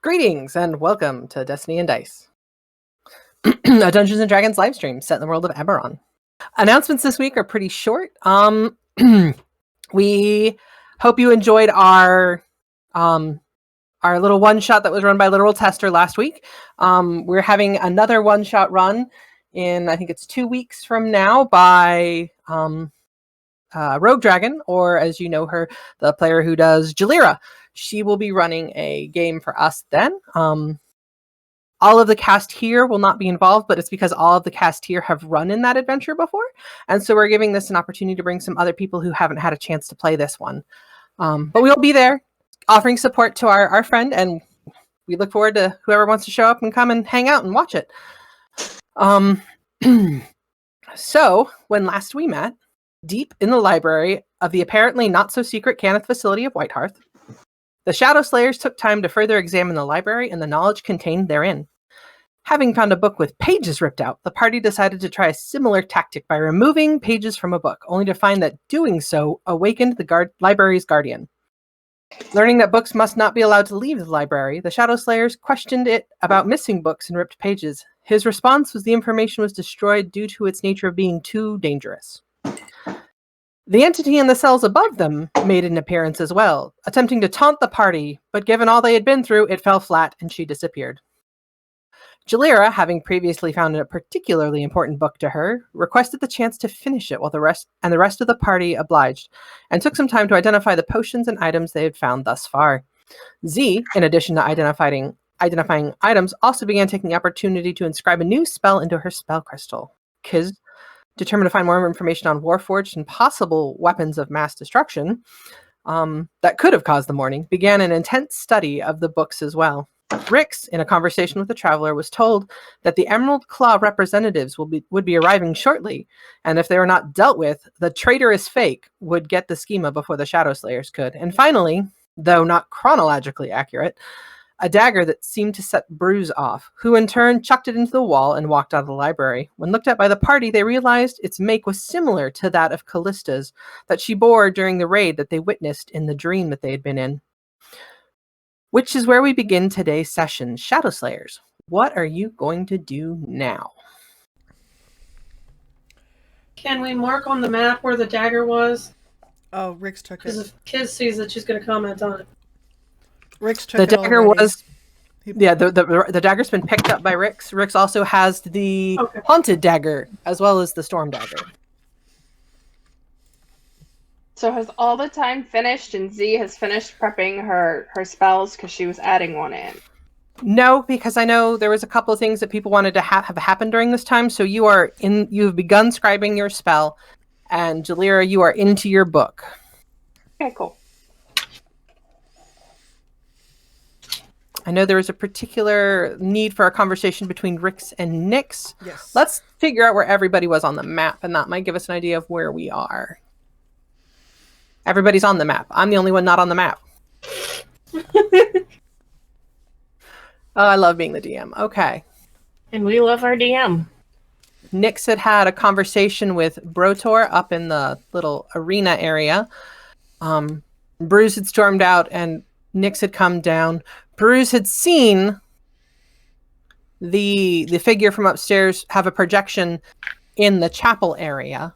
Greetings and welcome to Destiny and Dice, a Dungeons and Dragons live stream set in the world of Eberron. Announcements this week are pretty short. We hope you enjoyed our little one shot that was run by Literal Tester last week. We're having another one shot run in, I think it's 2 weeks from now, by Rogue Dragon, or as you know her, the player who does Jalira. She will be running a game for us then. All of the cast here will not be involved, but it's because all of the cast here have run in that adventure before. And so we're giving this an opportunity to bring some other people who haven't had a chance to play this one. But we'll be there offering support to our friend, and we look forward to whoever wants to show up and come and hang out and watch it. So when last we met, deep in the library of the apparently not-so-secret Cannith facility of Whitehearth, the ShadowSlayers took time to further examine the library and the knowledge contained therein. Having found a book with pages ripped out, the party decided to try a similar tactic by removing pages from a book, only to find that doing so awakened the library's guardian. Learning that books must not be allowed to leave the library, the ShadowSlayers questioned it about missing books and ripped pages. His response was the information was destroyed due to its nature of being too dangerous. The entity in the cells above them made an appearance as well, attempting to taunt the party, but given all they had been through, it fell flat and she disappeared. Jalira, having previously found a particularly important book to her, requested the chance to finish it while the rest of the party obliged, and took some time to identify the potions and items they had found thus far. Z, in addition to identifying items, also began taking the opportunity to inscribe a new spell into her spell crystal. Kiz, determined to find more information on Warforged and possible weapons of mass destruction that could have caused the morning, began an intense study of the books as well. Rix, in a conversation with the Traveler, was told that the Emerald Claw representatives would be arriving shortly, and if they were not dealt with, the traitorous Fake would get the schema before the ShadowSlayers could. And finally, though not chronologically accurate, a dagger that seemed to set Bruise off, who in turn chucked it into the wall and walked out of the library. When looked at by the party, they realized its make was similar to that of Callista's that she bore during the raid that they witnessed in the dream that they had been in. Which is where we begin today's session. ShadowSlayers, what are you going to do now? Can we mark on the map where the dagger was? Oh, Rix took it. Because if Kiz sees it, she's going to comment on it. Rix took the it dagger already. was the dagger's been picked up by Rix. Rix also has the haunted dagger as well as the storm dagger. So has all the time finished and Z has finished prepping her spells because she was adding one in? No, because I know there was a couple of things that people wanted to have happen during this time. So you've begun scribing your spell, and Jalira, you are into your book. Okay, cool. I know there was a particular need for a conversation between Rix and Nyx. Yes. Let's figure out where everybody was on the map, and that might give us an idea of where we are. Everybody's on the map. I'm the only one not on the map. Oh, I love being the DM. Okay. And we love our DM. Nyx had a conversation with Brotor up in the little arena area. Bruce had stormed out, and Nyx had come down. Bruce had seen the figure from upstairs have a projection in the chapel area.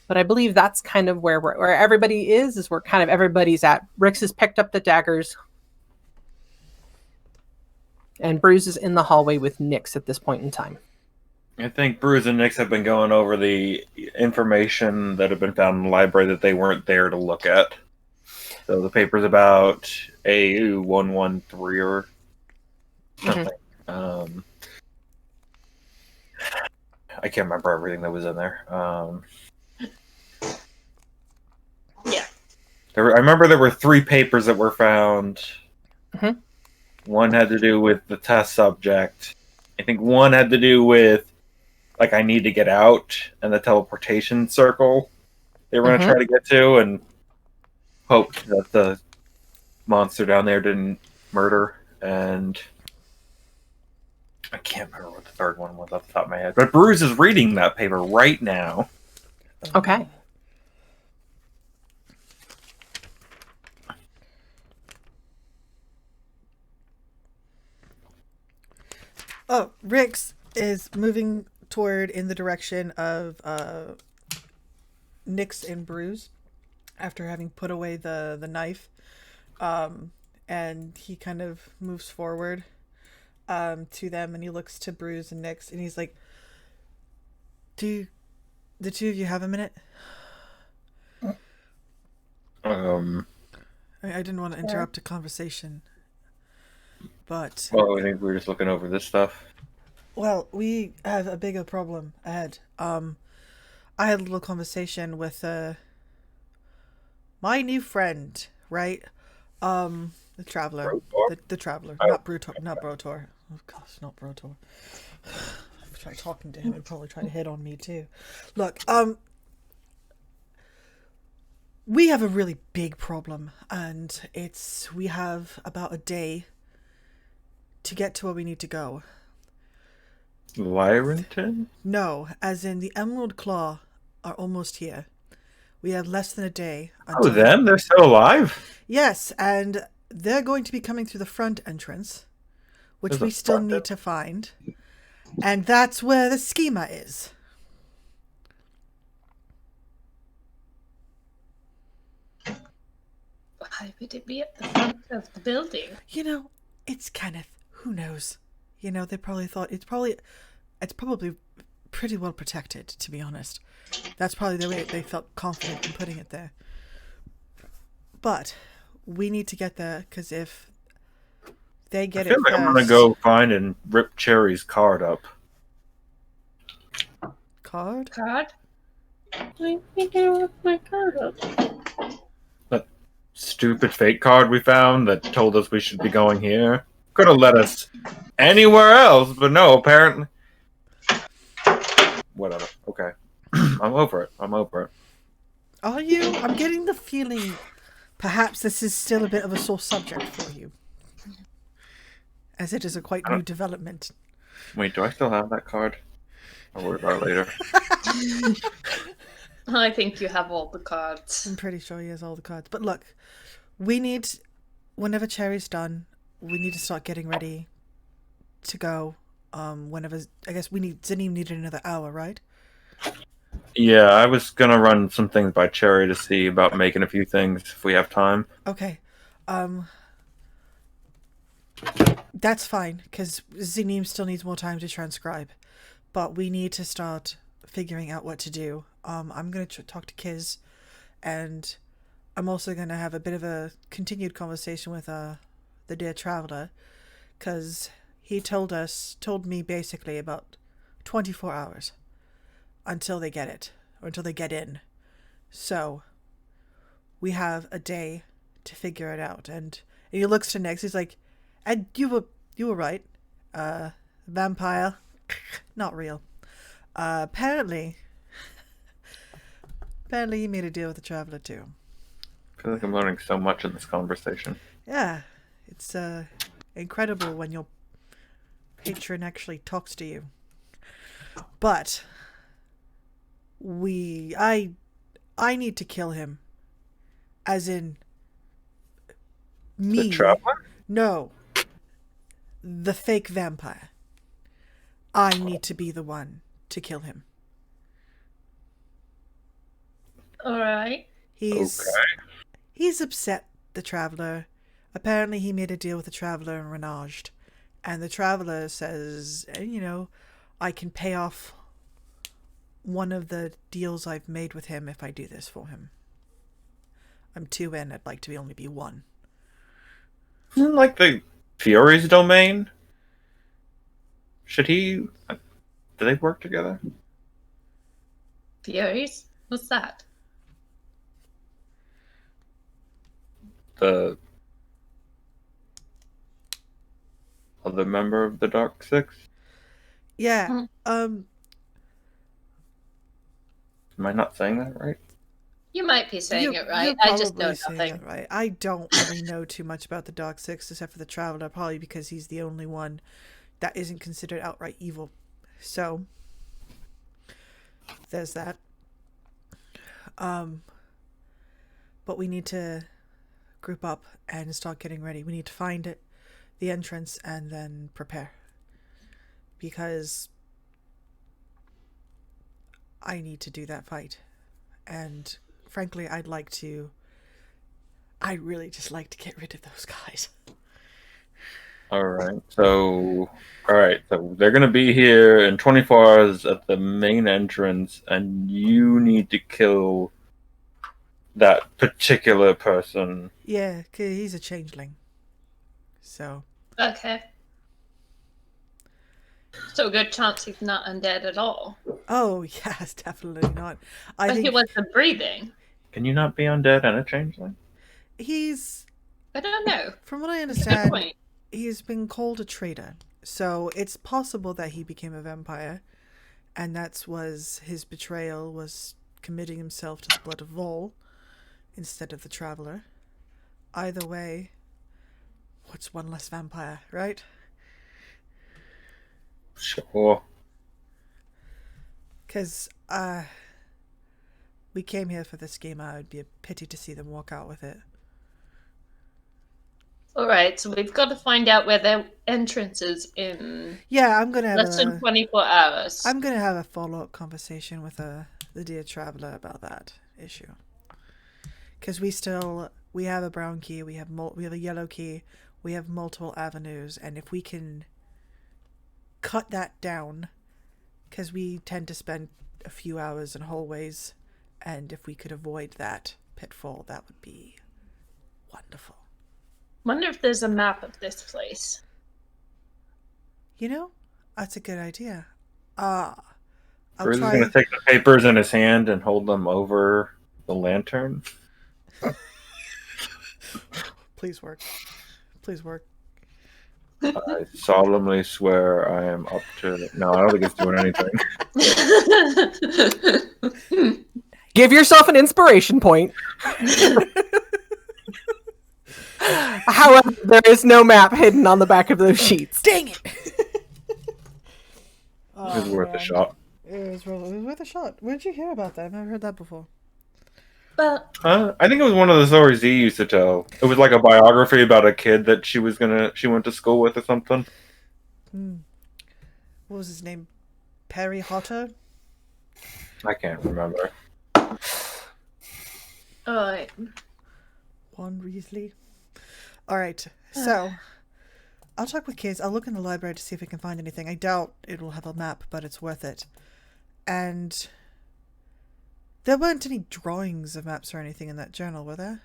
But I believe that's kind of where everybody is where kind of everybody's at. Rix has picked up the daggers. And Bruce is in the hallway with Nyx at this point in time. I think Bruce and Nyx have been going over the information that had been found in the library that they weren't there to look at. So the paper's about AU113 or something. Mm-hmm. I can't remember everything that was in there. Yeah. I remember there were 3 papers that were found. Mm-hmm. One had to do with the test subject. I think one had to do with, like, I need to get out, and the teleportation circle they were going to try to get to, and hoped that the monster down there didn't murder. And I can't remember what the third one was off the top of my head. But Bruce is reading that paper right now. Okay. Oh, Rix is moving toward in the direction of Nyx and Bruise after having put away the knife. And he kind of moves forward to them, and he looks to Bruise and Nyx, and he's like, "Do the two of you have a minute?" I didn't want to interrupt a conversation, but Well, I think we were just looking over this stuff. well, we have a bigger problem ahead. I had a little conversation with my new friend, right? The traveler, Brotor? the traveler, Oh. not Brotor. Oh gosh, not Brotor. If I tried talking to him, he'd probably try to hit on me too. Look, we have a really big problem, and we have about a day to get to where we need to go. Lyrington? No, as in the Emerald Claw are almost here. We have less than a day. Oh, them? They're still alive? Yes, and they're going to be coming through the front entrance, which There's we a still front need to find. And that's where the schema is. Why would it be at the front of the building? You know, it's Kenneth. Who knows? You know, they probably thought it's probably pretty well protected, to be honest. That's probably the way they felt confident in putting it there. But we need to get there, because if they get I feel like I'm gonna go find and rip Cherry's card up. Card? Card? What you doing with my card up? That stupid fake card we found that told us we should be going here. Could have led us anywhere else, but no, apparently. Whatever. Okay. I'm over it. Are you? I'm getting the feeling perhaps this is still a bit of a sore subject for you, as it is a quite new development. Wait, do I still have that card? I'll worry about it later. I think you have all the cards. I'm pretty sure he has all the cards. But look, we need, whenever Cherry's done, we need to start getting ready to go. Whenever, I guess Zanim needed another hour, right? Yeah, I was gonna run some things by Cherry to see about making a few things if we have time. Okay. That's fine, because Zanim still needs more time to transcribe. But we need to start figuring out what to do. I'm going to talk to Kiz, and I'm also going to have a bit of a continued conversation with the dear traveler, because he told me basically about 24 hours until they get it, or until they get in. So we have a day to figure it out. And he looks to Nyx, he's like, and you were right. Vampire, not real. Apparently he made a deal with the traveler too. I feel like I'm learning so much in this conversation. Yeah, it's incredible when your patron actually talks to you. But I need to kill him. As in me. The traveler? No. The fake vampire. I need to be the one to kill him. Alright. He's upset, the traveler. Apparently he made a deal with the traveler and renaged. And the traveler says, I can pay off one of the deals I've made with him if I do this for him. I'm 2 in, I'd like to only be 1. Isn't like the Fury's domain? Should he... Do they work together? Furies? What's that? The other member of the Dark Six? Yeah, Am I not saying that right? You might be saying it right. You're I just know probably saying nothing. it right. I don't really know too much about the Dark Six except for the Traveler, probably because he's the only one that isn't considered outright evil. So there's that. But we need to group up and start getting ready. We need to find the entrance and then prepare. because I need to do that fight. And frankly, I'd really just like to get rid of those guys. All right. So they're going to be here in 24 hours at the main entrance, and you need to kill that particular person. Yeah, 'cause he's a changeling. So. Okay. So good chance he's not undead at all. Oh, yes, definitely not. But he wasn't breathing. Can you not be undead and a changeling? He's... I don't know. From what I Good understand, point. he's been called a traitor. So it's possible that he became a vampire. And his betrayal was committing himself to the blood of Vol instead of the traveler. Either way, what's one less vampire, right? Sure. Because we came here for this game. It would be a pity to see them walk out with it. Alright, so we've got to find out where their entrance is in I'm gonna have less than 24 hours. I'm gonna have a follow-up conversation with the dear traveler about that issue. Because we have a brown key, we have a yellow key, we have multiple avenues, and if we can cut that down, because we tend to spend a few hours in hallways, and if we could avoid that pitfall, that would be wonderful. Wonder if there's a map of this place. You know, that's a good idea. Bruce is going to take the papers in his hand and hold them over the lantern. Please work. Please work. I solemnly swear I am up to... No, I don't think it's doing anything. Give yourself an inspiration point. However, there is no map hidden on the back of those sheets. Dang it! It's worth a shot. It was worth a shot. Where did you hear about that? I've never heard that before. But I think it was one of the stories Z used to tell. It was like a biography about a kid that she went to school with or something. What was his name? Perry Hotter? I can't remember. alright. Ron Weasley. Alright, so I'll talk with kids. I'll look in the library to see if we can find anything. I doubt it will have a map, but it's worth it. And there weren't any drawings of maps or anything in that journal, were there?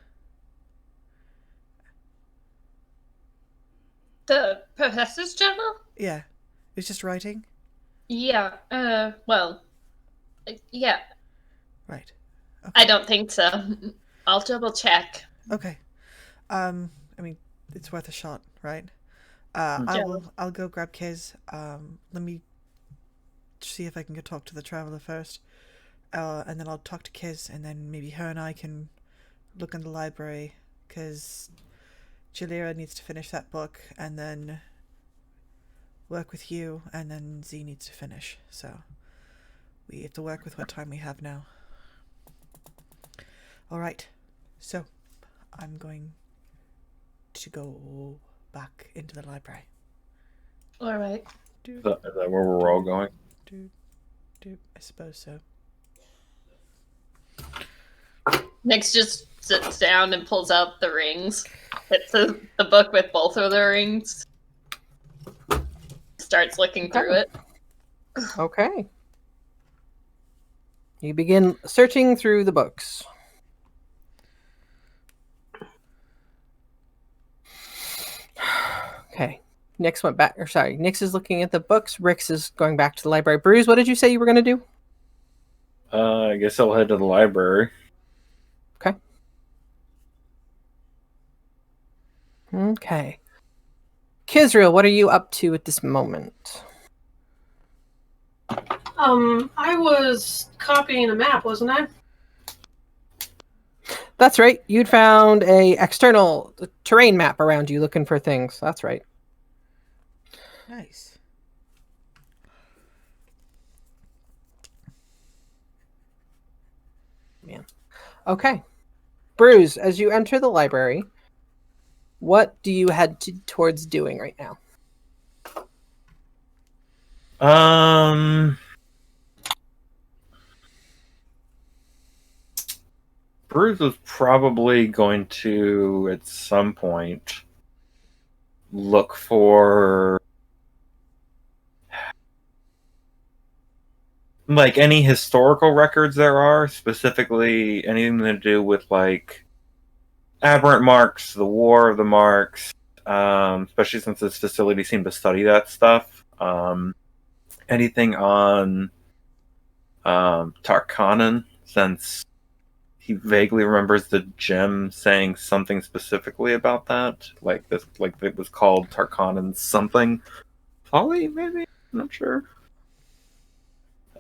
The professor's journal? Yeah. It was just writing? Yeah, yeah. Right. Okay. I don't think so. I'll double check. Okay. I mean, it's worth a shot, right? Yeah. I'll go grab Kiz. Let me see if I can go talk to the traveler first. And then I'll talk to Kiz, and then maybe her and I can look in the library, because Jalira needs to finish that book, and then work with you, and then Z needs to finish. So we have to work with what time we have now. Alright, so I'm going to go back into the library. Alright. Is that where we're all going? I suppose so. Nyx just sits down and pulls out the rings. Hits the book with both of the rings. Starts looking through it. Okay. You begin searching through the books. Okay. Nyx is looking at the books. Rix is going back to the library. Bruce, what did you say you were going to do? I guess I'll head to the library. Okay. Kizriel, what are you up to at this moment? I was copying a map, wasn't I? That's right. You'd found a external terrain map around you looking for things. That's right. Nice. Man. Okay. Bruce, as you enter the library, what do you head towards doing right now? Bruce was probably going to, at some point, look for like any historical records there are, specifically anything to do with like aberrant marks, the War of the Marks, especially since this facility seemed to study that stuff. Anything on Tarkanan, since he vaguely remembers the gem saying something specifically about that, like this, like it was called Tarkanan something. Folly, maybe? I'm not sure.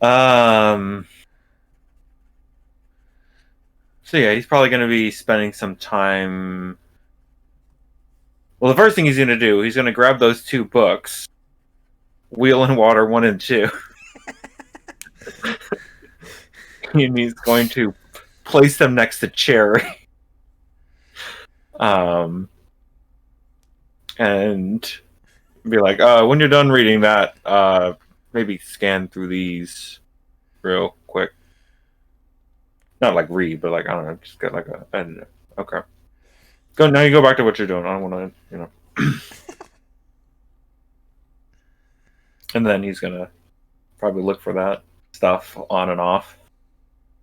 So yeah, he's probably going to be spending some time. Well, the first thing he's going to do, he's going to grab those 2 books, Wheel and Water 1 and 2, and he's going to place them next to Cherry. And be like, when you're done reading that, maybe scan through these real quick. Not like read, but like, I don't know, just get like a editor. Okay. Go now. You go back to what you're doing. I don't want to, And then he's gonna probably look for that stuff on and off.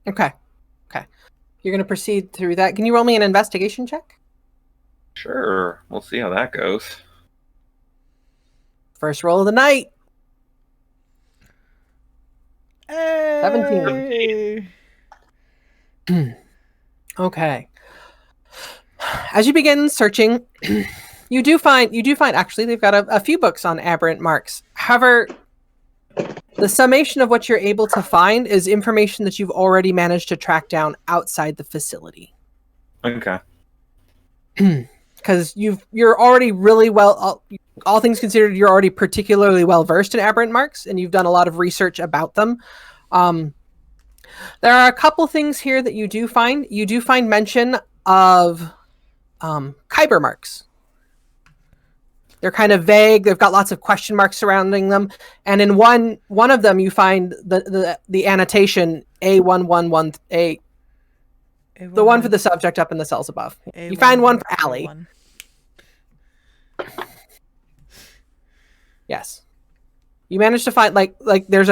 Okay. You're going to proceed through that. Can you roll me an investigation check? Sure. We'll see how that goes. First roll of the night. Hey. 17. Okay. As you begin searching, you do find actually they've got a few books on aberrant marks. However, the summation of what you're able to find is information that you've already managed to track down outside the facility. Okay. Because you're already really well, all things considered, you're already particularly well versed in aberrant marks, and you've done a lot of research about them. There are a couple things here that you do find. You do find mention of Kyber marks. They're kind of vague. They've got lots of question marks surrounding them, and in one of them, you find the annotation A111A, the one for the subject up in the cells above. You find one for Allie. Yes, you managed to find like there's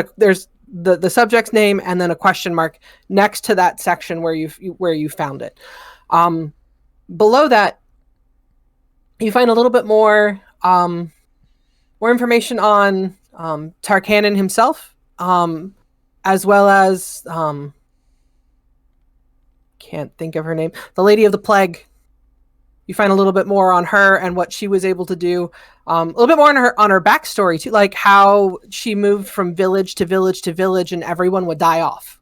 the subject's name and then a question mark next to that section where you found it. Below that, you find a little bit more information on Tarkanan himself, as well as can't think of her name, the Lady of the Plague. You find a little bit more on her and what she was able to do. A little bit more on her backstory too, like how she moved from village to village to village, and everyone would die off,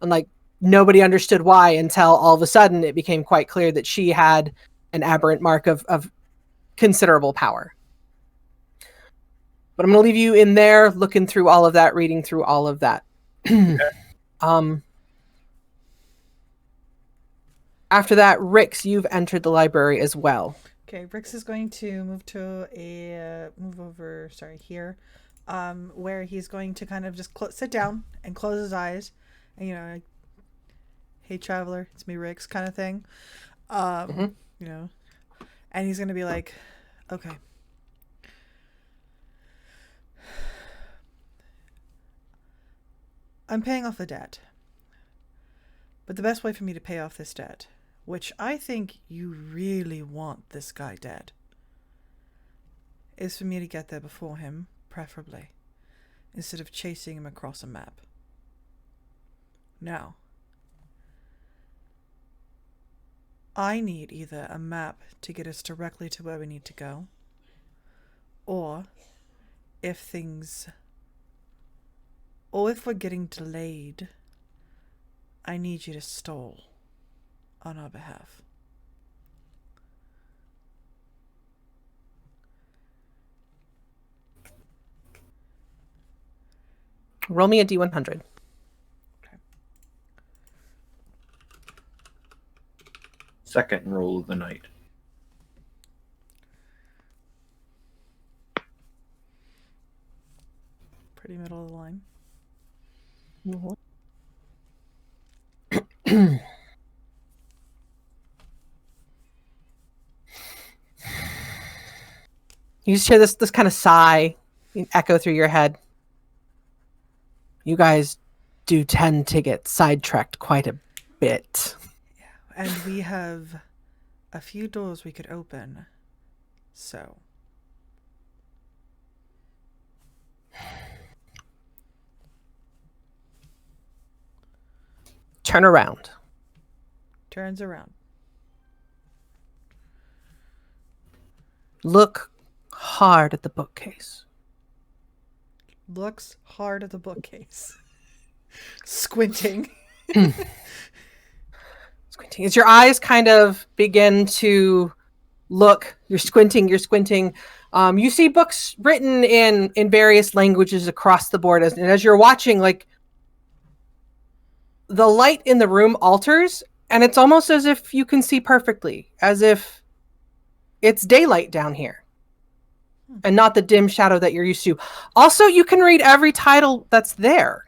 and like nobody understood why until all of a sudden it became quite clear that she had an aberrant mark of considerable power. But I'm going to leave you in there looking through all of that, reading through all of that. After that, Rix, you've entered the library as well. Okay, Rix is going to move over here, where he's going to kind of just sit down and close his eyes, and like, hey traveler, it's me Rix kind of thing. And he's going to be like, okay. I'm paying off a debt. But the best way for me to pay off this debt, which I think you really want this guy dead, is for me to get there before him, preferably, instead of chasing him across a map. Now, I need either a map to get us directly to where we need to go, or if we're getting delayed, I need you to stall on our behalf. Roll me a D100. Okay. Second roll of the night. Pretty middle of the line. You just hear this kind of sigh echo through your head. You guys do tend to get sidetracked quite a bit. And we have a few doors we could open. So. Turn around. Turns around. Look hard at the bookcase. Looks hard at the bookcase. Squinting. Squinting. As your eyes kind of begin to look, you're squinting. You see books written in various languages across the board. And as you're watching, like, the light in the room alters, and it's almost as if you can see perfectly, as if it's daylight down here and not the dim shadow that you're used to. Also, you can read every title that's there.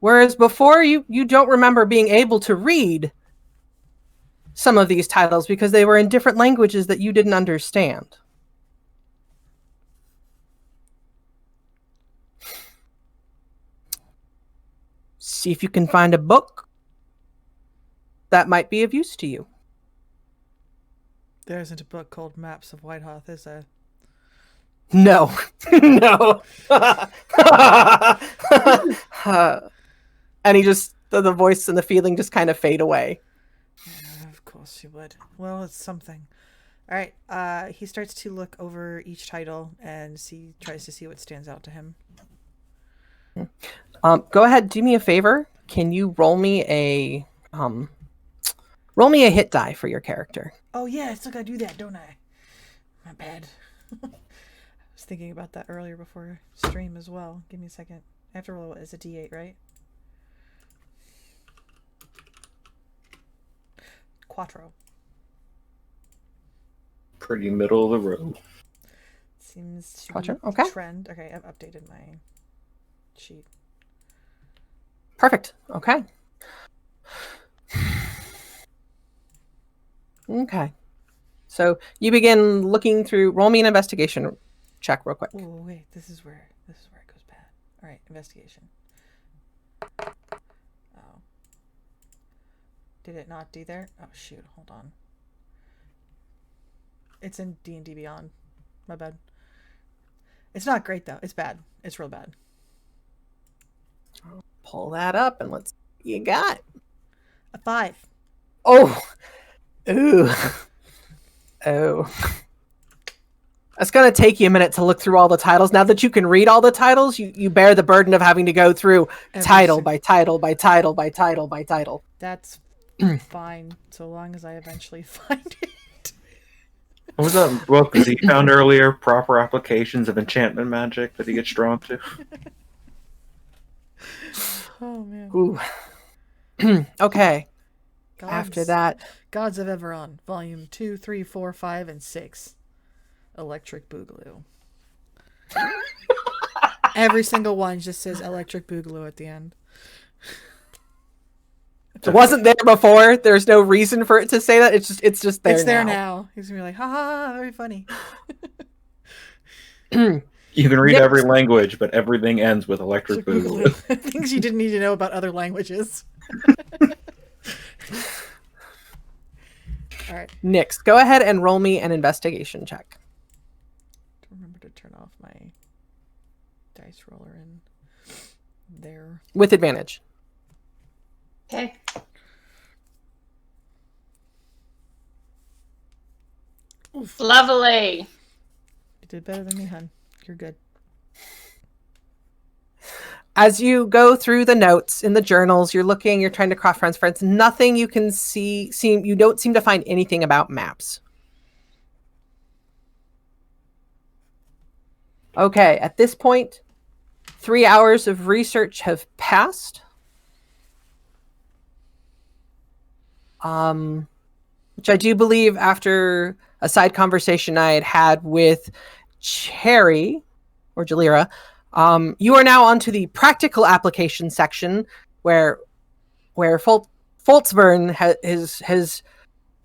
Whereas before, you don't remember being able to read some of these titles because they were in different languages that you didn't understand. See if you can find a book that might be of use to you. There isn't a book called Maps of Whitehearth, is there? No. No. And he just, the voice and the feeling just kind of fade away. Yeah, of course you would. Well, it's something. All right. He starts to look over each title and tries to see what stands out to him. Go ahead, do me a favor. Can you roll me a hit die for your character? Oh yeah, I still gotta do that, don't I? My bad. I was thinking about that earlier before stream as well. Give me a second. I have to roll as a D8, right? Quattro. Pretty middle of the road. Seems to Quattro, be okay. trend. Okay, I've updated my sheet. Perfect. Okay. Okay. So you begin looking through. Roll me an investigation check real quick. Oh wait, this is where it goes bad. All right, investigation. Oh, did it not do there? Oh shoot, hold on. It's in D&D Beyond. My bad. It's not great though. It's bad. It's real bad. Pull that up and let's see what you got. A 5. Oh. Ooh. Oh. It's going to take you a minute to look through all the titles. Now that you can read all the titles, you bear the burden of having to go through title by title by title by title by title. That's fine, so long as I eventually find it. What was that book he found earlier? Proper Applications of Enchantment Magic that he gets drawn to. Oh man. Ooh. Okay. After that, Gods of Everon, Volume 2, 3, 4, 5, and 6. Electric Boogaloo. Every single one just says Electric Boogaloo at the end. it wasn't there before. There's no reason for it to say that. It's just there. It's there now. now. He's gonna be like, ha ha, very funny. You can read every language, but everything ends with Electric Boogaloo. Things you didn't need to know about other languages. All right. Nix, go ahead and roll me an investigation check. Remember to turn off my dice roller in there. With advantage. Okay. Oof. Lovely. You did better than me, hun. You're good. As you go through the notes in the journals, you're looking, you're trying to cross-reference. Nothing you can you don't seem to find anything about maps. Okay, at this point, 3 hours of research have passed. Which I do believe after a side conversation I had with Cherry, or Jalira, You are now onto the practical application section where Foltzburn has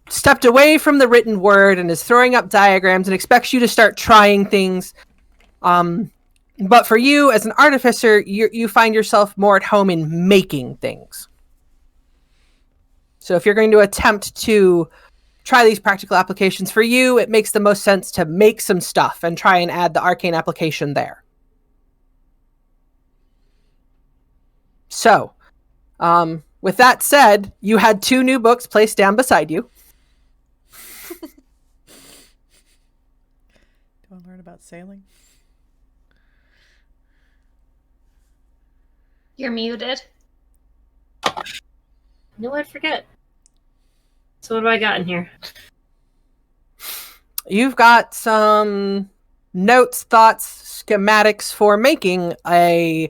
stepped away from the written word and is throwing up diagrams and expects you to start trying things. But for you, as an artificer, you find yourself more at home in making things. So if you're going to attempt to try these practical applications, for you, it makes the most sense to make some stuff and try and add the arcane application there. So, with that said, you had 2 new books placed down beside you. Do you want to learn about sailing? You're muted. No, I'd forget. So what do I got in here? You've got some notes, thoughts, schematics for making a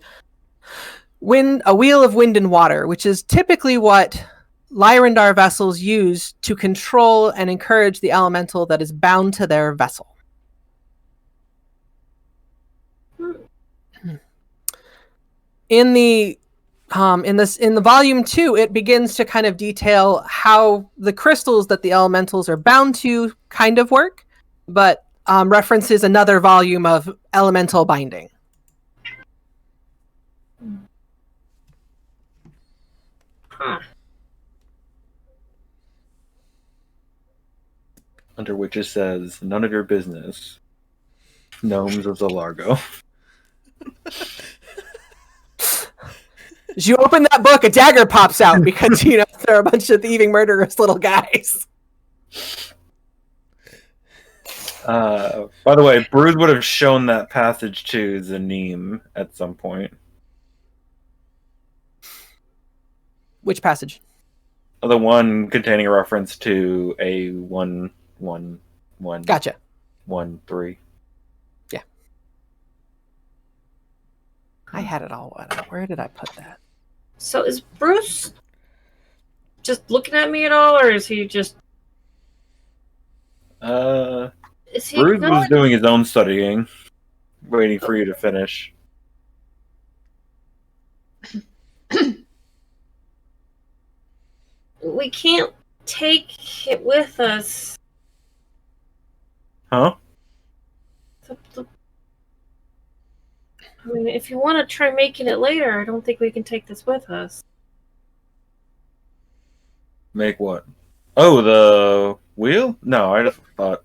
wheel of wind and water, which is typically what Lyrandar vessels use to control and encourage the elemental that is bound to their vessel. In the volume 2, it begins to kind of detail how the crystals that the elementals are bound to kind of work, but references another volume of elemental binding. Huh. Under which it says, "None of your business." Gnomes of Zalargo. As you open that book, a dagger pops out because, there are a bunch of thieving, murderous little guys. By the way, Brood would have shown that passage to Zanim at some point. Which passage? The one containing a reference to a 1-1-1. Gotcha. 1-3. Yeah. I had it all. Where did I put that? So is Bruce just looking at me at all, or is he just... Is he Brood going... was doing his own studying, waiting for you to finish. We can't take it with us. Huh? I mean, if you want to try making it later, I don't think we can take this with us. Make what? Oh, the wheel? No, I just thought.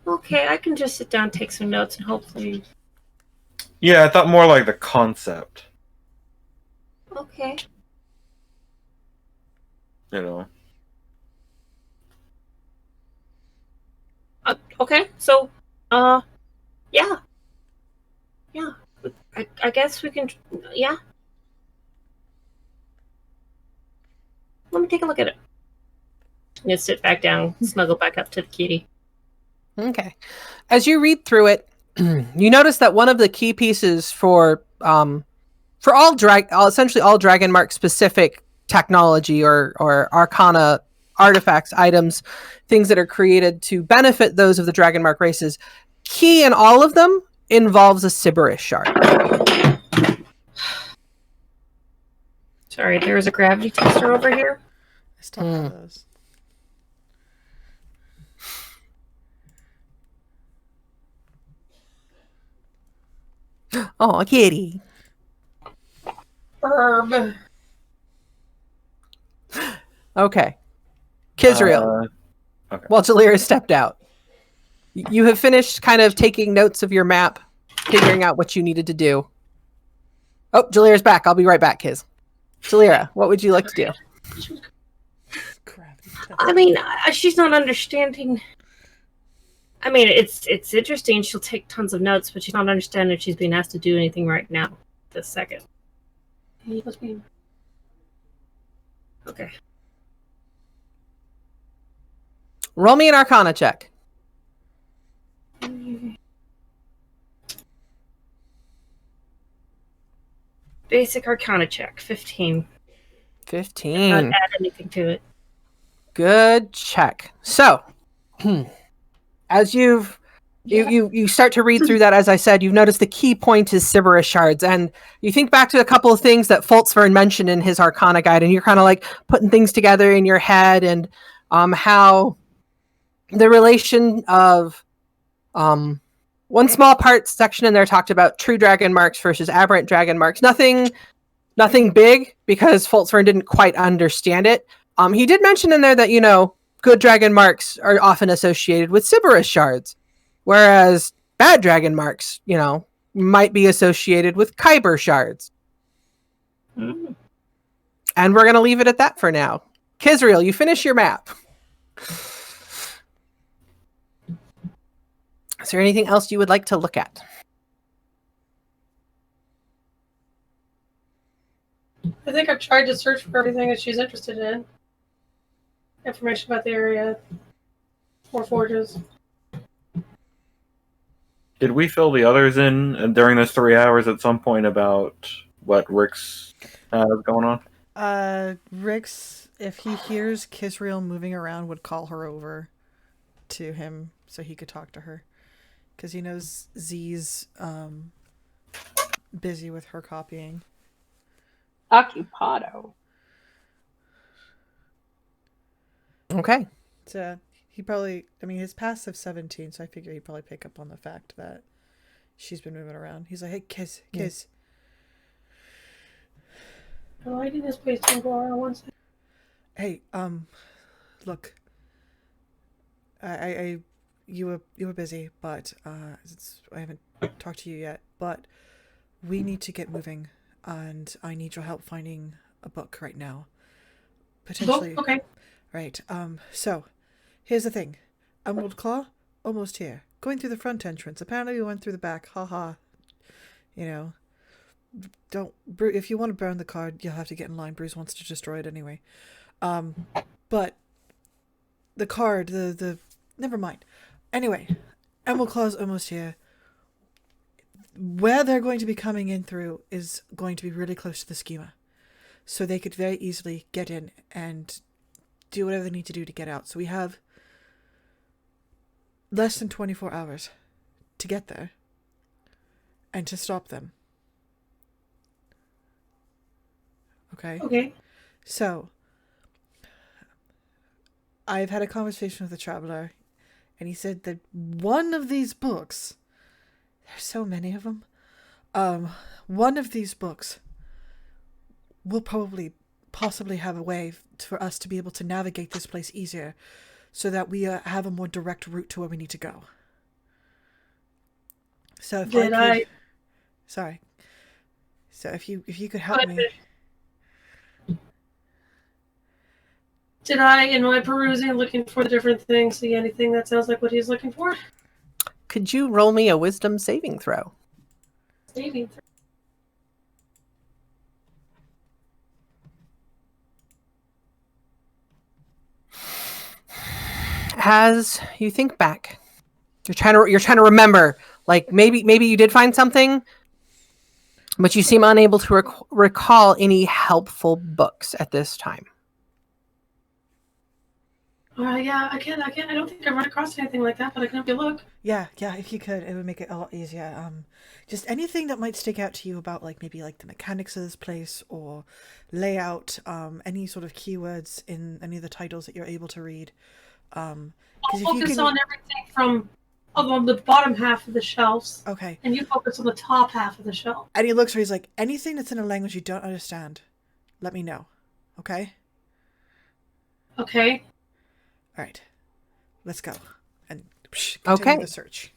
Okay, I can just sit down, take some notes, and hopefully... Yeah, I thought more like the concept. Okay. You know. Okay, so, yeah. Yeah. I guess we can, yeah. Let me take a look at it. I'm gonna sit back down, snuggle back up to the kitty. Okay. As you read through it, you notice that one of the key pieces for essentially all Dragon Mark specific technology or Arcana artifacts, items, things that are created to benefit those of the Dragon Mark races, key in all of them involves a Sybaris shard. Sorry, there was a gravity tester over here. I still have those. Oh, kitty. Herb. Okay. Kizriel. Okay. Well, Jalira stepped out. You have finished kind of taking notes of your map, figuring out what you needed to do. Oh, Jalira's back. I'll be right back, Kiz. Jalira, what would you like to do? I mean, she's not understanding. I mean, it's interesting. She'll take tons of notes, but she's not understanding if she's being asked to do anything right now, this second. Okay. Roll me an Arcana check. Basic Arcana check, 15. 15. Not add anything to it. Good check. So, as you start to read through that, as I said, you've noticed the key point is Sybaris shards, and you think back to a couple of things that Foltzvern mentioned in his Arcana guide, and you're kind of like putting things together in your head, and how the relation of one small part section in there talked about true dragon marks versus aberrant dragon marks. Nothing big, because Foltzvern didn't quite understand it. He did mention in there that, good dragon marks are often associated with Sybaris shards, whereas bad dragon marks, might be associated with Kyber shards. Mm. And we're going to leave it at that for now. Kisriel, you finish your map. Is there anything else you would like to look at? I think I've tried to search for everything that she's interested in. Information about the area. More forges. Did we fill the others in during those 3 hours at some point about what Rick's has going on? Rix, if he hears Kisriel moving around, would call her over to him so he could talk to her. Because he knows Z's busy with her copying. Occupado. Okay. So he probably, his passive 17, so I figure he'd probably pick up on the fact that she's been moving around. He's like, hey, Kiz. Oh, I need this place to go on one second. Hey, look. You were busy, but I haven't talked to you yet. But we need to get moving, and I need your help finding a book right now. Potentially. Oh, okay. Right. So, here's the thing. Emerald Claw, almost here. Going through the front entrance. Apparently, we went through the back. Ha. If you want to burn the card, you'll have to get in line. Bruce wants to destroy it anyway. But the card, never mind. Anyway, Emerald Claw's almost here. Where they're going to be coming in through is going to be really close to the schema. So they could very easily get in and do whatever they need to do to get out. So we have less than 24 hours to get there and to stop them. Okay? So, I've had a conversation with a traveler, and he said that one of these books, there's so many of them, one of these books will possibly have a way for us to be able to navigate this place easier, so that we have a more direct route to where we need to go. So if you could help me. Did I, in my perusing, looking for the different things, see anything that sounds like what he's looking for? Could you roll me a wisdom saving throw? Saving throw. As you think back, you're trying to remember, like maybe you did find something, but you seem unable to recall any helpful books at this time. Yeah, I can't. I don't think I've run across anything like that, but I can help you look. Yeah, if you could, it would make it a lot easier. Just anything that might stick out to you about, maybe the mechanics of this place or layout, any sort of keywords in any of the titles that you're able to read. I'll focus on everything from on the bottom half of the shelves. Okay. And you focus on the top half of the shelf. And he looks where he's like, anything that's in a language you don't understand, let me know. Okay? Okay. All right, let's go and continue the search.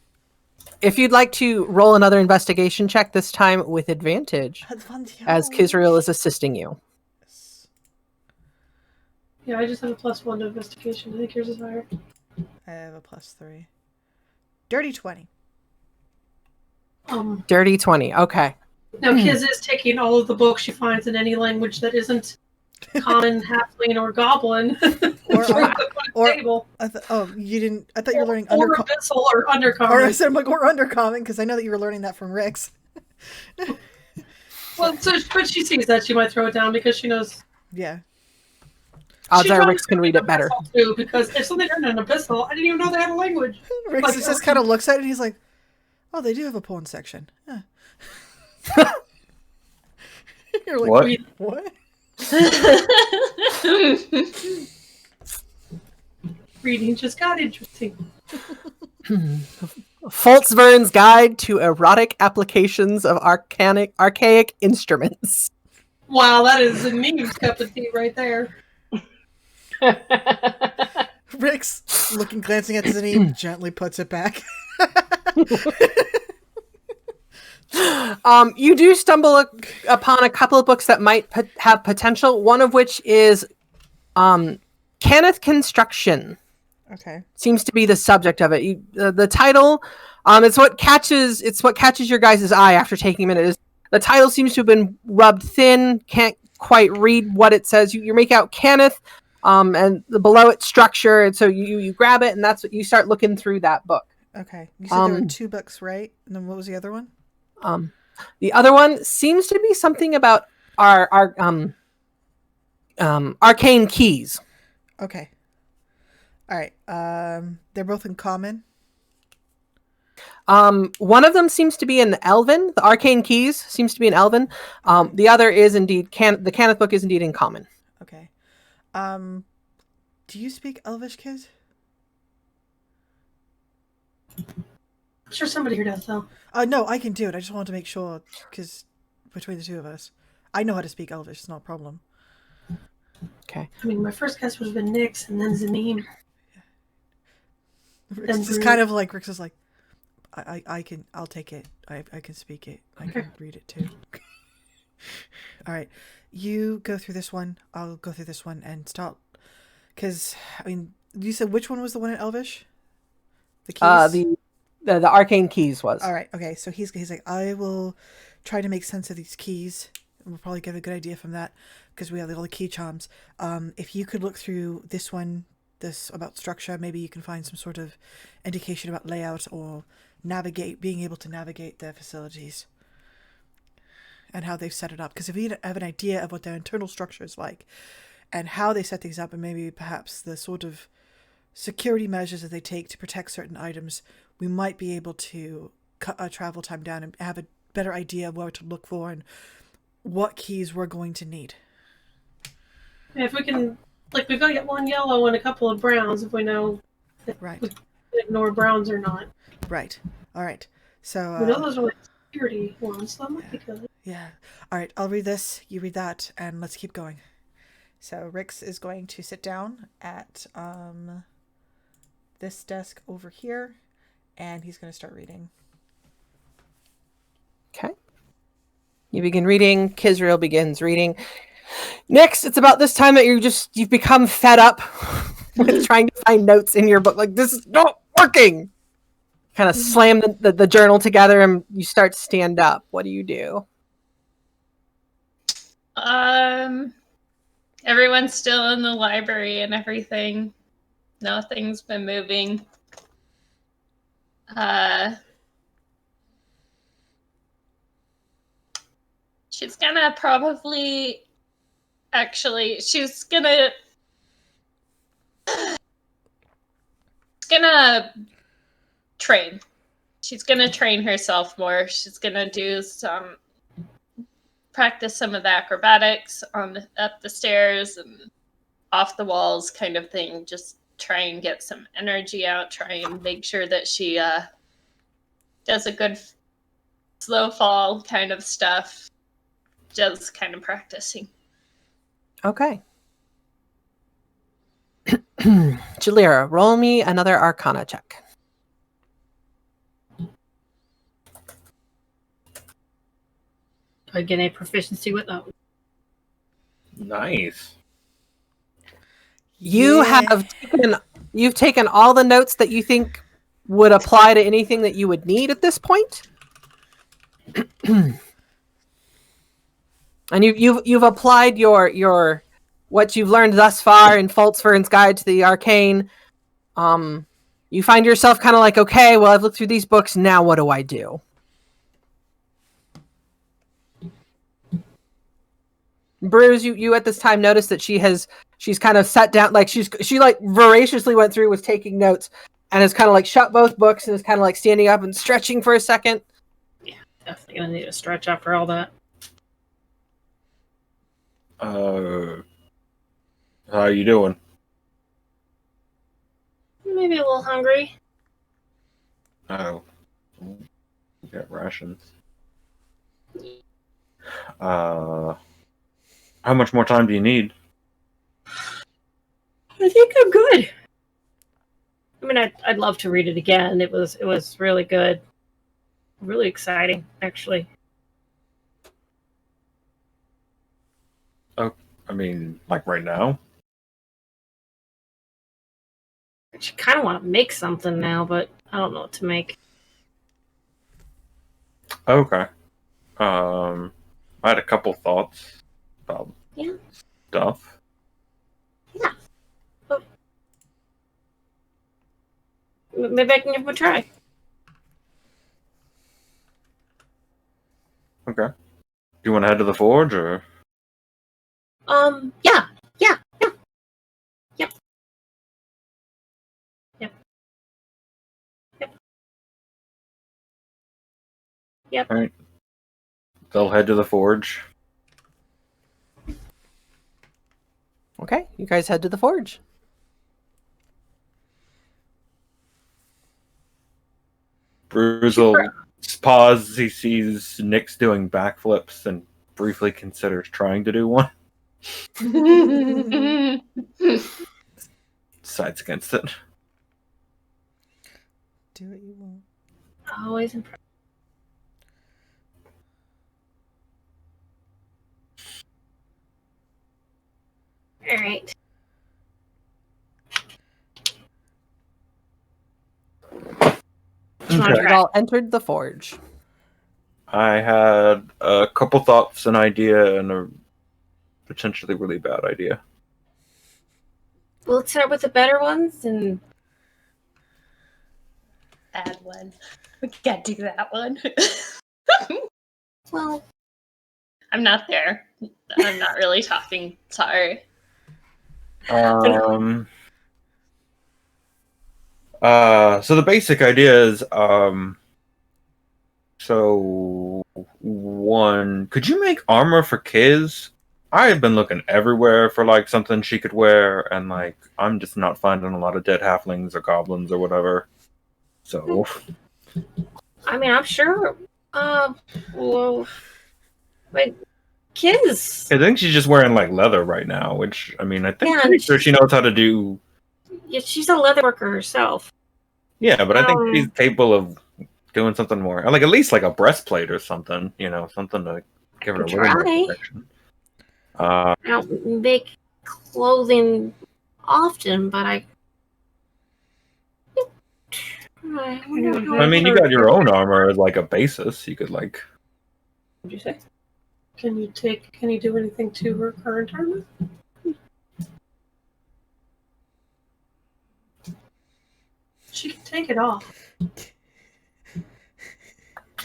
If you'd like to roll another investigation check, this time with advantage, as Kisriel is assisting you. Yeah, I just have a +1 to investigation. I think yours is higher. I have a +3. Dirty 20. Dirty 20. Okay. Now, Kiz is taking all of the books she finds in any language that isn't common, halfling, or goblin. You didn't. I thought you were learning abyssal or undercommon. Or I said, I'm like, or undercommon, because I know that you were learning that from Rix. Well, but she sees that she might throw it down because she knows. Yeah. Odds She are probably Rix can read it better. Too, because if something turned into an epistle, I didn't even know they had a language. Rix Like, just kind of looks at it and he's like, "Oh, they do have a porn section." Yeah. You're like, What? What? Reading just got interesting. Foltzvern's Guide to Erotic Applications of Archaic Instruments. Wow, that is a Neve's cup of tea right there. Rix, glancing at Zaneem, gently puts it back. You do stumble upon a couple of books that might have potential. One of which is Kenneth Construction. Okay. Seems to be the subject of it. The title, it's what catches your guys' eye after taking a minute. Is the title seems to have been rubbed thin. Can't quite read what it says. You make out Kenneth, and below it structure, and so you grab it, and that's what you start looking through that book. Okay. You said there were 2 books, right? And then what was the other one? The other one seems to be something about our arcane keys. Okay. All right. They're both in common. One of them seems to be in Elven. The arcane keys seems to be in Elven. The other is indeed the Kenneth book is indeed in common. Okay. Do you speak Elvish, kids? I'm sure somebody here does, though. No, I can do it. I just wanted to make sure, because between the two of us, I know how to speak Elvish. It's not a problem. Okay. I mean, my first guess would have been Nyx and then Zaneem. Rix is kind of like, Rix is like, I'll take it. I can speak it. I can read it too. All right. You go through this one. I'll go through this one and start. Because, I mean, you said which one was the one in Elvish? The keys? The arcane keys was. All right. Okay. So he's like, I will try to make sense of these keys. We'll probably get a good idea from that because we have all the key charms. If you could look through this one, this about structure, maybe you can find some sort of indication about layout or being able to navigate their facilities and how they've set it up. Because if you have an idea of what their internal structure is like and how they set things up, and maybe perhaps the sort of security measures that they take to protect certain items, we might be able to cut our travel time down and have a better idea of where to look for and what keys we're going to need. If we can, like, we've got to get one yellow and a couple of browns if we know if Right. we can ignore browns or not. Right. All right. So We know those are like security ones, so that might be good. yeah. All right. I'll read this. You read that, and let's keep going. So Rix is going to sit down at this desk over here, and he's going to start reading. Okay. You begin reading. Kizriel begins reading. Next, it's about this time that you've become fed up with trying to find notes in your book. Like, this is not working. Kind of slam the journal together and you start to stand up. What do you do? Everyone's still in the library and everything. Nothing's been moving. She's gonna probably she's gonna train. She's gonna train herself more. She's gonna do practice some of the acrobatics up the stairs and off the walls kind of thing. Just try and get some energy out. Try and make sure that she does a good slow fall kind of stuff. Just kind of practicing. Okay. Jalira, roll me another Arcana check. Do I get a proficiency with that? Nice. You've taken all the notes that you think would apply to anything that you would need at this point. And you've applied your what you've learned thus far in Foltzvern's Guide to the Arcane. You find yourself kind of like, okay, well, I've looked through these books. Now what do I do? Bruce, you at this time notice that she has she's kind of sat down, like she like voraciously went through, was taking notes, and has kind of like shut both books and is kind of like standing up and stretching for a second. Yeah, definitely gonna need a stretch after all that. How are you doing? Maybe a little hungry. Oh, we got rations. How much more time do you need? I think I'm good. I mean, I'd love to read it again. It was really good, really exciting, actually. Oh, I mean, like right now? I kind of want to make something now, but I don't know what to make. Okay. I had a couple thoughts about stuff. Yeah. But maybe I can give them a try. Okay. Do you want to head to the forge, or? Yeah. Yep. All right. They'll head to the forge. Okay, you guys head to the forge. Bruce will pause as he sees Nyx doing backflips and briefly considers trying to do one. Decides against it. Do what you want. Always impressed. All right. Okay. You all entered the forge. I had a couple thoughts, an idea, and a potentially really bad idea. Well, let's start with the better ones, and Bad one. We can't do that one. well, I'm not there. I'm not really talking. Sorry. So the basic idea is, so one, could you make armor for Kiz? I have been looking everywhere for like something she could wear, and like I'm just not finding a lot of dead halflings or goblins or whatever. So, I mean, I'm sure. Well, wait, Kiz. I think she's just wearing like leather right now, which I mean, I think Yeah, pretty sure she knows how to do. Yeah, she's a leather worker herself. Yeah, but I think she's capable of doing something more, like at least like a breastplate or something. You know, something to give her a little more Try. protection. I don't make clothing often, but I I mean, you got your own armor as like a basis. You could like. What'd you say? Can you do anything to her current armor? She can take it off.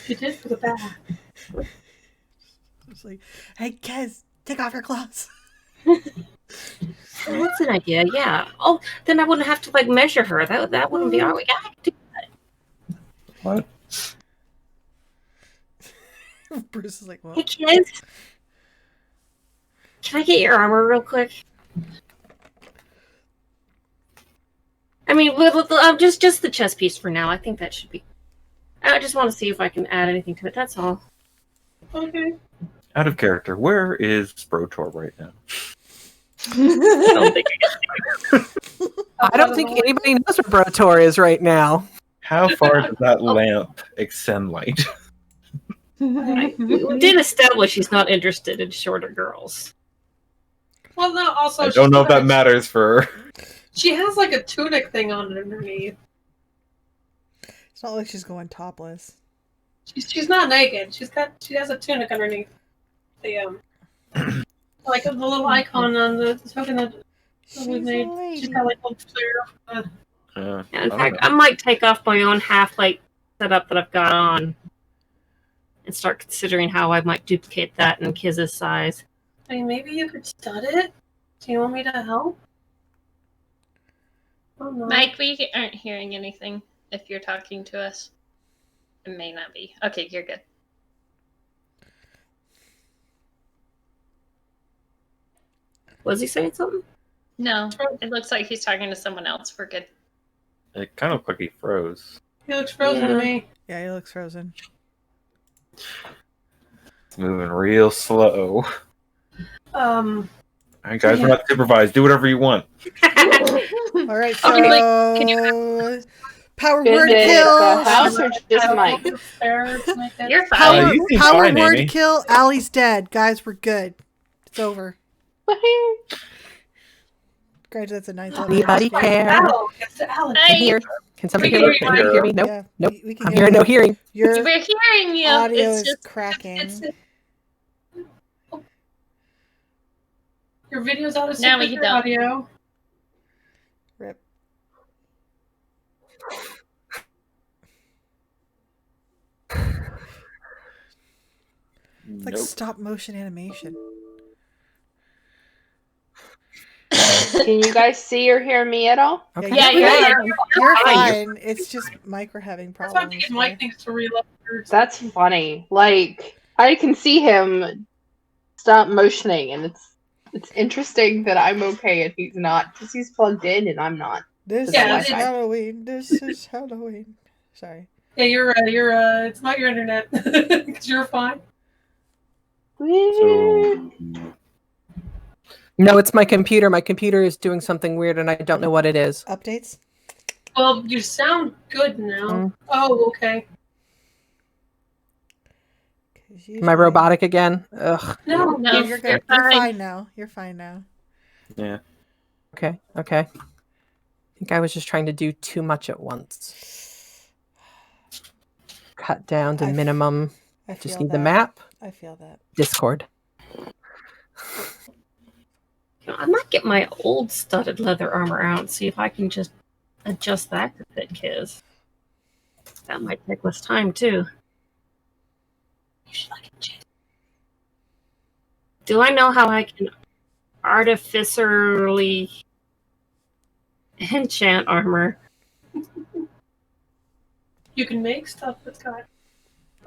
She did for the back. It's like, hey, Kez, take off your clothes. Well, that's an idea. Yeah. Oh, then I wouldn't have to like measure her. That wouldn't be. Oh, yeah, I could do What? Bruce is like, what? Hey, kids. Can I get your armor real quick? I mean, just the chest piece for now. I think that should be. I just want to see if I can add anything to it. That's all. Okay. Out of character, where is Brotor right now? I don't think anybody knows where Brotor is right now. How far does that lamp extend light? We did establish he's not interested in shorter girls. Well, no. Also, I don't know if that matters for her. She has like a tunic thing on underneath. It's not like she's going topless. She's not naked. She has a tunic underneath the like the little icon on the token that we made. She's got like a little flare. Yeah, in fact, I might take off my own half-light setup that I've got on and start considering how I might duplicate that in Kiz's size. I mean, maybe you could stud it Do you want me to help? Oh, no. Mike, we aren't hearing anything if you're talking to us. It may not be. Okay, you're good. Was he saying something? No, it looks like he's talking to someone else. We're good. It kind of looked like he froze. He looks frozen to Yeah. me. Yeah, he looks frozen. It's moving real slow. Um, All right, guys, we're not supervised. Do whatever you want. All right, so Okay, can power Is word it kill. the house or just Mike? You're fine. Power, you seem power fine, word Amy. kill. Allie's dead. Guys, we're good. It's over. Granted, that's a ninth level. Anybody game. care? Al, it's Al. I'm Hey, here. Can somebody We hear me? can Can you hear me? Nope. Yeah, Nope. we can I'm hear hearing you. no hearing. Your we're hearing you. audio It's is just cracking. Your video's out of No, sync we with your don't. audio. Rip. It's like Nope. stop motion animation. Can you guys see or hear me at all? Okay. Yeah, You're fine. fine. It's just Mike we're having That's why problems. Mike with. thinks to reload. That's funny. Like I can see him stop motioning, and it's interesting that I'm okay and he's not, because he's plugged in and I'm not. This Yeah, is it's- Halloween. This is Halloween. Sorry. Yeah, you're it's not your internet. Because you're fine. So, No, it's my computer. My computer is doing something weird and I don't know what it is. Updates? Well, you sound good now. Mm. Oh, okay. 'Cause Am I usually- robotic again? Ugh. No, No, You're you're good. You're fine. fine now. You're fine now. yeah. Okay. Okay. I think I was just trying to do too much at once. Cut down to I f- minimum. I Just feel need that. the map. I feel that. Discord. I might get my old studded leather armor out and see if I can just adjust that to fit Kiz. That might take less time too. You should like it. Do I know how I can artificially enchant armor? you can make stuff that's got.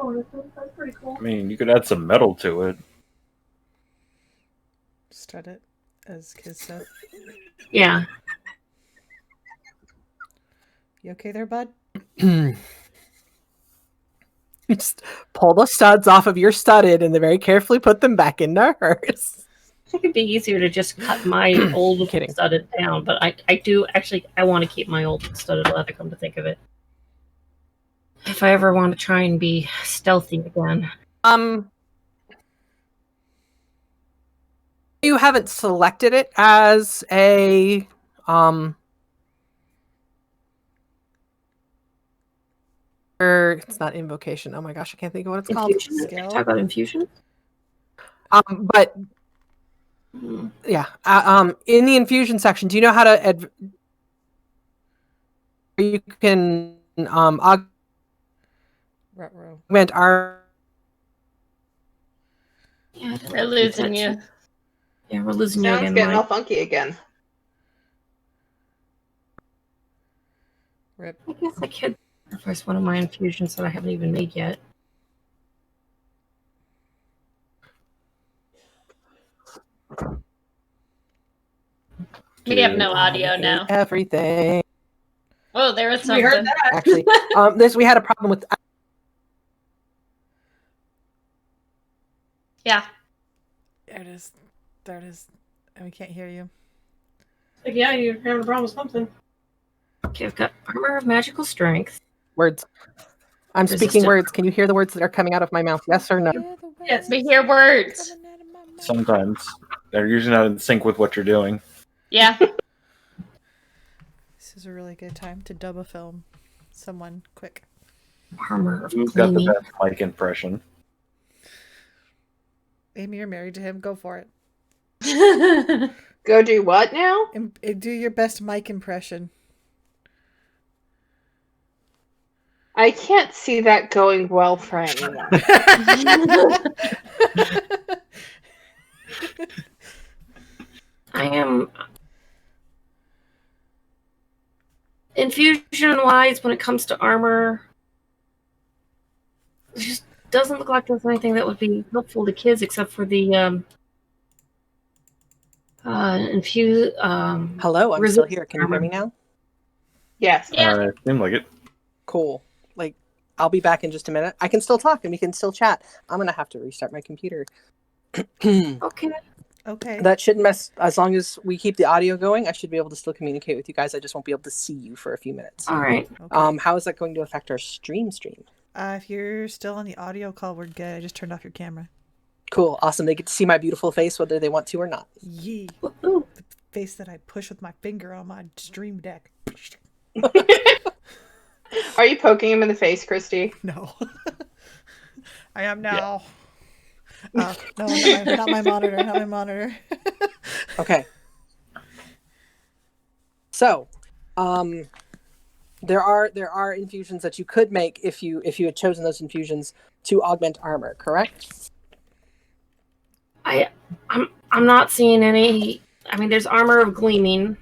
Oh, that's pretty cool. I mean, you could add some metal to it. Start it, as Kiz said. Yeah. You okay there, bud? You just pull the studs off of your studded and then very carefully put them back into hers. I think it'd be easier to just cut my old Kidding. studded down, but I do actually I want to keep my old studded leather, come to think of it. If I ever want to try and be stealthy again. You haven't selected it as a or it's not invocation. Oh my gosh, I can't think of what it's called. Infusion? Skill? Talk about infusion? But Hmm. yeah, in the infusion section, do you know how to you can augment Ruh-roh. our Yeah, I didn't We're look losing at you. that. Yeah, we're losing you Sounds again, getting all Mike. funky again. Rip. I guess I could sacrifice one of my infusions that I haven't even made yet. We have no audio now. everything. Oh, there was We something. heard that. Actually, we had a problem with Yeah. There it is. There it is. And we can't hear you. Like, yeah, you're having a problem with something. Okay, I've got armor of magical strength. words. I'm speaking Resistant. words. Can you hear the words that are coming out of my mouth? Yes or no? Yes. We hear words. Sometimes they're usually not in sync with what you're doing. Yeah. This is a really good time to dub a film. Someone, quick. Armor of Who's got the cleaning. best mic impression? Amy, you're married to him. Go for it. Go do what now? Do your best mic impression. I can't see that going well for anyone. I am infusion-wise when it comes to armor. It just doesn't look like there's anything that would be helpful to kids except for the infuse. Hello, I'm still here. Can you hear me now? Yes. Yeah. Seemed like it. Cool. Like, I'll be back in just a minute. I can still talk and we can still chat. I'm gonna have to restart my computer. Okay. Okay. That shouldn't mess. As long as we keep the audio going, I should be able to still communicate with you guys. I just won't be able to see you for a few minutes. All right. Okay. How is that going to affect our stream? If you're still on the audio call, we're good. I just turned off your camera. Cool, awesome. They get to see my beautiful face whether they want to or not. Yee. Woohoo. The face that I push with my finger on my stream deck. Are you poking him in the face, Christy? No. I am now. No, not my monitor. Not my monitor. Okay. So, there are infusions that you could make if you had chosen those infusions to augment armor, correct? I'm not seeing any. I mean, there's armor of gleaming.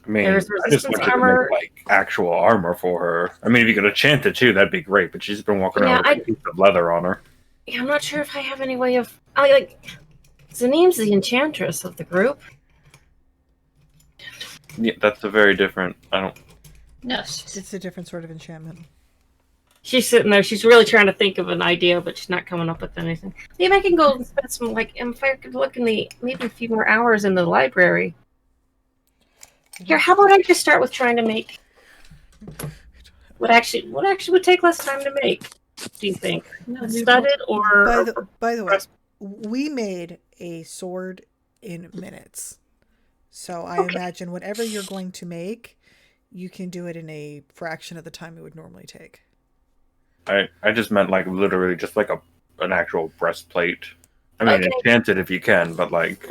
I mean, There's I just resistance want you to armor. make like actual armor for her. I mean, if you could enchant it too, that'd be great. But she's been walking around with a piece of leather on her. Yeah, I'm not sure if I have any way of. Zaneem's the enchantress of the group. Yeah, that's a very different. I don't. No. It's a different sort of enchantment. She's sitting there. She's really trying to think of an idea, but she's not coming up with anything. Maybe I can go and spend some if I could look in maybe a few more hours in the library. Here, how about I just start with trying to make what actually would take less time to make? Do you think studded or? By the way, we made a sword in minutes, so I imagine whatever you're going to make, you can do it in a fraction of the time it would normally take. I just meant like literally just like an actual breastplate. I mean, enchant it if you can, but like,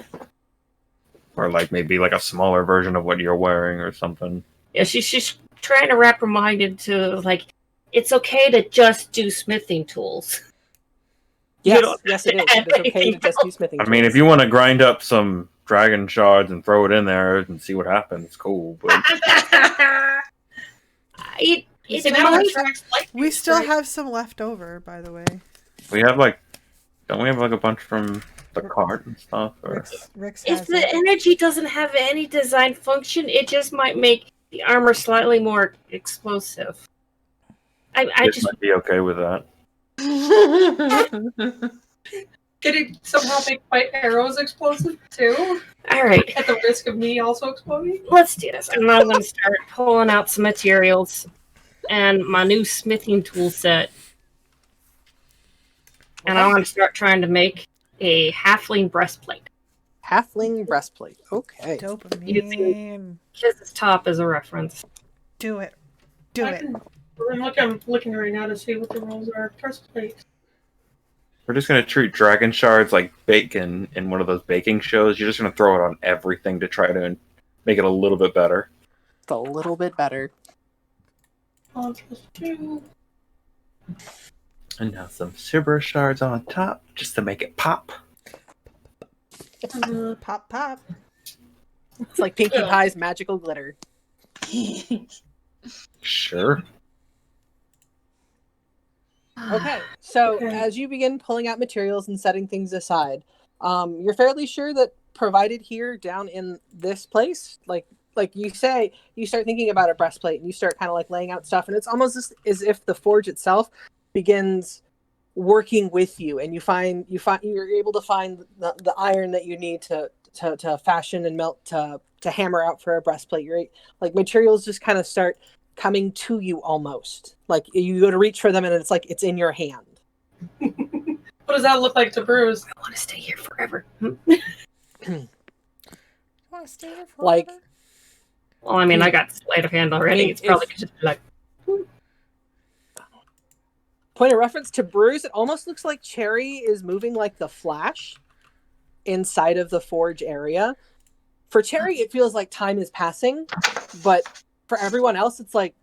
or like maybe like a smaller version of what you're wearing or something. Yeah, she's trying to wrap her mind into like it's okay to just do smithing tools. Yes, yes, it is. It is okay to just do smithing. I mean, if you want to grind up some dragon shards and throw it in there and see what happens, cool. But we still have some left over, by the way. we have like, don't we have like a bunch from the cart and stuff? Or... Rick's if the energy doesn't have any design function, it just might make the armor slightly more explosive. I just might be okay with that. Could it somehow make my arrows explosive too? All right. At the risk of me also exploding? Let's do this. And I'm going to start pulling out some materials and my new smithing tool set. And I'm going to start trying to make a halfling breastplate. Halfling breastplate. Okay. Dopamine. Kiz's top is a reference. Do it. Do it. I'm looking right now to see what the rules are. Breastplate. We're just going to treat dragon shards like bacon in one of those baking shows. You're just going to throw it on everything to try to make it a little bit better. It's a little bit better. 1+2. And now some silver shards on top just to make it pop. Pop, pop. It's like Pinkie Pie's magical glitter. Sure. Okay, so as you begin pulling out materials and setting things aside, you're fairly sure that provided here down in this place, like you say, you start thinking about a breastplate and you start kind of like laying out stuff, and it's almost as if the forge itself begins working with you, and you're able to find the iron that you need to fashion and melt to hammer out for a breastplate. You're like materials just kind of start coming to you almost. Like you go to reach for them and it's like it's in your hand. What does that look like to Bruce? I want to stay here forever. Like, well, I mean, I got sleight of hand already. It's probably just like. Point of reference to Bruce, it almost looks like Cherry is moving like the Flash inside of the forge area. For Cherry, it feels like time is passing, but for everyone else, it's like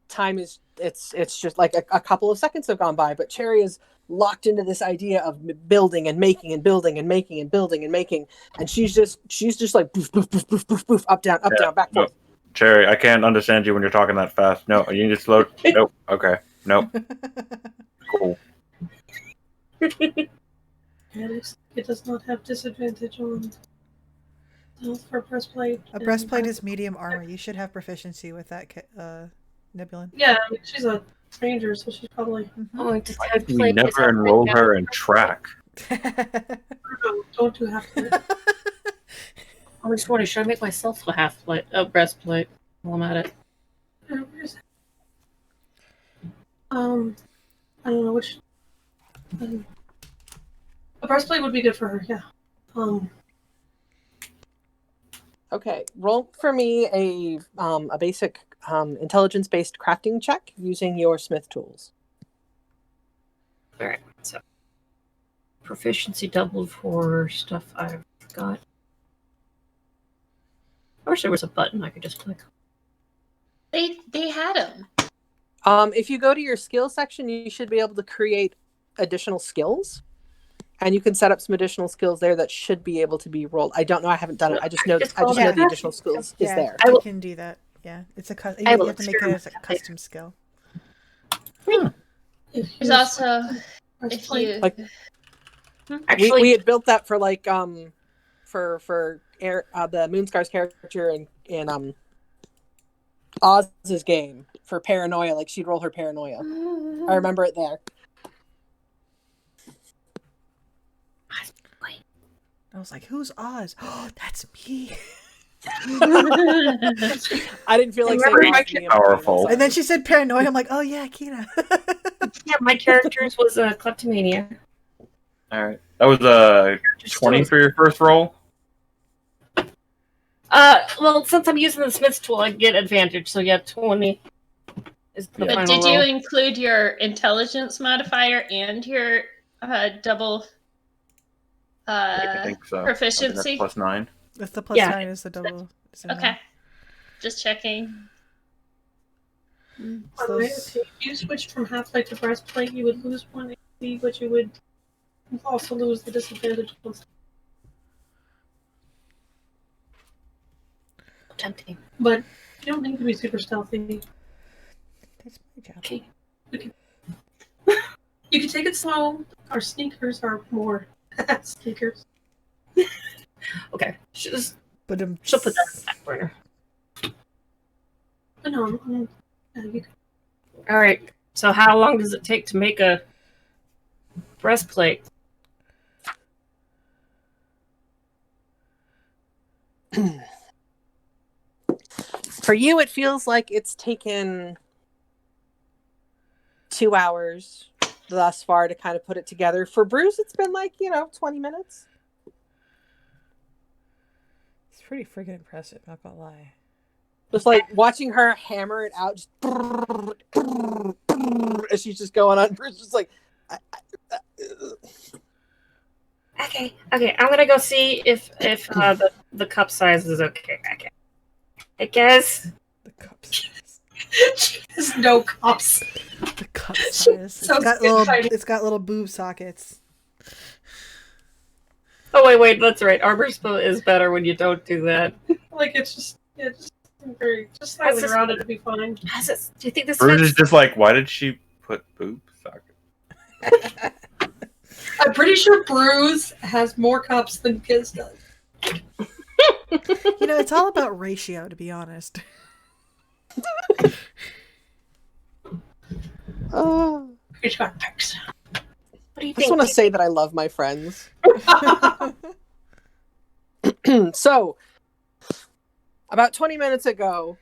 time is it's just like a couple of seconds have gone by, but Cherry is locked into this idea of building and making and building and making and building and making, and she's just like boof boof boof boof boof boof, up down back forth. Cherry, I can't understand you when you're talking that fast. No, you need to slow. Nope. Okay. Nope. Cool. It does not have disadvantage on health for breastplate. A breastplate is medium armor. You should have proficiency with that, Nebulin. Yeah, I mean, she's a ranger, so she's probably. Oh, just Why have did we never plate- enroll her in track? Don't do half plate. I just wondering, should I make myself a breastplate while I'm at it? Where is it? I don't know which. A breastplate would be good for her. Yeah. Okay, roll for me a basic intelligence-based crafting check using your smith tools. All right. So proficiency doubled for stuff I've got. I wish there was a button I could just click. They had them. If you go to your skill section, you should be able to create additional skills, and you can set up some additional skills there that should be able to be rolled. I don't know. I haven't done it. I just know the additional skills is there. You can do that. Yeah, it's you have to make it as a custom skill. There's also if you Like, Actually, we had built that for like for the Moonscar's character in Oz's game for paranoia. Like she'd roll her paranoia. I remember it there. I was like, "Who's Oz?" Oh, that's me. I didn't feel like saying Oz being powerful. And then she said paranoia. I'm like, "Oh yeah, Kina." yeah, my character's was a kleptomania. All right. That was 20 for your first roll. Well, since I'm using the Smith's tool, I get advantage. So yeah, 20 is the but final did roll. you include your intelligence modifier and your double I think so. proficiency? That's +9. That's the plus Yeah. 9 is the double. Okay. Just checking. If you switched from half plate to breastplate, you would lose 1 AC, but you would also lose the disadvantage. Tempting. But you don't need to be super stealthy. That's my job. Okay. You can take it slow. Our sneakers are more sneakers. Okay. She'll But put that in the back burner. But no, you can. All right. So how long does it take to make a breastplate? For you, it feels like it's taken 2 hours thus far to kind of put it together. For Bruce, it's been like 20 minutes. It's pretty freaking impressive. Not gonna lie. Just like watching her hammer it out, just as she's just going on. Bruce just like, Okay. I'm gonna go see if the cup size is okay. Okay. I guess. The cup size. There's no cups. The cup size. So It's got little boob sockets. Oh wait, that's right. Armor is better when you don't do that. Like it's just slightly That's rounded to be fine. Do you think this Bruce fits? is just like, why did she put boob socket? I'm pretty sure Bruce has more cups than Kiz does. It's all about ratio, to be honest. He's got pecs. What do you I just think? want to say that I love my friends. So, about 20 minutes ago,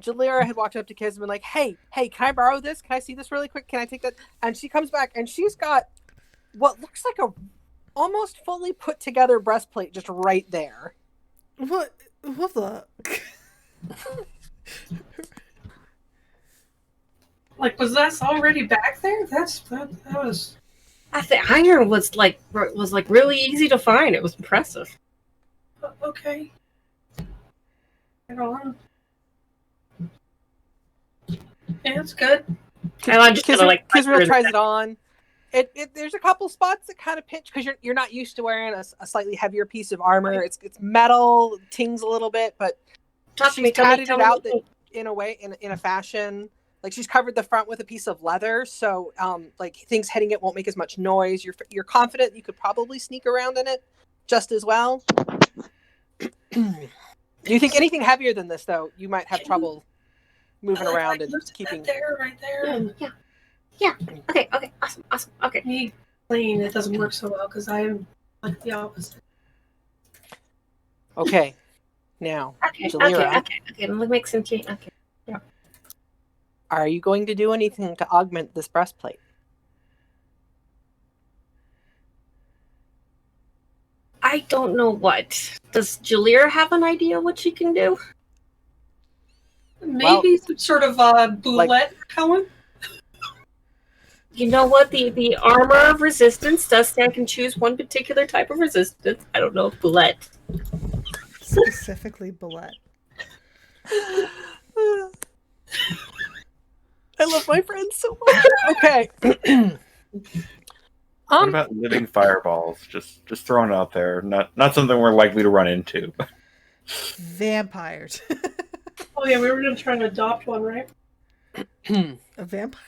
Jalira had walked up to Kiz and been like, hey, can I borrow this? Can I see this really quick? Can I take that? And she comes back and she's got what looks like a almost fully put together breastplate just right there. What the? Like, was that already back there? That was. The iron was like really easy to find. It was impressive. Okay. Hang on. Yeah, it's good. And I'm just gonna like Kisriel tries it on. There's a couple spots that kind of pinch because you're not used to wearing a slightly heavier piece of armor. It's metal, tings a little bit, but she's tatted it out in a way, in a fashion. Like she's covered the front with a piece of leather, so like things hitting it won't make as much noise. You're confident you could probably sneak around in it just as well. Do you think anything heavier than this, though, you might have trouble moving around and keeping right there. Yeah. Okay. Awesome. Okay. Me playing it doesn't work so well because I am like the opposite. Okay. Now, Okay. Jalira, Okay. Let me make some tea. Okay. Yeah. are you going to do anything to augment this breastplate? I don't know what. Does Jalira have an idea what she can do? Maybe some sort of boulette repellent. You know what? The armor of resistance does say I can choose one particular type of resistance. I don't know if bullet. Specifically bullet. I love my friends so much. Okay. What about living fireballs? Just throwing it out there. Not something we're likely to run into. Vampires. Oh yeah, we were gonna try and adopt one, right? A vampire?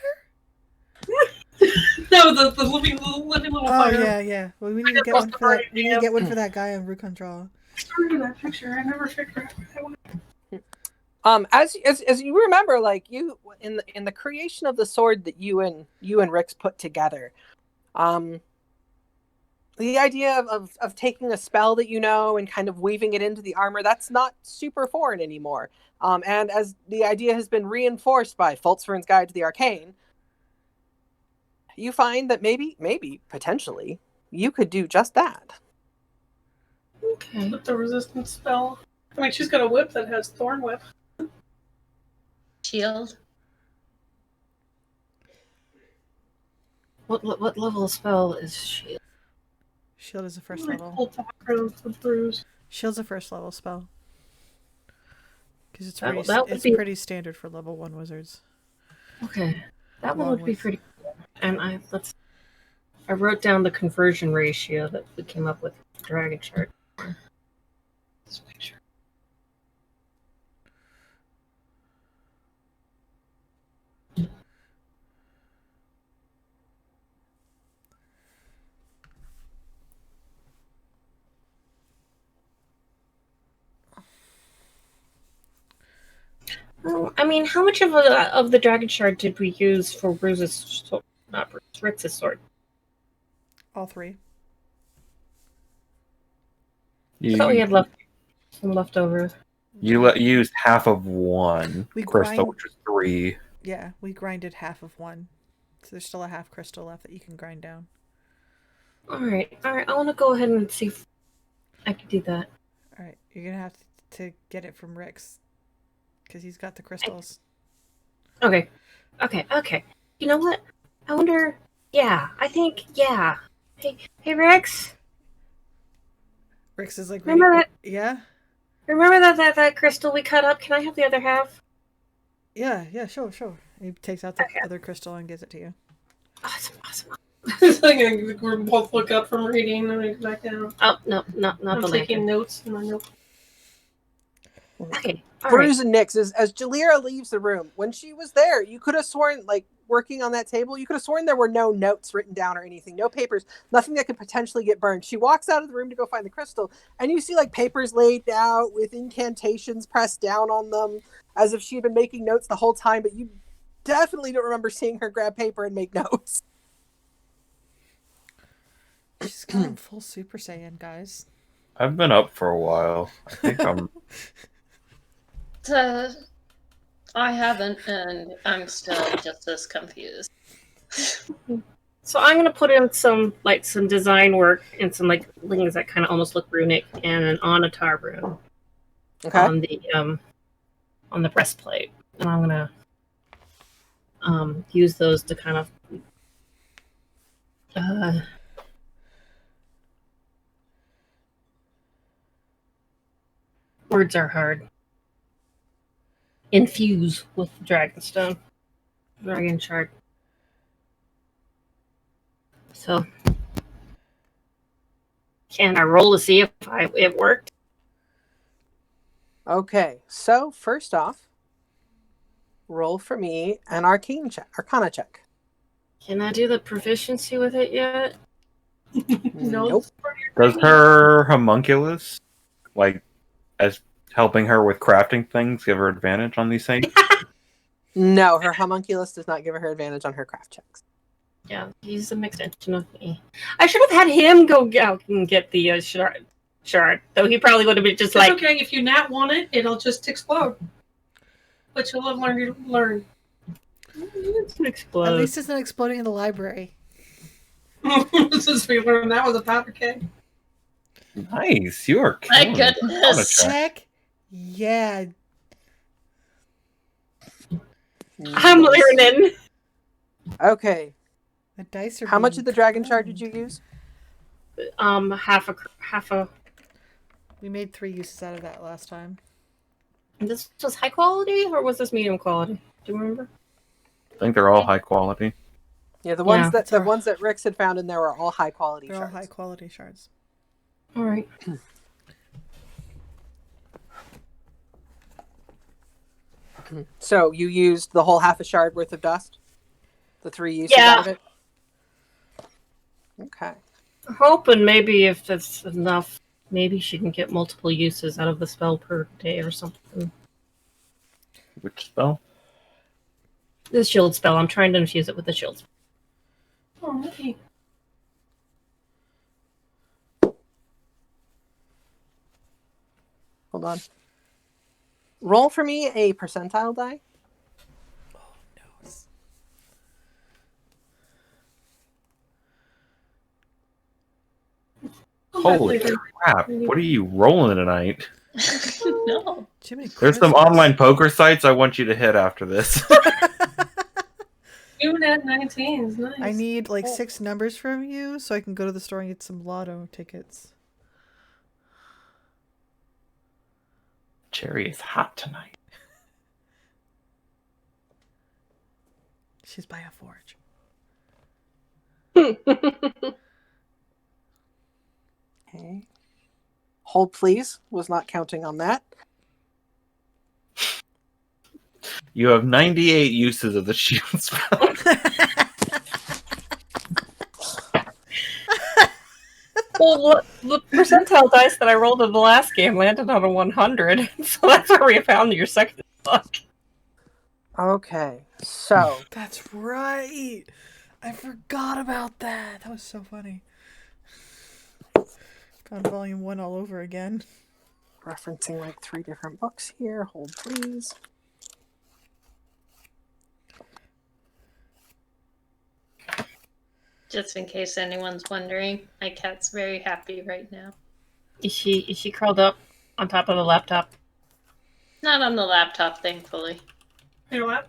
No, the living little fire. Yeah. Well, we need to get one for that. We need to get one for that guy on Rukon Draw. I started that picture. I never figured out what that was. As you remember, like you in the creation of the sword that you and Rix put together, the idea of taking a spell that you know and kind of weaving it into the armor, that's not super foreign anymore. And as the idea has been reinforced by Fultzfern's Guide to the Arcane, you find that maybe, potentially, you could do just that. Okay. With the resistance spell. I mean, she's got a whip that has Thorn Whip. Shield. What level of spell is shield? Shield is a first Like level. full background with bruise. Shield's a first level spell. Because it's That would pretty standard for level 1 wizards. Okay, that one Along would be with- pretty cool. And I wrote down the conversion ratio that we came up with with the Dragon chart. Let's make sure. I mean, how much of the Dragon shard did we use for Ritz's sword? All 3. I thought we had some left over. You used half of one We crystal, grind- which was 3. Yeah, we grinded half of 1. So there's still a half crystal left that you can grind down. All right. I want to go ahead and see if I can do that. Alright, you're gonna have to get it from Rix. Because he's got the crystals. Okay. You know what? I wonder. Yeah, I think. Yeah. Hey, Rex. Rix is like, Remember that? Yeah? Remember that crystal we cut up? Can I have the other half? Yeah, sure. He takes out the other crystal and gives it to you. Awesome. It's like we're both look up from reading and we go back down. Oh no, not I'm the taking lantern. notes in my note. Okay. All right. Bruise and Nix, as Jalira leaves the room, when she was there, you could have sworn, like, working on that table, you could have sworn there were no notes written down or anything, no papers, nothing that could potentially get burned. She walks out of the room to go find the crystal, and you see, like, papers laid out with incantations pressed down on them, as if she had been making notes the whole time, but you definitely don't remember seeing her grab paper and make notes. She's gone full Super Saiyan, guys. I've been up for a while. I think I'm. I haven't, and I'm still just as confused. So I'm gonna put in some design work and some like things that kind of almost look runic and an Onatar rune on the breastplate, and I'm gonna use those to kind of words are hard. Infuse with Dragonstone. dragon shard. So, can I roll to see if it worked? Okay, so first off, roll for me an Arcana check. Can I do the proficiency with it yet? Nope. Does her homunculus, like, as helping her with crafting things, give her advantage on these things? No, her homunculus does not give her advantage on her craft checks. Yeah, he's an extension of me. I should have had him go out and get the shard. Though he probably would have been just It's like, okay, if you nat want it, it'll just explode. But you'll have learned to learn. it's an explode. At least it's not exploding in the library. Since we learned that was a powder keg. Nice, you are My killing it. goodness. Heck, yeah. I'm learning. Okay, The dice are. how much being of the dragon shard kind. did you use? Half a. We made 3 uses out of that last time. This was high quality, or was this medium quality? Do you remember? I think they're all high quality. Yeah, the ones Yeah. that Rix had found in there were all high quality They're all shards. high quality shards. All right. So you used the whole half a shard worth of dust? The 3 uses Yeah. out of it? Okay. Hoping maybe if that's enough, maybe she can get multiple uses out of the spell per day or something. Which spell? The shield spell. I'm trying to infuse it with the shield spell. Oh, okay. Hold on. Roll for me a percentile die. Holy crap! What are you rolling tonight? No. Jiminy There's some Christmas. online poker sites I want you to hit after this. You nat 19s, nice. I need like 6 numbers from you so I can go to the store and get some lotto tickets. Cherry is hot tonight. She's by a forge. Okay. Hold please. Was not counting on that. You have 98 uses of the shield spell. Well, the percentile dice that I rolled in the last game landed on a 100, so that's where we found your second book. Okay. So That's right. I forgot about that. That was so funny. Found volume 1 all over again. referencing like 3 different books here. Hold please. Just in case anyone's wondering, my cat's very happy right now. Is she curled up on top of the laptop? Not on the laptop, thankfully. You know what?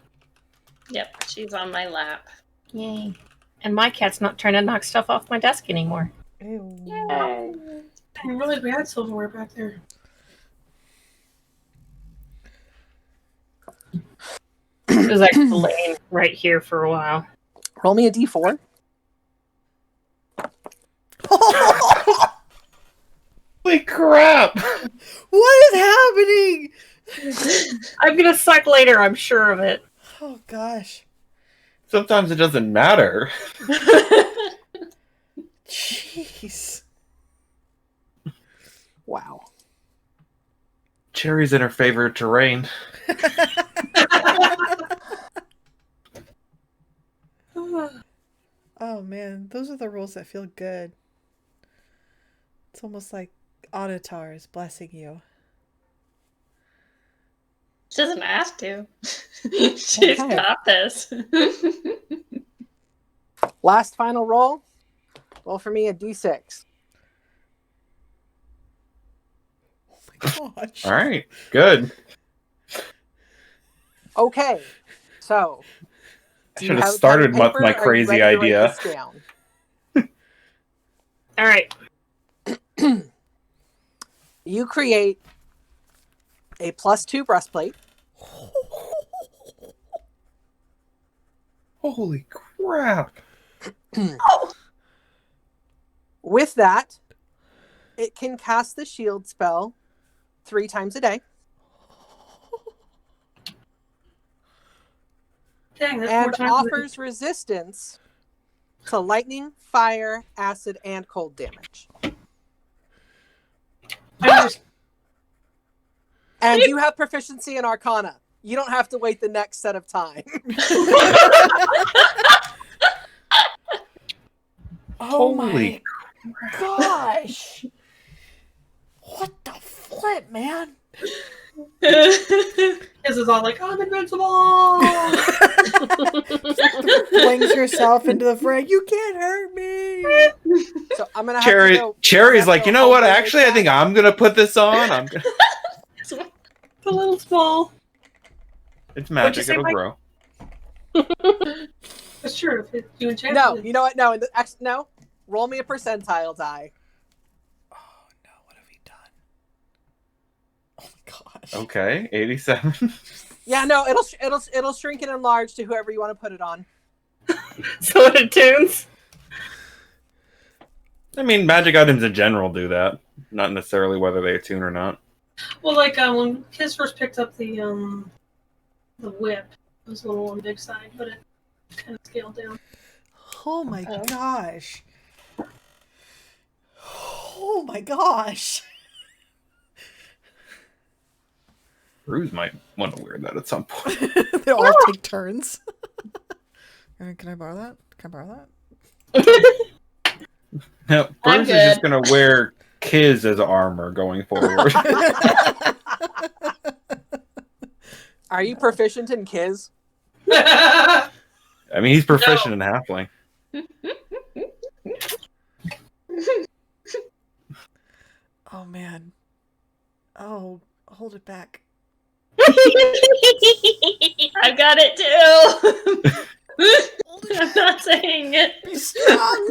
Yep, she's on my lap. Yay. And my cat's not trying to knock stuff off my desk anymore. Ew. I didn't realize we had silverware back there. It was actually laying right here for a while. Roll me a d4. Holy crap! What is happening? I'm gonna suck later, I'm sure of it. Oh gosh. Sometimes it doesn't matter. Jeez. Wow. Cherry's in her favorite terrain. Oh man, those are the rules that feel good. It's almost like Auditar is blessing you. She doesn't have to. She's Okay. got this. Last final roll. Roll for me a d6. Oh my gosh. All right, good. Okay. So I do should you have have started pen and with paper? my Are you crazy ready to write idea. this down? Alright. You create a +2 breastplate Holy crap! With that, it can cast the shield spell 3 times a day. Dang, that's more And time. offers resistance to lightning, fire, acid, and cold damage. And you have proficiency in Arcana. You don't have to wait the next set of time. Oh Holy my gosh! What the flip, man? This is all like, I'm invincible. Flings herself into the fray. You can't hurt me. So I'm gonna have to go. Cherry's like, you know what? overlay Actually, I think that. I'm gonna put this on. I'm gonna... It's a little small. It's magic. say, It'll Mike? grow. It's true. If you enchant No, it. you know what? No, no. Roll me a percentile die. Oh no! What have we done? Oh my gosh! Okay, 87. Yeah, no, it'll shrink and enlarge to whoever you want to put it on. So it attunes. I mean, magic items in general do that. Not necessarily whether they attune or not. Well, like when Kiz first picked up the whip, it was a little on the big side, but it kind of scaled down. Oh my gosh! Oh my gosh! Bruce might want to wear that at some point. They all take turns. Can I borrow that? Can I borrow that? No, I'm Bruce is just good. gonna wear Kiz as armor going forward. Are you proficient in Kiz? I mean, he's proficient in halfling. Oh man! Oh, hold it back. I got it too. I'm not saying it. Be strong.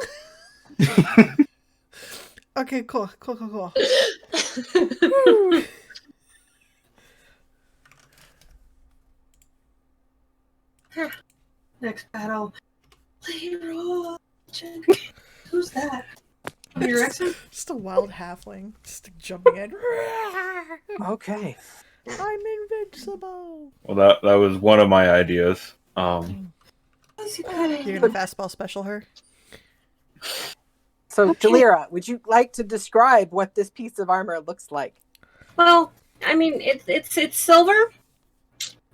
Okay, cool. Woo. Next battle. Leroy. Who's that? Oh, your ex? Just a wild halfling, just jumping in. Okay. I'm invincible. Well, that was one of my ideas. You're gonna fastball special her. So, Delira, would you like to describe what this piece of armor looks like? Well, I mean, it's silver,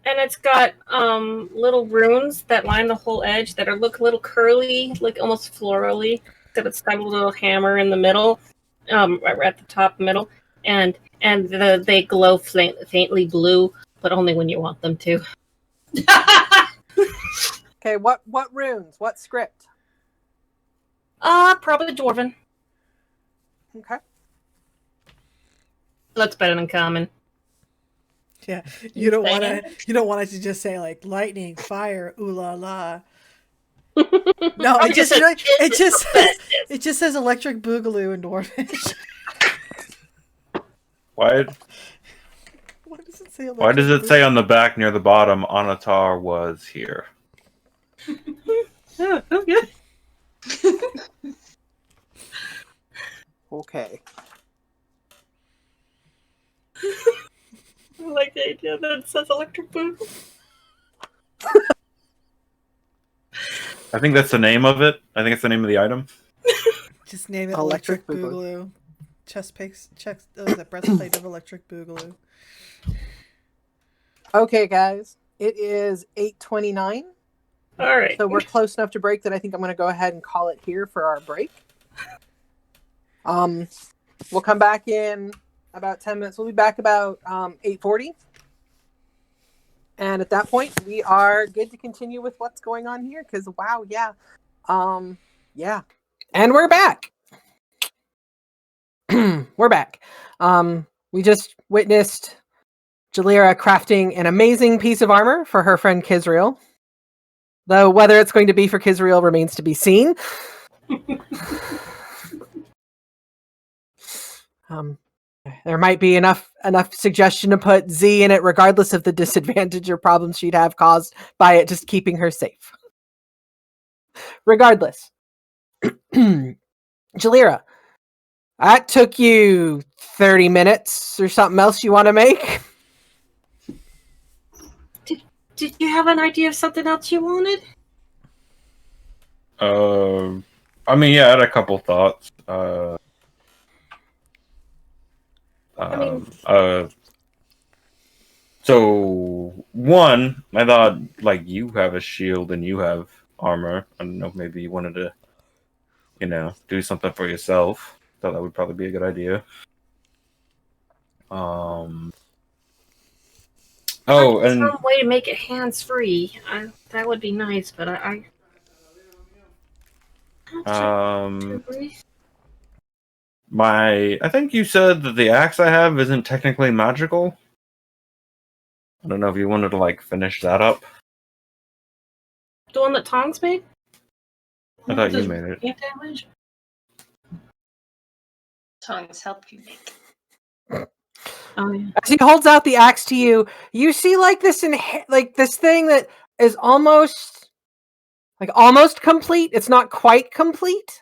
and it's got little runes that line the whole edge that look a little curly, like almost florally. It's got a little hammer in the middle, right at the top middle, and they glow faintly blue, but only when you want them to. Okay, what runes? What script? Probably dwarven. Okay. Looks better than common. Yeah, you don't want it to just say like lightning, fire, ooh la la. No, it just says electric boogaloo in dwarvish. Why does it say? Why does it say on the back near the bottom, Anatar was here? Oh, okay. Okay. I like the idea that it says electric boogaloo. I think that's the name of it. I think it's the name of the item. Just name it Electric electric boogaloo. Chest picks checks the breastplate of electric boogaloo. Okay, guys. It is 8:29. All right. So we're close enough to break that I think I'm going to go ahead and call it here for our break. We'll come back in about 10 minutes. We'll be back about 8:40. And at that point, we are good to continue with what's going on here. Because, wow, yeah. Yeah. And we're back. We're back. We just witnessed Jalira crafting an amazing piece of armor for her friend Kizriel. Though whether it's going to be for Kizriel remains to be seen. There might be enough suggestion to put Z in it, regardless of the disadvantage or problems she'd have caused by it just keeping her safe. Regardless, Jalira, that took you 30 minutes or something else you want to make? Did you have an idea of something else you wanted? I mean, yeah, I had a couple thoughts. So one, I thought like you have a shield and you have armor. I don't know, maybe you wanted to, do something for yourself. Thought that would probably be a good idea. Oh, and some way to make it hands free. That would be nice, but I think you said that the axe I have isn't technically magical. I don't know if you wanted to like finish that up. The one that Tongs made? I thought you made it. Damage? Tongues help you make. Oh yeah. As he holds out the axe to you, you see like this this thing that is almost complete. It's not quite complete.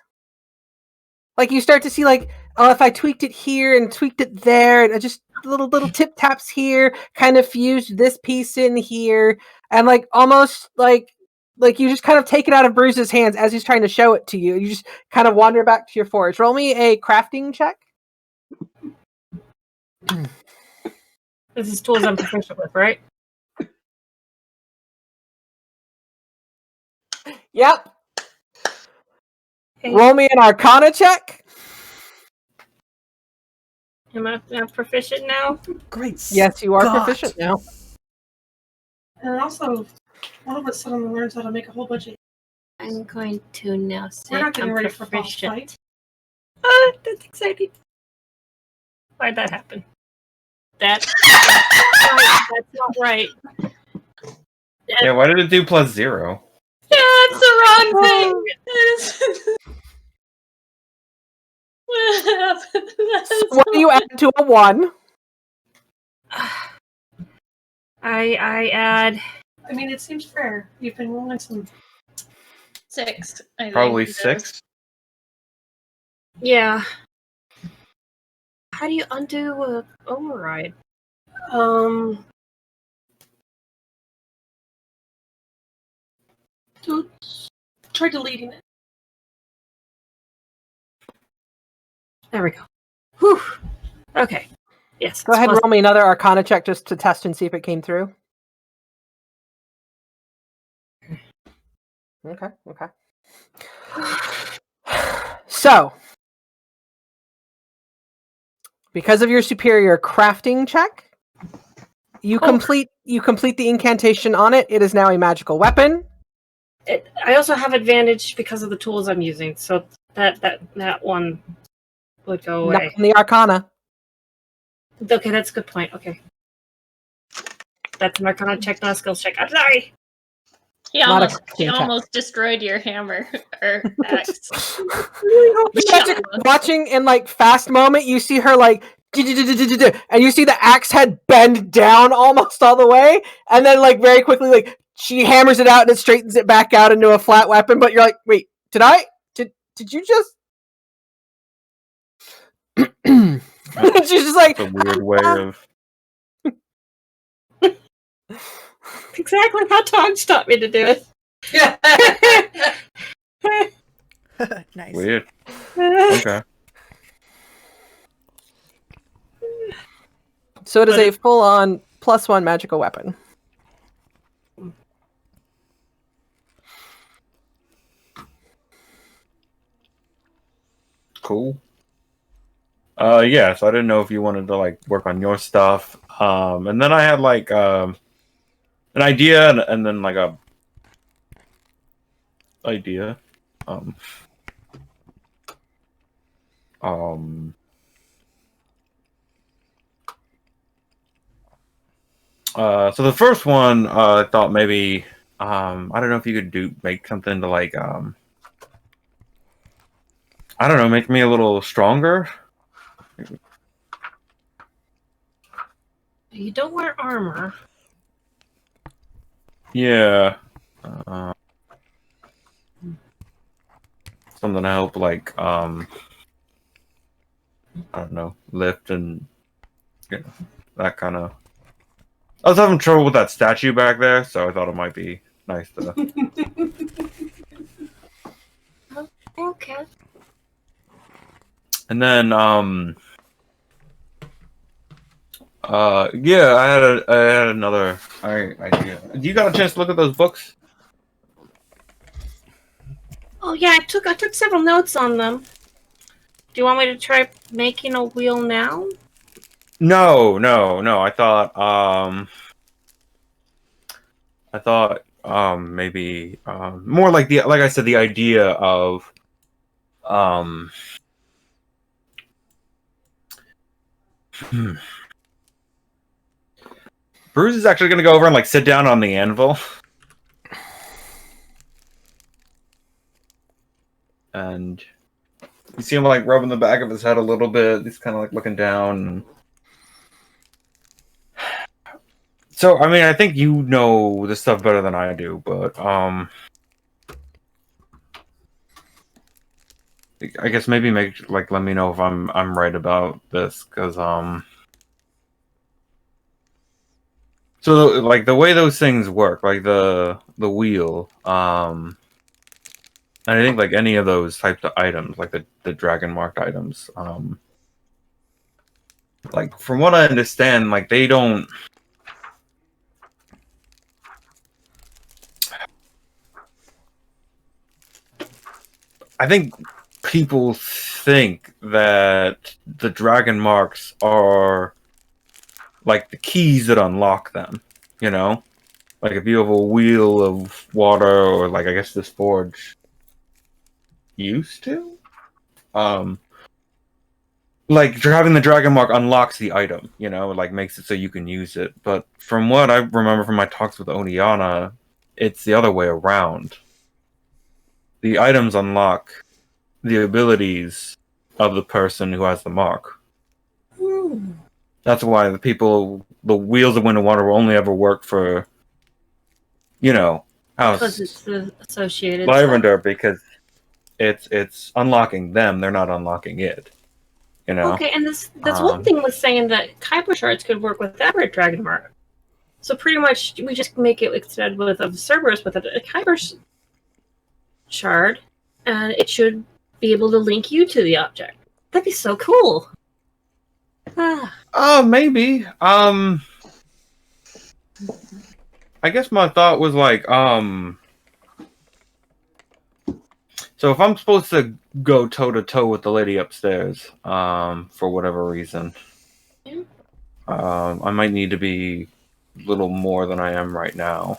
Like you start to see like, oh, if I tweaked it here and tweaked it there, and just little tip taps here, kind of fused this piece in here, and like almost like you just kind of take it out of Bruce's hands as he's trying to show it to you. You just kind of wander back to your forge. Roll me a crafting check. This is tools I'm proficient with, right? Yep. Okay. Roll me an Arcana check. Am I proficient now? Great. Yes, you are Scott. proficient now. And also, one of us suddenly learns how to make a whole bunch of. I'm going to now say We're not getting I'm ready for boss proficient. fight. That's exciting. Why'd that happen? That's not right. Yeah, why did it do +0? Yeah, that's the wrong thing. What happened? So what do you add to a 1? I add. I mean, it seems fair. You've been rolling some. 6. I think Probably it is. 6. Yeah. How do you undo a override? Try deleting it. There we go. Whew. Okay. Yes. Go ahead and roll me another Arcana check just to test and see if it came through. Okay. So, because of your superior crafting check, you complete the incantation on it. It is now a magical weapon. I also have advantage because of the tools I'm using, so that one would go away. Not in the Arcana. Okay, that's a good point. Okay. That's an Arcana check, not a skills check. I'm sorry! He almost destroyed your hammer or axe. Watching in like fast moment, you see her like, and you see the axe head bend down almost all the way, and then like very quickly like she hammers it out and it straightens it back out into a flat weapon. But you're like, wait, did you just? She's just like, It's a weird way of. Exactly how Tongs taught me to do it. Nice. Weird. Okay. So it is a full-on +1 magical weapon. Cool. Yeah, so I didn't know if you wanted to like work on your stuff. And then I had like an idea and then like a idea. So the first one, I thought maybe I don't know if you could make something to like I don't know, make me a little stronger. You don't wear armor. Yeah. something to help, like I don't know, lift and that kind of. I was having trouble with that statue back there, so I thought it might be nice to. Okay. And then yeah, I had another idea. You got a chance to look at those books? Oh yeah, I took several notes on them. Do you want me to try making a wheel now? No. I thought maybe more like like I said, the idea of Bruce is actually gonna go over and like sit down on the anvil. And you see him like rubbing the back of his head a little bit. He's kind of like looking down. So, I mean, I think you know this stuff better than I do, but I guess maybe let me know if I'm right about this, because so like the way those things work, like the wheel, and I think like any of those types of items, like the dragon marked items, like from what I understand, like they don't. I think people think that the dragon marks are like the keys that unlock them, you know? Like if you have a wheel of water, or like I guess this forge used to? Like having the dragon mark unlocks the item, you know, like makes it so you can use it. But from what I remember from my talks with Oniana, it's the other way around. The items unlock the abilities of the person who has the mark. That's why the wheels of wind and water will only ever work for, House Because it's the associated Lavender, because it's unlocking them. They're not unlocking it. Okay, and this one thing was saying that Kyber shards could work with every dragon mark. So pretty much we just make it instead of Cerberus with a Kyber shard, and it should be able to link you to the object. That'd be so cool. Maybe. I guess my thought was like, so if I'm supposed to go toe to toe with the lady upstairs, for whatever reason, I might need to be a little more than I am right now.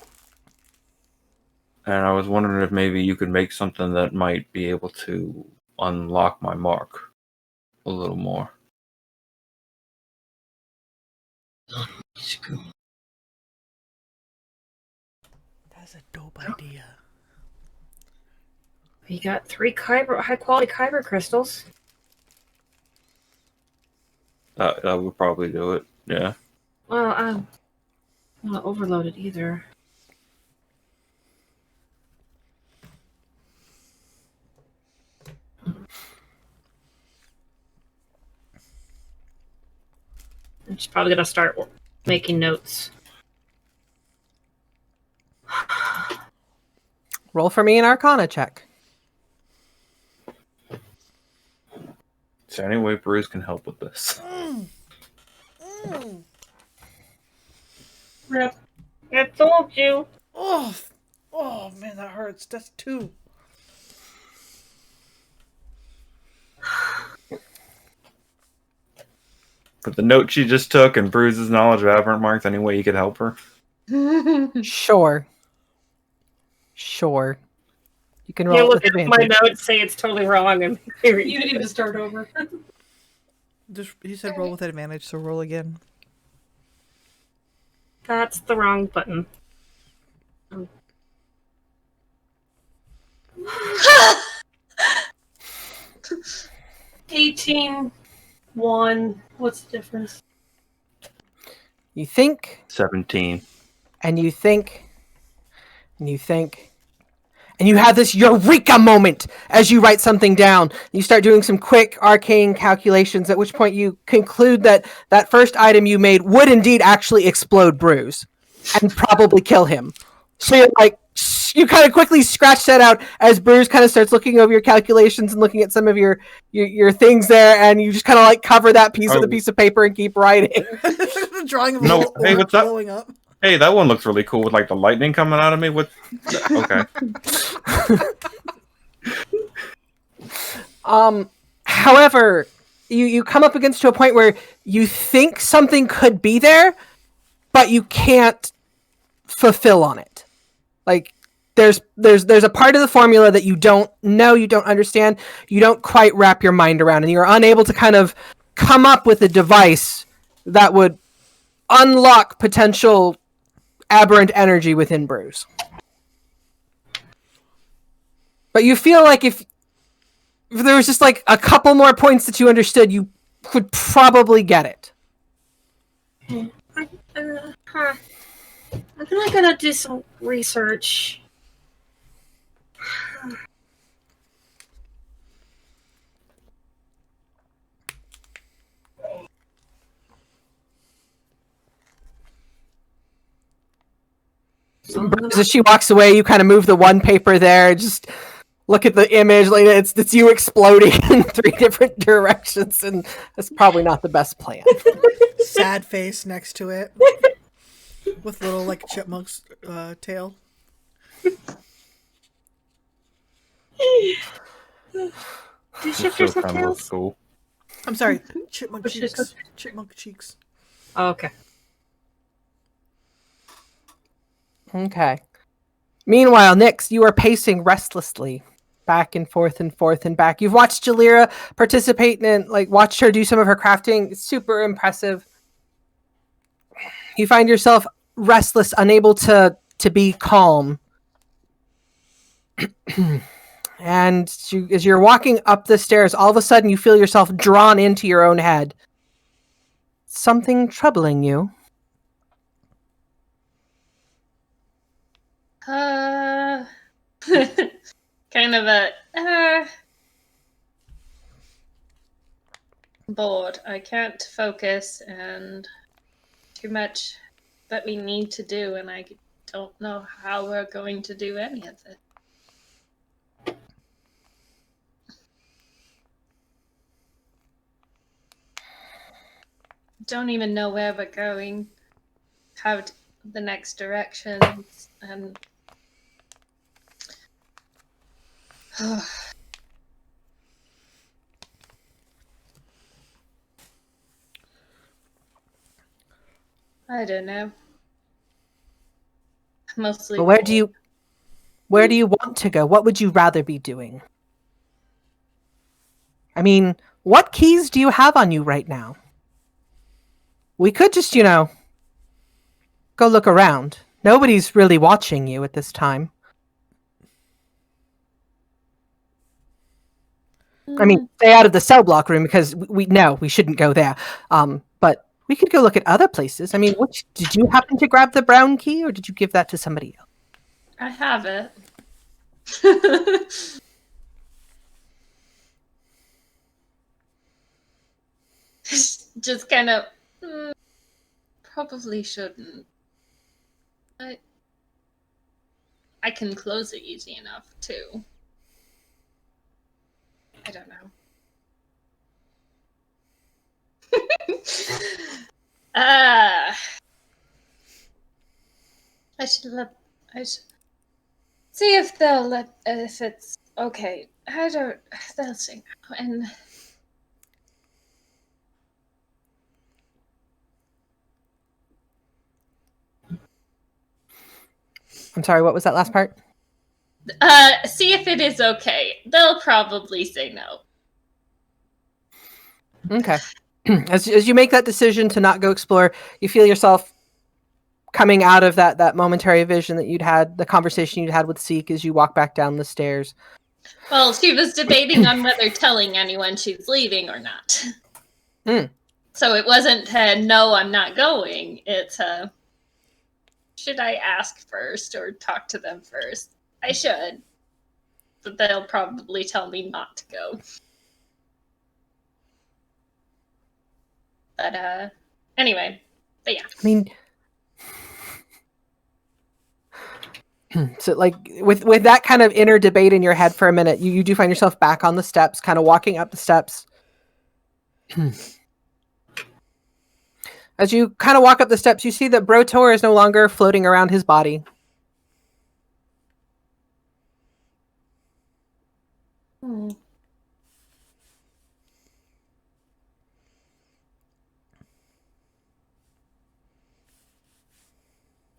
And I was wondering if maybe you could make something that might be able to unlock my mark a little more. That's a dope idea. We got 3 high quality Kyber crystals. That would probably do it. Yeah. Well, I'm not overloaded either. I'm just probably gonna start making notes. Roll for me an Arcana check. Is there any way Bruce can help with this? Rip. I told you. Oh man, that hurts. That's 2. But the note she just took and Bruce's knowledge of aberrant marks, any way you could help her? Sure. You can roll You with look at my advantage. notes, say it's totally wrong, and You need to start over. He said roll with advantage, so roll again. That's the wrong button. 18, 1. What's the difference? You think 17. and you think and you think, And you have this eureka moment as you write something down. You start doing some quick arcane calculations, at which point you conclude that that first item you made would indeed actually explode Bruce and probably kill him. So you're like, you kind of quickly scratch that out as Bruce kind of starts looking over your calculations and looking at some of your things there, and you just kind of like cover that piece with a piece of paper and keep writing. The drawing of a No, little hey, orb what's up? blowing up. Hey, that one looks really cool with like the lightning coming out of me. What? Okay. However, you come up against to a point where you think something could be there, but you can't fulfill on it. Like there's a part of the formula that you don't know, you don't understand, you don't quite wrap your mind around, and you're unable to kind of come up with a device that would unlock potential aberrant energy within Bruce. But you feel like if there was just like a couple more points that you understood, you could probably get it. I'm really gonna do some research. As she walks away, you kind of move the one paper there, just look at the image, like it's you exploding in 3 different directions, and that's probably not the best plan. Sad face next to it. With little like chipmunk's tail. Do shifters have tails? Cool. I'm sorry, chipmunk cheeks. Chipmunk cheeks. Oh, okay. Okay. Meanwhile, Nyx, you are pacing restlessly back and forth and forth and back. You've watched Jalira participate and watched her do some of her crafting. It's super impressive. You find yourself restless, unable to be calm. And as you're walking up the stairs, all of a sudden you feel yourself drawn into your own head. Something troubling you. Kind of a bored. I can't focus, and too much that we need to do, and I don't know how we're going to do any of it. Don't even know where we're going, how the next directions, and I don't know. Mostly. But where do you want to go? What would you rather be doing? I mean, what keys do you have on you right now? We could just, go look around. Nobody's really watching you at this time. I mean, stay out of the cell block room because we shouldn't go there. But we could go look at other places. I mean, did you happen to grab the brown key, or did you give that to somebody else? I have it. Just kind of probably shouldn't. But I can close it easy enough too. I don't know. I should see if they'll let, if it's okay. They'll sing. And I'm sorry, what was that last part? see if it is okay. They'll probably say no. Okay. As you make that decision to not go explore, you feel yourself coming out of that momentary vision that you'd had, the conversation you'd had with Seek as you walk back down the stairs. Well, she was debating on whether telling anyone she's leaving or not. So it wasn't no, I'm not going. It's should I ask first or talk to them first? I should. But they'll probably tell me not to go. But anyway, but yeah. I mean, so like with that kind of inner debate in your head for a minute, you do find yourself back on the steps, kind of walking up the steps. As you kind of walk up the steps, you see that Brotor is no longer floating around his body.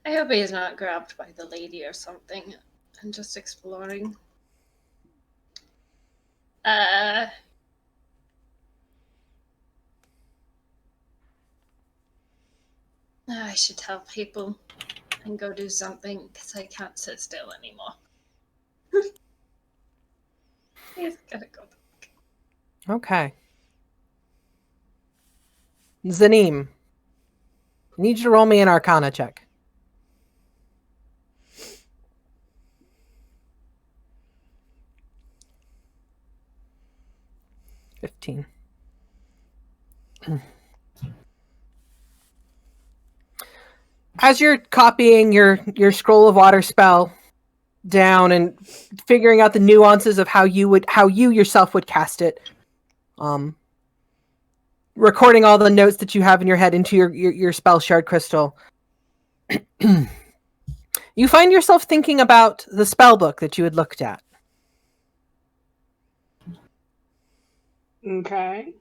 I hope he's not grabbed by the lady or something and just exploring. I should tell people and go do something because I can't sit still anymore. He's gotta go. Okay. Zanim, I need you to roll me an Arcana check. 15. As you're copying your scroll of water spell down and figuring out the nuances of how you yourself would cast it, recording all the notes that you have in your head into your spell shard crystal, you find yourself thinking about the spell book that you had looked at. Okay.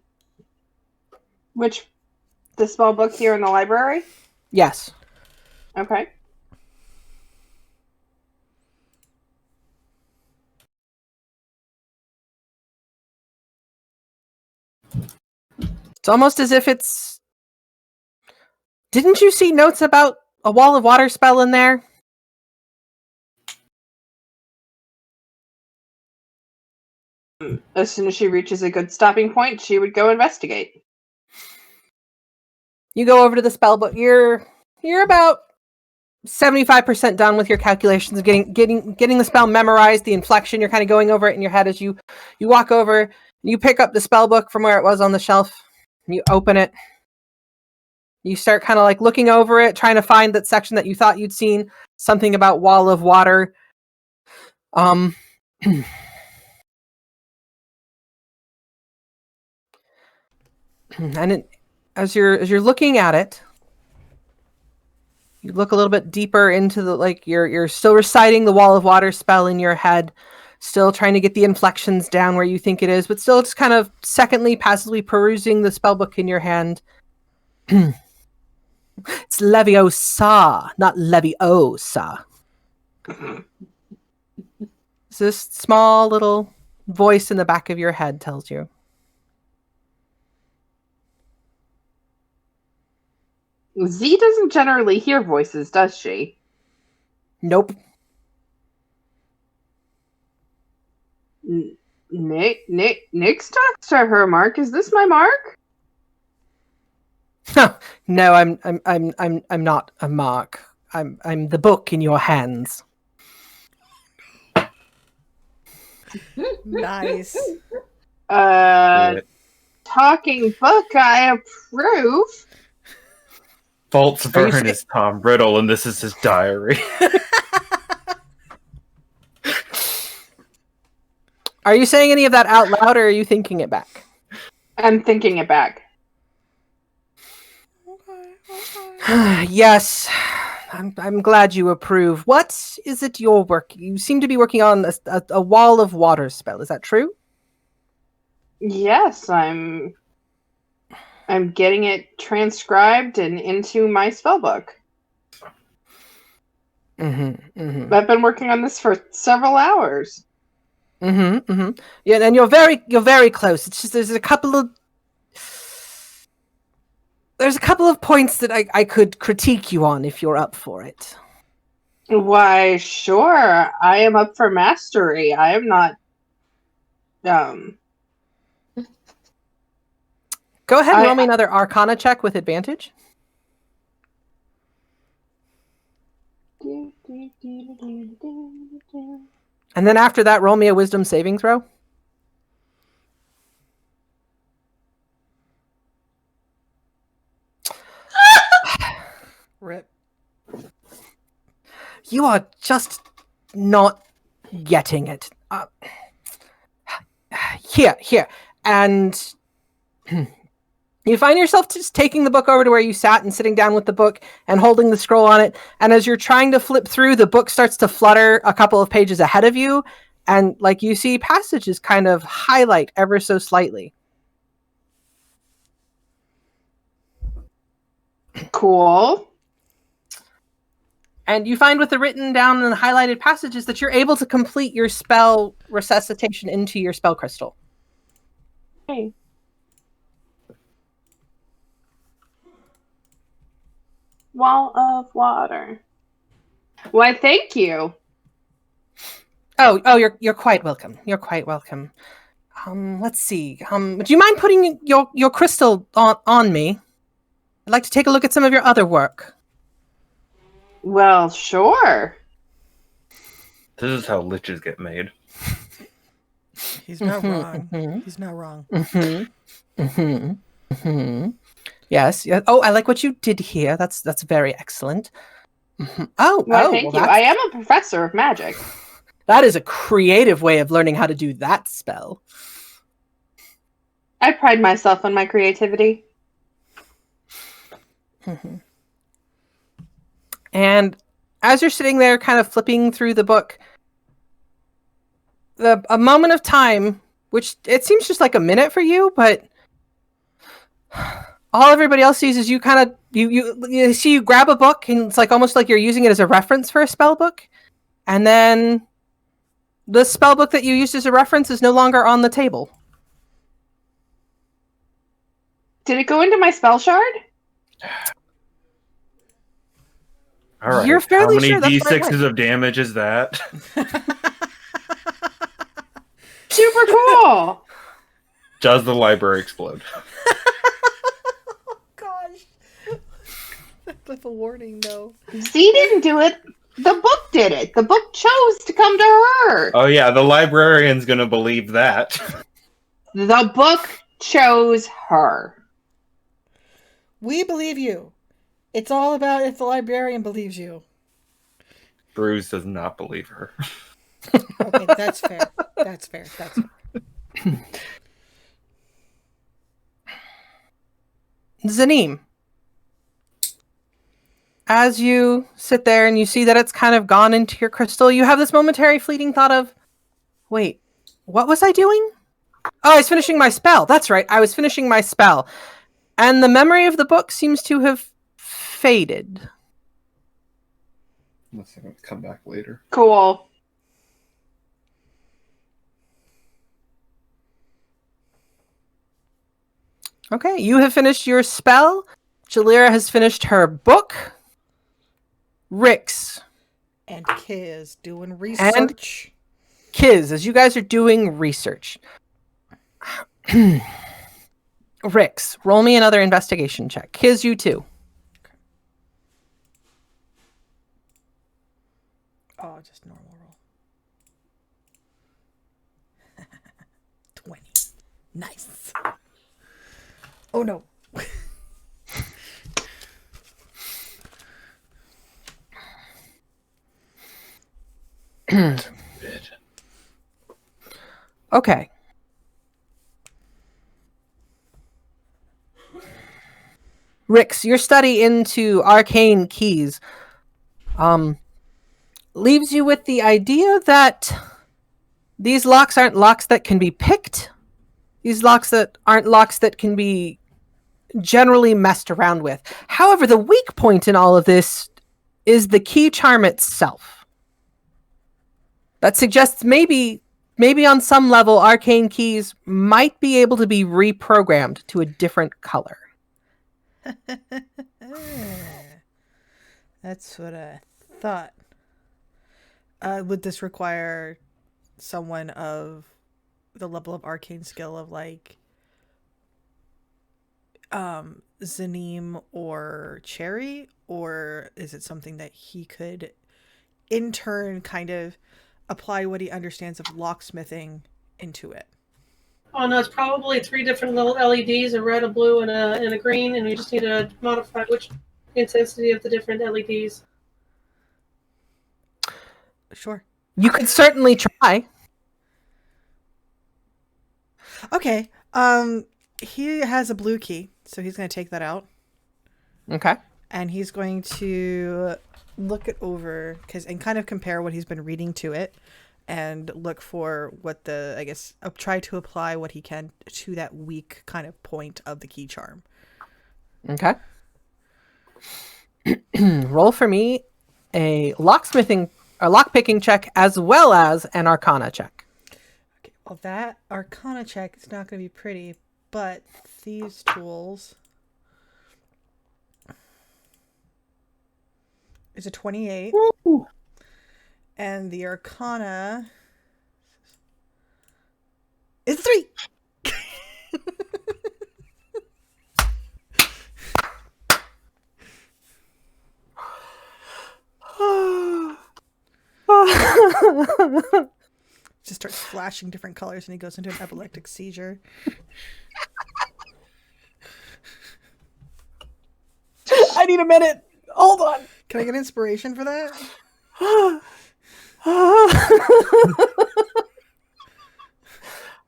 The spell book here in the library? Yes. Okay. It's almost as if it's... Didn't you see notes about a wall of water spell in there? As soon as she reaches a good stopping point, she would go investigate. You go over to the spell book. You're about 75% done with your calculations, getting the spell memorized, the inflection. You're kind of going over it in your head as you walk over. You pick up the spell book from where it was on the shelf, and you open it. You start kind of like looking over it, trying to find that section that you thought you'd seen, something about wall of water. And as you're looking at it, you look a little bit deeper into the you're still reciting the wall of water spell in your head, still trying to get the inflections down where you think it is, but still just kind of passively perusing the spell book in your hand. It's Leviosa, not Leviosa. This small little voice in the back of your head tells you. Z doesn't generally hear voices, does she? Nope. Nick's talks to her, Mark. Is this my Mark? No, I'm not a mark. I'm the book in your hands. Nice. Talking book, I approve. False burn is Tom Riddle, and this is his diary. Are you saying any of that out loud, or are you thinking it back? I'm thinking it back. Okay. Yes, I'm glad you approve. What is it you're working? You seem to be working on a wall of water spell. Is that true? Yes, I'm getting it transcribed and into my spellbook. I've been working on this for several hours. Yeah, and you're very close. It's just there's a couple of points that I could critique you on if you're up for it. Why, sure. I am up for mastery. I am not Go ahead and roll me another Arcana check with advantage. And then after that, roll me a wisdom saving throw. Rip. You are just not getting it. Here. And you find yourself just taking the book over to where you sat and sitting down with the book and holding the scroll on it. And as you're trying to flip through, the book starts to flutter a couple of pages ahead of you. And like you see passages kind of highlight ever so slightly. Cool. And you find with the written down and highlighted passages that you're able to complete your spell resuscitation into your spell crystal. Hey. Wall of water. Why, thank you. Oh, you're quite welcome. You're quite welcome. Let's see. Do you mind putting your crystal on me? I'd like to take a look at some of your other work. Well, sure. This is how liches get made. He's not wrong. He's not wrong. Yes. Oh, I like what you did here. That's very excellent. Oh, Well, thank you. that's- I am a professor of magic. That is a creative way of learning how to do that spell. I pride myself on my creativity. And as you're sitting there kind of flipping through the book, a moment of time, which it seems just like a minute for you, but all everybody else sees is you kind of you see you grab a book and it's like almost like you're using it as a reference for a spell book, and then the spell book that you used as a reference is no longer on the table. Did it go into my spell shard? All right. You're fairly How many sure that's where it D6s went. of damage is that? Super cool. Does the library explode? Gosh. With a warning, though. Z didn't do it. The book did it. The book chose to come to her. Oh yeah, the librarian's gonna believe that. The book chose her. We believe you. It's all about if the librarian believes you. Bruce does not believe her. Okay, that's fair. That's fair. That's fair. Zanim, as you sit there and you see that it's kind of gone into your crystal, you have this momentary fleeting thought of, wait, what was I doing? Oh, I was finishing my spell. That's right. I was finishing my spell. And the memory of the book seems to have faded. Unless I come back later. Cool. Okay, you have finished your spell. Jalira has finished her book. Rix And Kiz doing research. Kiz, as you guys are doing research. Rix, roll me another investigation check. Kiz, you too. Oh, just normal roll. 20. Nice. Oh no. Okay. Rix, your study into arcane keys leaves you with the idea that these locks aren't locks that can be picked. These locks that aren't locks that can be generally messed around with. However, the weak point in all of this is the key charm itself. That suggests maybe on some level arcane keys might be able to be reprogrammed to a different color. That's what I thought. Would this require someone of the level of arcane skill of like Zanim or Cherry, or is it something that he could in turn kind of apply what he understands of locksmithing into it. Oh no, it's probably 3 different little LEDs, a red, a blue, and a green, and we just need to modify which intensity of the different LEDs. Sure. You could certainly try. Okay. He has a blue key, so he's going to take that out. Okay. And he's going to look it over and kind of compare what he's been reading to it and look for what try to apply what he can to that weak kind of point of the key charm. Okay. Roll for me a lockpicking check as well as an arcana check. Okay, well, that arcana check is not going to be pretty, but thieves' tools is a 28. Woo! And the arcana is 3. Just starts flashing different colors and he goes into an epileptic seizure. I need a minute. Hold on. Can I get inspiration for that?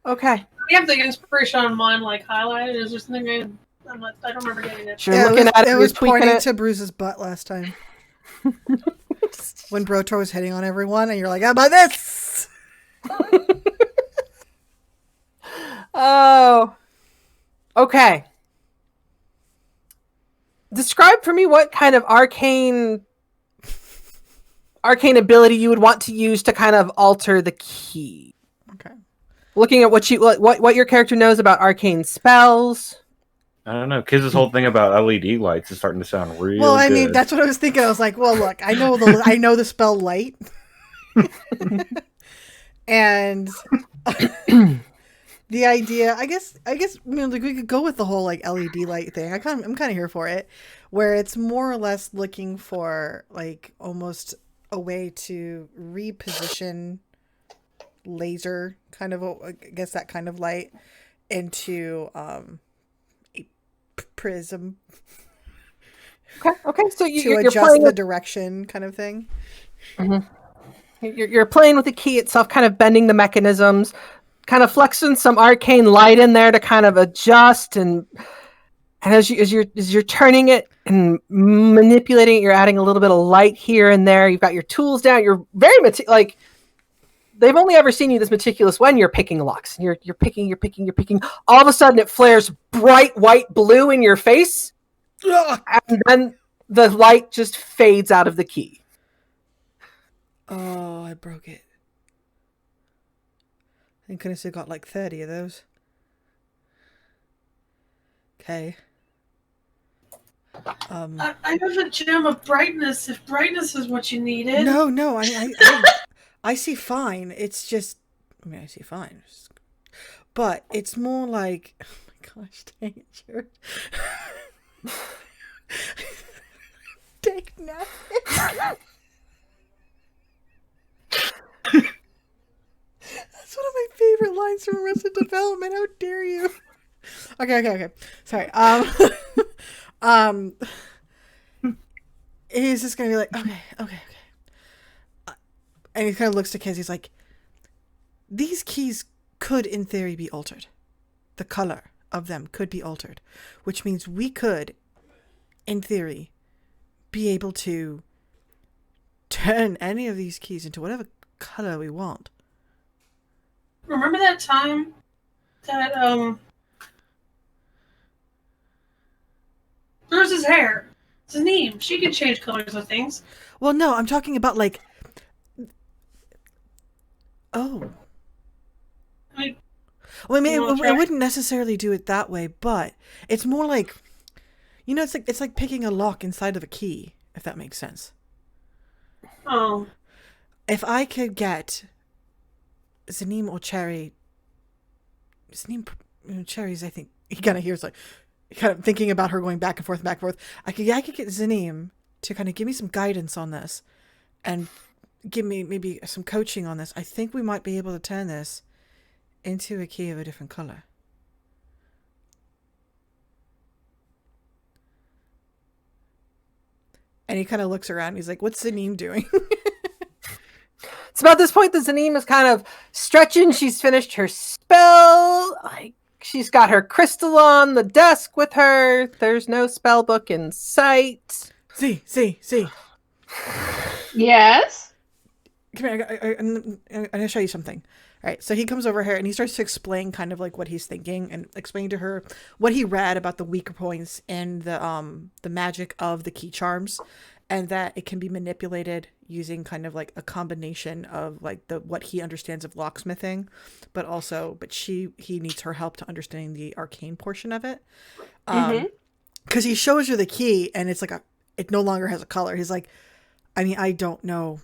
Okay. We have the inspiration on mine like highlighted. Is there something I don't remember getting it. You're looking at it. It You're was tweaking pointing it. to Bruce's butt last time. When Brotor was hitting on everyone, and you're like, "How about this?" Oh. Okay. Describe for me what kind of arcane ability you would want to use to kind of alter the key. Okay. Looking at what your character knows about arcane spells. I don't know. Kiz's whole thing about LED lights is starting to sound real. Well, I good. mean, that's what I was thinking. I was like, "Well, look, I know the spell light," and the idea, I guess, like we could go with the whole like LED light thing. I'm kind of here for it, where it's more or less looking for like almost a way to reposition laser kind of, I guess that kind of light into a prism. Okay. So To you're adjust playing the direction kind of thing. You're playing with the key itself, kind of bending the mechanisms, kind of flexing some arcane light in there to kind of adjust, and as you're turning it and manipulating it, you're adding a little bit of light here and there. You've got your tools down. You're very like they've only ever seen you this meticulous when you're picking locks. You're picking. All of a sudden, it flares bright white blue in your face, and then the light just fades out of the key. Oh, I broke it. I could have got like 30 of those. Okay. I know the gem of brightness. If brightness is what you needed. No, I see fine. It's just, I see fine. But it's more like, oh my gosh, dang it, Jared. Dang nothing. That's one of my favorite lines from Arrested Development. How dare you? Okay. Sorry. He's just gonna be like, okay. And he kind of looks to Kiz. He's like, these keys could, in theory, be altered. The color of them could be altered, which means we could, in theory, be able to turn any of these keys into whatever color we want. Remember that time that Bruce's hair? Zaneem, she can change colors of things. Well, no, I'm talking about like. Oh. I Well, I wouldn't necessarily do it that way, but it's more like, it's like picking a lock inside of a key, if that makes sense. Oh. If I could get Zaneem or Cherry's, I think he kind of hears like, kind of thinking about her going back and forth. I could get Zaneem to kind of give me some guidance on this, and give me maybe some coaching on this. I think we might be able to turn this into a key of a different color. And he kind of looks around. He's like, what's Zaneem doing? It's about this point that Zaneem is kind of stretching. She's finished her spell. Like, she's got her crystal on the desk with her. There's no spell book in sight. See. Yes. Come here. I'm going to show you something. All right. So he comes over here and he starts to explain kind of like what he's thinking and explain to her what he read about the weaker points and the magic of the key charms, and that it can be manipulated using kind of like a combination of like what he understands of locksmithing, but he needs her help to understanding the arcane portion of it. Because he shows her the key and it's like it no longer has a color. He's like, I mean, I don't know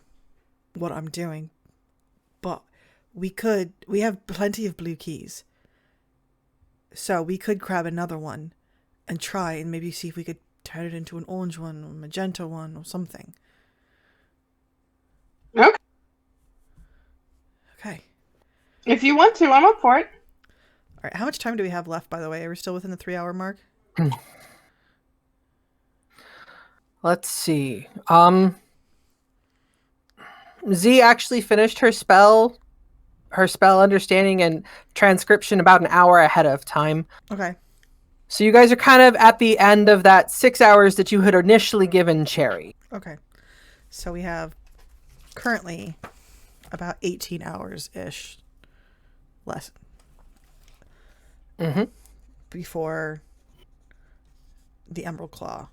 what I'm doing, but we have plenty of blue keys. So we could grab another one and try and maybe see if we could turn it into an orange one or a magenta one or something. Okay. If you want to, I'm up for it. All right. How much time do we have left, by the way? Are we still within the 3-hour mark? Let's see. Z actually finished her spell understanding and transcription about an hour ahead of time. Okay. So you guys are kind of at the end of that 6 hours that you had initially given Cherry. Okay. So we have currently about 18 hours-ish less. Before the Emerald Claw.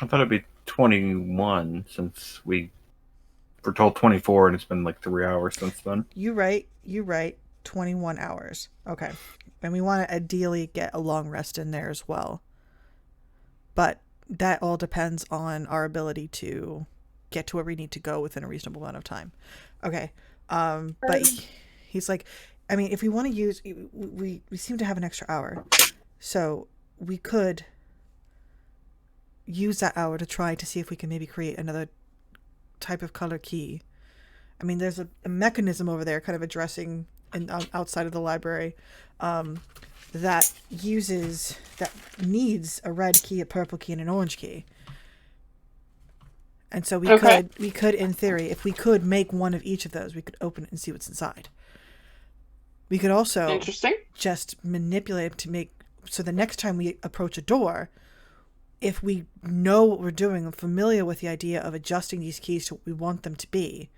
I thought it'd be 21 since we were told 24 and it's been like 3 hours since then. You right. 21 hours. Okay. And we want to ideally get a long rest in there as well. But that all depends on our ability to get to where we need to go within a reasonable amount of time. Okay. But he's like, I mean, if we want to use, we seem to have an extra hour. So we could use that hour to try to see if we can maybe create another type of color key. I mean, there's a mechanism over there kind of addressing outside of the library that needs a red key, a purple key, and an orange key. And so we could, in theory, if we could make one of each of those, we could open it and see what's inside. We could also just manipulate it to make, so the next time we approach a door, if we know what we're doing and familiar with the idea of adjusting these keys to what we want them to be,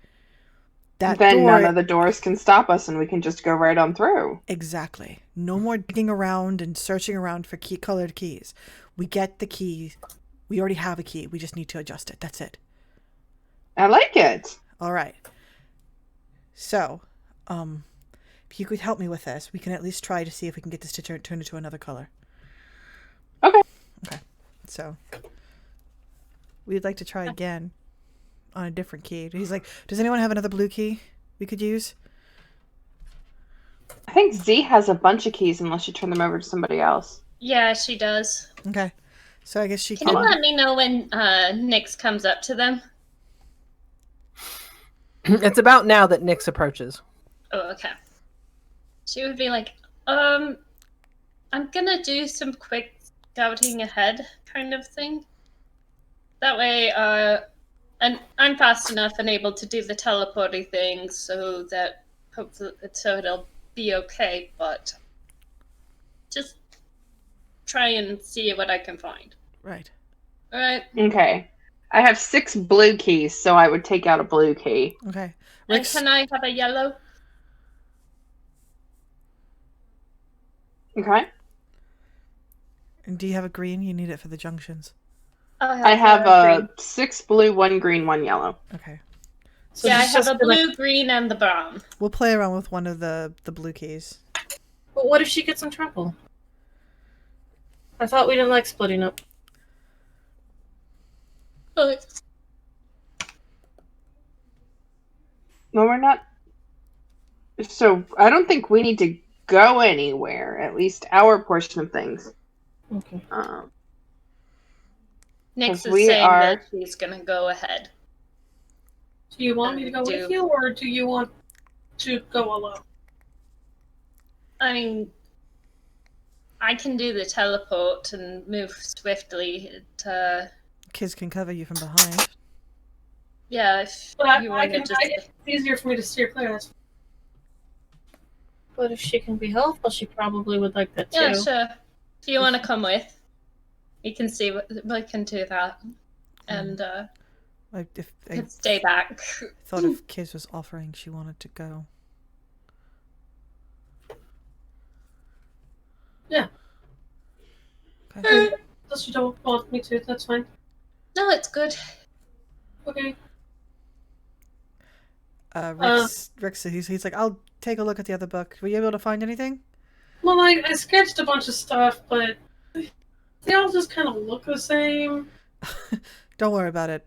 then none of the doors can stop us and we can just go right on through. Exactly. No more digging around and searching around for colored keys. We get the key. We already have a key. We just need to adjust it. That's it. I like it. All right. So, if you could help me with this, we can at least try to see if we can get this to turn into another color. Okay. So, we'd like to try again on a different key. He's like, does anyone have another blue key we could use? I think Z has a bunch of keys unless you turn them over to somebody else. Yeah, she does. Okay. So I guess she can you let me know when Nyx comes up to them? It's about now that Nyx approaches. Oh, okay. She would be like, I'm gonna do some quick scouting ahead kind of thing. That way, and I'm fast enough and able to do the teleporting thing so that hopefully it'll be okay, but just try and see what I can find. Right. All right. Okay. I have 6 blue keys, so I would take out a blue key. Okay. And can I have a yellow? Okay. And do you have a green? You need it for the junctions. I have 6 blue, 1 green, 1 yellow. Okay. So yeah, I have a blue, green, and the brown. We'll play around with one of the blue keys. But what if she gets in trouble? I thought we didn't like splitting up. No, we're not. So I don't think we need to go anywhere. At least our portion of things. Okay. Nyx is saying that she's gonna go ahead. Do you want me to go with you, or do you want to go alone? I mean, I can do the teleport and move swiftly to... Kids can cover you from behind. Yeah, if But you I want to can. just... It's easier for me to steer clear. That's But if she can be helpful, she probably would like that too. Yeah, sure. If you want to come with, we can see what we can do that. And I could stay back. thought if Kiz was offering, she wanted to go. Yeah. Okay. Unless you don't want me to, that's fine. No, it's good. Okay. Rick, he's like, I'll take a look at the other book. Were you able to find anything? Well, I sketched a bunch of stuff, but they all just kind of look the same. Don't worry about it.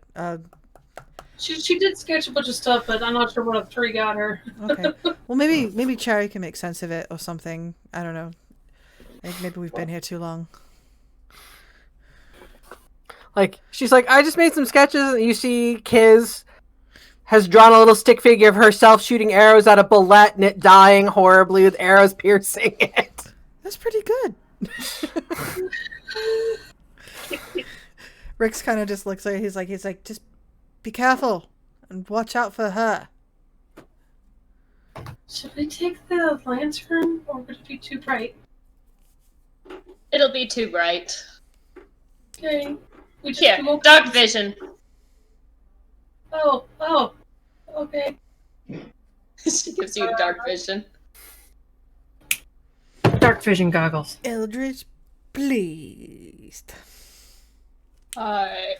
She did sketch a bunch of stuff, but I'm not sure what a 3 got her. Okay. Well, maybe Cherry can make sense of it or something. I don't know. Maybe we've been here too long. Like, she's like, I just made some sketches, and you see Kiz has drawn a little stick figure of herself shooting arrows at a bullet and it dying horribly with arrows piercing it. That's pretty good. Rick's kind of just looks like he's like, just be careful and watch out for her. Should we take the lantern, or would it be too bright? It'll be too bright. Okay. We just Here, go- dark vision. Oh, okay. She gives you dark vision. Dark vision goggles. Eldritch pleased. Alright.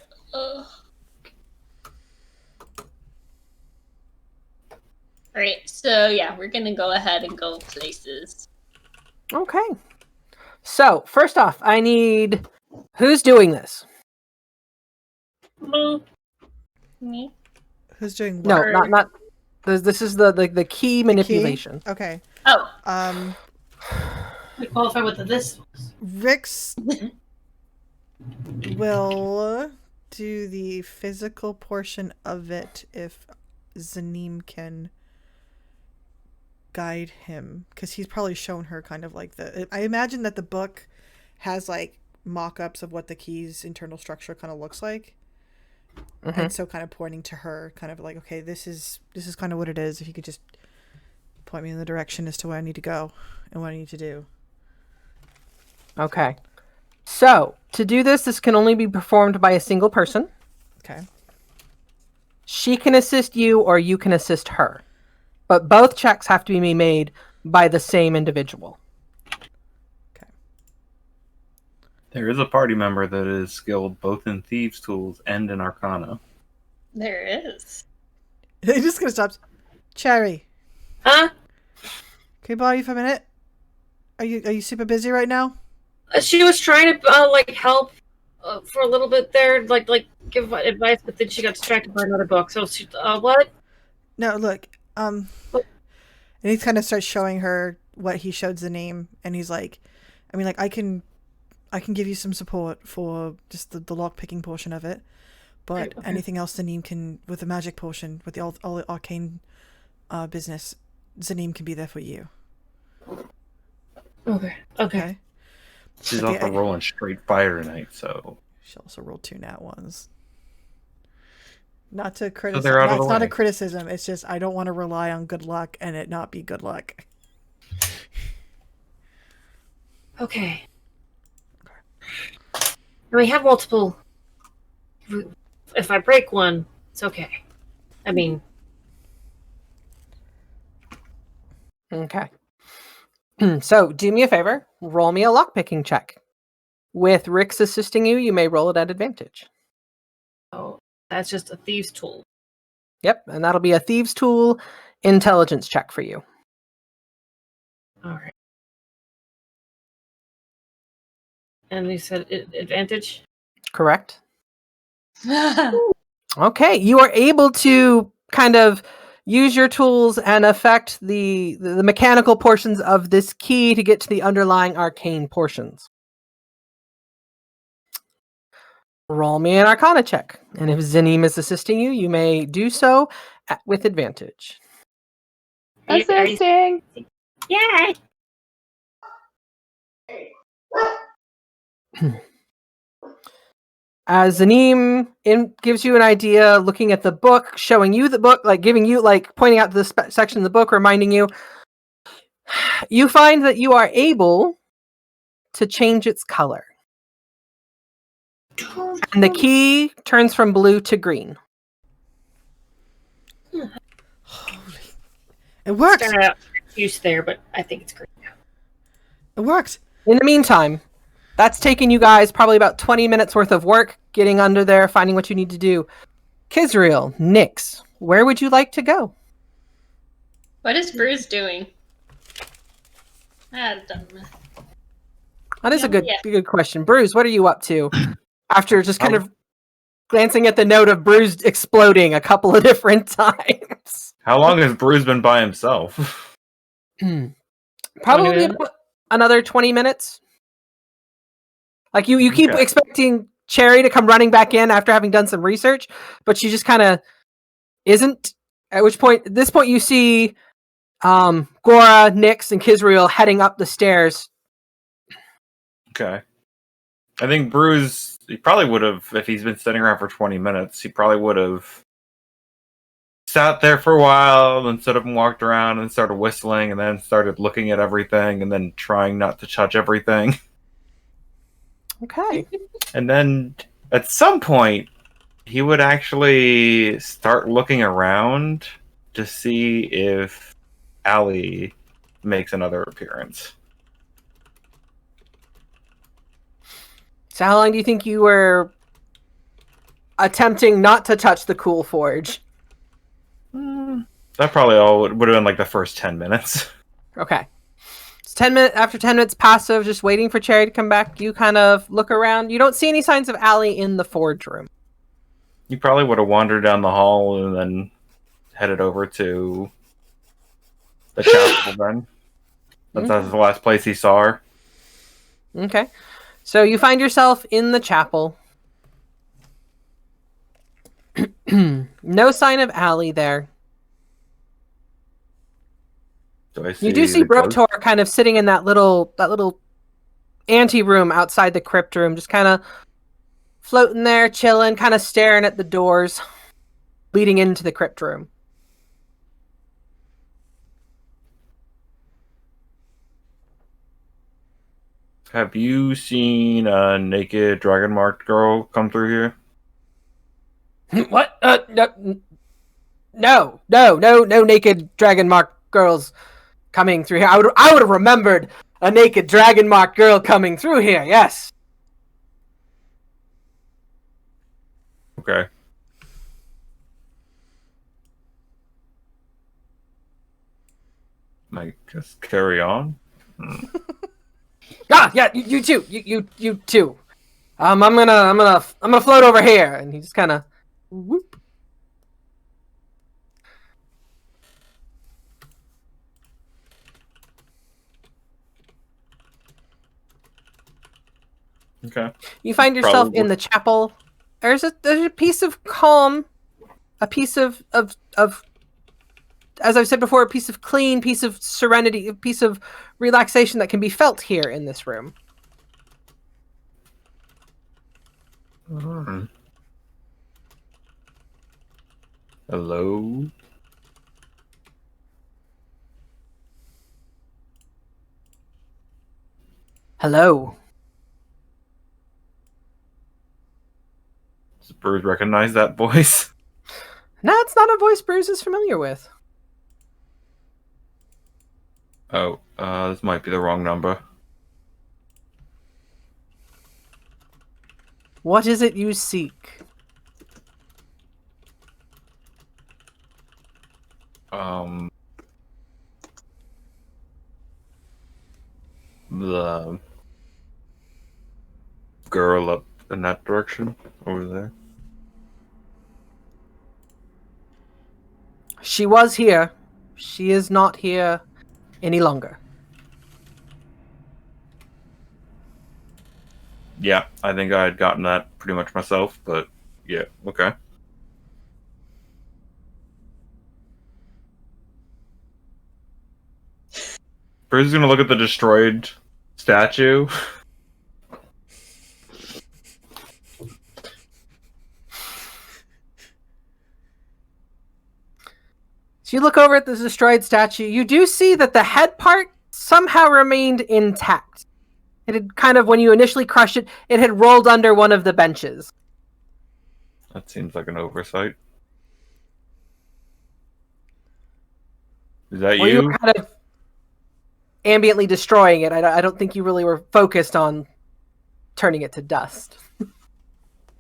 Alright, so yeah, we're gonna go ahead and go places. Okay. So, first off, I need... Who's doing this? Me? Who's doing what? No, not... This is the key manipulation. Okay. Oh. We qualify with this. Rick's will do the physical portion of it if Zanim can guide him, because he's probably shown her kind of like I imagine that the book has like mock-ups of what the key's internal structure kind of looks like. Mm-hmm. And so kind of pointing to her, kind of like, okay, this is kind of what it is. If you could just point me in the direction as to where I need to go and what I need to do. Okay. So, to do this can only be performed by a single person. Okay. She can assist you or you can assist her. But both checks have to be made by the same individual. Okay. There is a party member that is skilled both in thieves' tools and in arcana. There is. He's just gonna stop. Cherry. Huh? Can I borrow you for a minute? Are you super busy right now? She was trying to help for a little bit there, like give advice, but then she got distracted by another book. So she, what? No, look. And he kind of starts showing her what he showed Zanim, and he's like, I mean, like I can give you some support for just the lock picking portion of it, but Okay. anything else Zanim can with the magic portion, with the all the arcane business, Zanim can be there for you. Okay. She's also rolling straight fire tonight, so She also rolled 2 nat ones. Not to they're criticize. out of It's the not a way. criticism. It's just I don't want to rely on good luck and it not be good luck. Okay. And we have multiple. If I break one, it's okay. I mean, Okay. So, do me a favor. Roll me a lockpicking check. With Rick's assisting you, you may roll it at advantage. oh, that's just a thieves' tool. Yep, and that'll be a thieves' tool intelligence check for you. All right. And you said advantage? Correct? Okay, you are able to kind of use your tools and affect the mechanical portions of this key to get to the underlying arcane portions. Roll me an Arcana check, and if Zanim is assisting you, you may do so with advantage. Assisting. Yay! As Zanim gives you an idea, looking at the book, showing you the book, like giving you, like pointing out to the section of the book, reminding you, you find that you are able to change its color. And the key turns from blue to green. Holy. It worked! Started out confused there, but I think it's great. It worked! In the meantime, that's taken you guys probably about 20 minutes worth of work, getting under there, finding what you need to do. Kizriel, Nyx, where would you like to go? What is Bruce doing? I don't know. That is a Yeah. good question. Bruce, what are you up to? After just kind of glancing at the note of Bruce exploding a couple of different times. How long has Bruce been by himself? Probably minutes? about another 20 minutes. Like you keep Okay. expecting Cherry to come running back in after having done some research, but she just kind of isn't. At this point you see Gora, Nyx, and Kizriel heading up the stairs. Okay. I think Bruce, he probably would have, if he's been sitting around for 20 minutes, he probably would have sat there for a while, then stood up and walked around and started whistling, and then started looking at everything, and then trying not to touch everything. Okay. And then at some point, he would actually start looking around to see if Allie makes another appearance. So how long do you think you were attempting not to touch the Cool Forge? That probably all would have been like the first 10 minutes. Okay. It's 10 minutes after 10 minutes passive, just waiting for Cherry to come back. You kind of look around. You don't see any signs of Allie in the forge room. You probably would have wandered down the hall and then headed over to the chapel then. That's the last place he saw her. Okay. So you find yourself in the chapel. No sign of Allie there. You do see the ghost? Brotor kind of sitting in that little ante room outside the crypt room, just kind of floating there, chilling, kind of staring at the doors leading into the crypt room. Have you seen a naked dragon-marked girl come through here? What? No naked dragon marked girls coming through here. I would have remembered a naked dragon marked girl coming through here. Yes. Okay. Might just carry on. Ah, yeah, you too. You too. I'm gonna float over here, and he just kind of whoop. Okay. You find yourself in the chapel. There's a piece of calm, a piece of as I've said before, a piece of clean, piece of serenity, a piece of relaxation that can be felt here in this room. Hello? Hello. Does Bruce recognize that voice? No, it's not a voice Bruce is familiar with. Oh, this might be the wrong number. What is it you seek? The girl up in that direction over there. She was here. She is not here any longer. Yeah, I think I had gotten that pretty much myself, but yeah, okay. Bruce is gonna look at the destroyed statue. So you look over at this destroyed statue. You do see that the head part somehow remained intact. It had kind of, when you initially crushed it, it had rolled under one of the benches. That seems like an oversight. Is that Well, you? you were kind of ambiently destroying it. I don't think you really were focused on turning it to dust.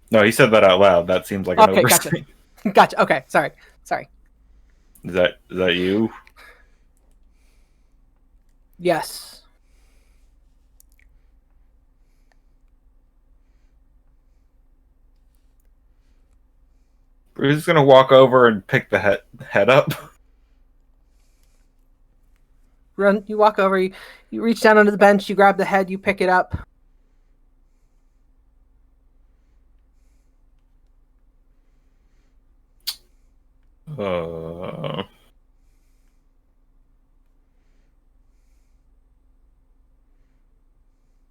No, he said that out loud. That seems like an Okay, oversight. Gotcha. Okay, sorry. Is that you? Yes. Bruce is gonna walk over and pick the head up. You walk over, you reach down under the bench, you grab the head, you pick it up.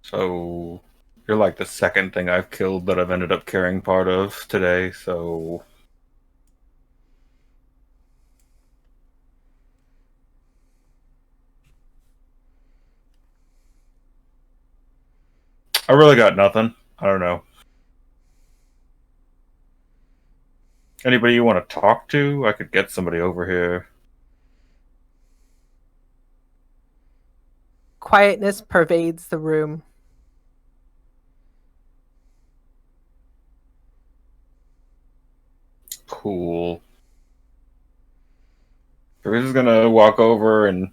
So you're like the second thing I've killed that I've ended up carrying part of today, so I really got nothing. I don't know. Anybody you want to talk to? I could get somebody over here. Quietness pervades the room. Cool. Bruce is gonna walk over and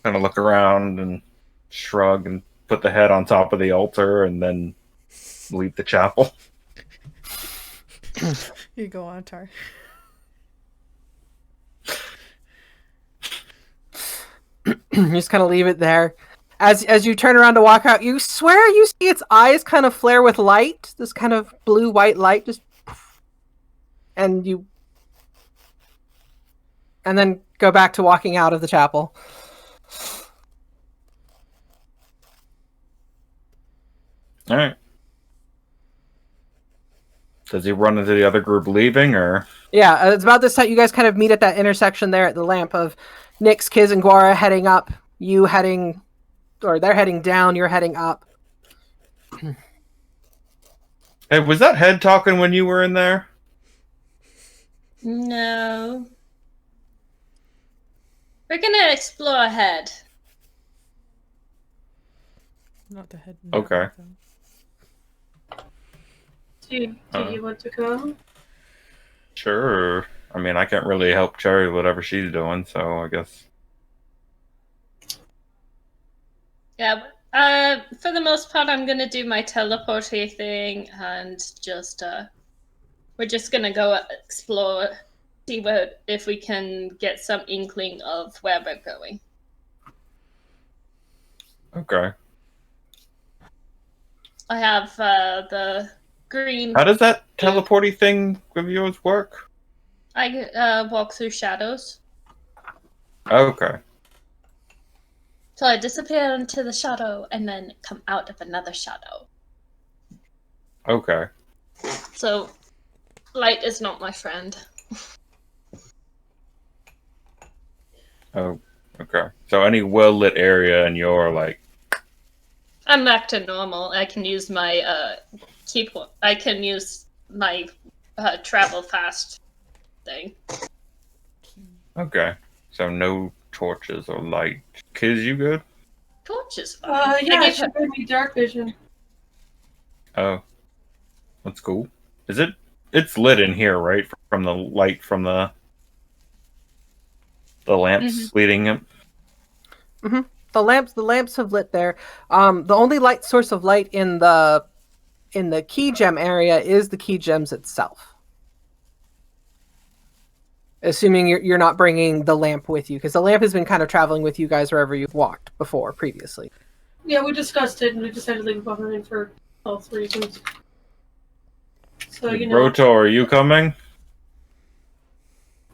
kind of look around and shrug and put the head on top of the altar and then leave the chapel. You go on, Tar. You just kind of leave it there. As you turn around to walk out, you swear you see its eyes kind of flare with light, this kind of blue-white light, just, and then go back to walking out of the chapel. All right. Does he run into the other group leaving, or? Yeah, it's about this time you guys kind of meet at that intersection there at the lamp of Nyx, Kiz, and Guara heading up. They're heading down, you're heading up. Hey, was that head talking when you were in there? No. We're gonna explore ahead. Not the head. Okay. Do you want to go? Sure. I mean, I can't really help Cherry with whatever she's doing, so I guess. Yeah, for the most part, I'm gonna do my teleporty thing and just, we're just gonna go explore, see if we can get some inkling of where we're going. Okay. I have, the green... How does that teleporty thing of yours work? I, walk through shadows. Okay. So I disappear into the shadow and then come out of another shadow. Okay. So, light is not my friend. Oh, okay. So any well-lit area and you're like... I'm back to normal. I can use my, I can use my, travel fast thing. Okay. So no torches or light. Kiz, you good? Torch is fine. Yeah, I it should give me dark vision. Oh. That's cool. Is it... It's lit in here, right? From the light from the lamps leading him? Mm-hmm. The lamps have lit there. The only light source of light in the key gem area is the key gems itself. Assuming you're not bringing the lamp with you, because the lamp has been kind of traveling with you guys wherever you've walked before previously. Yeah, we discussed it and we decided to leave it behind for health reasons. So, you know, Roto, are you coming?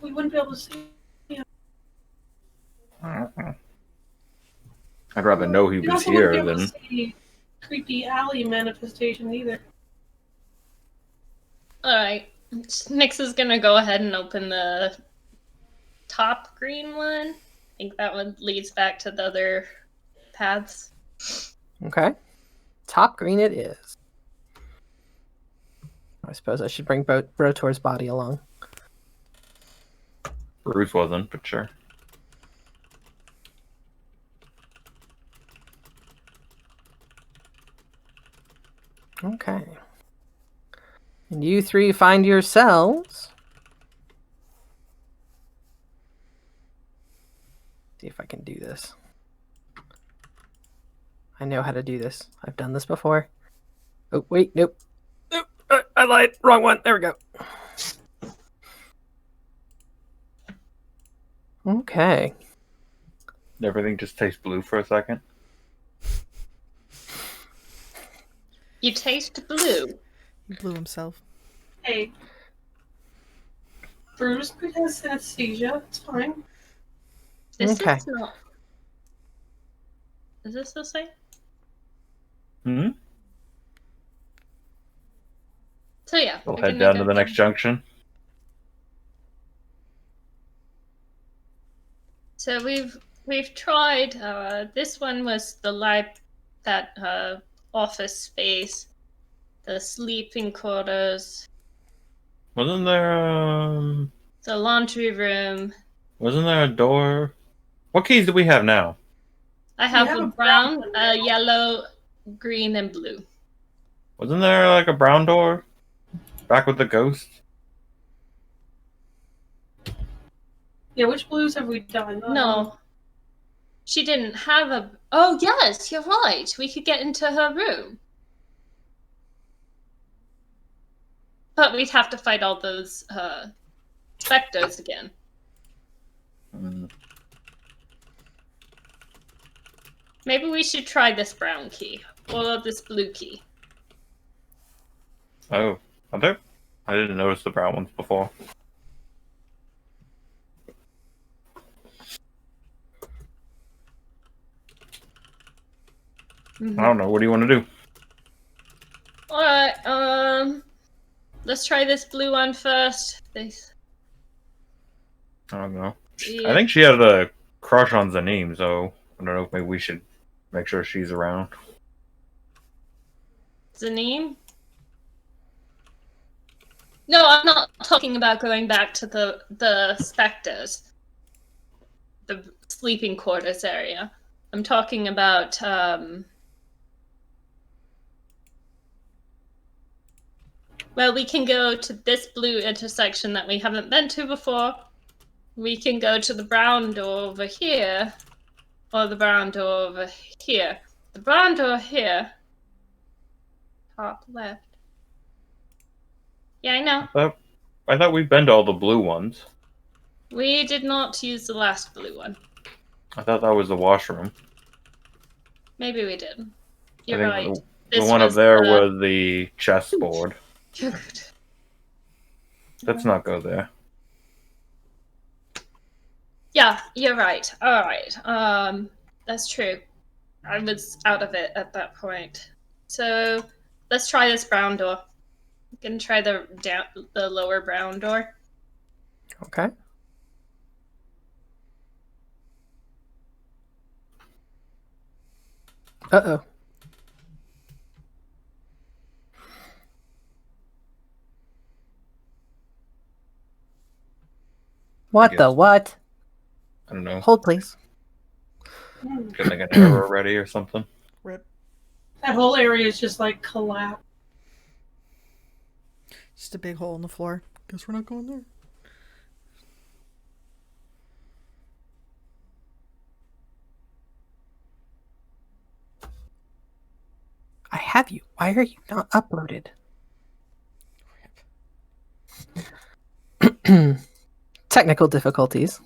we wouldn't be able to see. I'd rather know he You was also wouldn't be here able than. to see creepy alley manifestation either. Alright. Nyx is gonna go ahead and open the top green one. I think that one leads back to the other paths. Okay. Top green it is. I suppose I should bring Brotor's body along. Bruce wasn't, but sure. Okay. And you three find yourselves. See if I can do this. I know how to do this. I've done this before. Oh, wait, nope. Nope. I lied. Wrong one. There we go. Okay. Everything just tastes blue for a second. You taste blue. He blew himself. Hey. Bruce has synesthesia. It's fine. This Okay. is not. Is this the same? Hmm. So yeah. We'll we're head gonna down go to the next junction. So we've tried. This one was the office space, the sleeping quarters, Wasn't there the laundry room. wasn't there a door? What keys do we have now? I have have a a brown, brown one now. yellow, green, and blue. Wasn't there like a brown door? Back with the ghost? Yeah, which blues have we done? No, she didn't have a. Oh yes, you're right. We could get into her room, but we'd have to fight all those specters again. Hmm. Maybe we should try this brown key or this blue key. Oh, are there? I didn't notice the brown ones before. Mm-hmm. I don't know. What do you want to do? Alright, let's try this blue one first. This. I don't know. Yeah. I think she had a crush on Zanim, so I don't know if maybe we should make sure she's around. Zanim? No, I'm not talking about going back to the specters. The sleeping quarters area. I'm talking about well, we can go to this blue intersection that we haven't been to before. We can go to the brown door over here. Or the brown door over here. The brown door here. Top left. Yeah, I know. I thought we'd been to all the blue ones. We did not use the last blue one. I thought that was the washroom. Maybe we did. You're I right. think the This one up was there the- was the chessboard. You're good. Let's not go there. Yeah, you're right. Alright. That's true. I was out of it at that point. So let's try this brown door. I'm gonna try the lower brown door. Okay. Uh-oh. What the guess. what? I don't know. Hold, please. Got like an error already or something. Rip. That whole area is just like collapsed. Just a big hole in the floor. Guess we're not going there. I have you. Why are you not uploaded? Technical difficulties.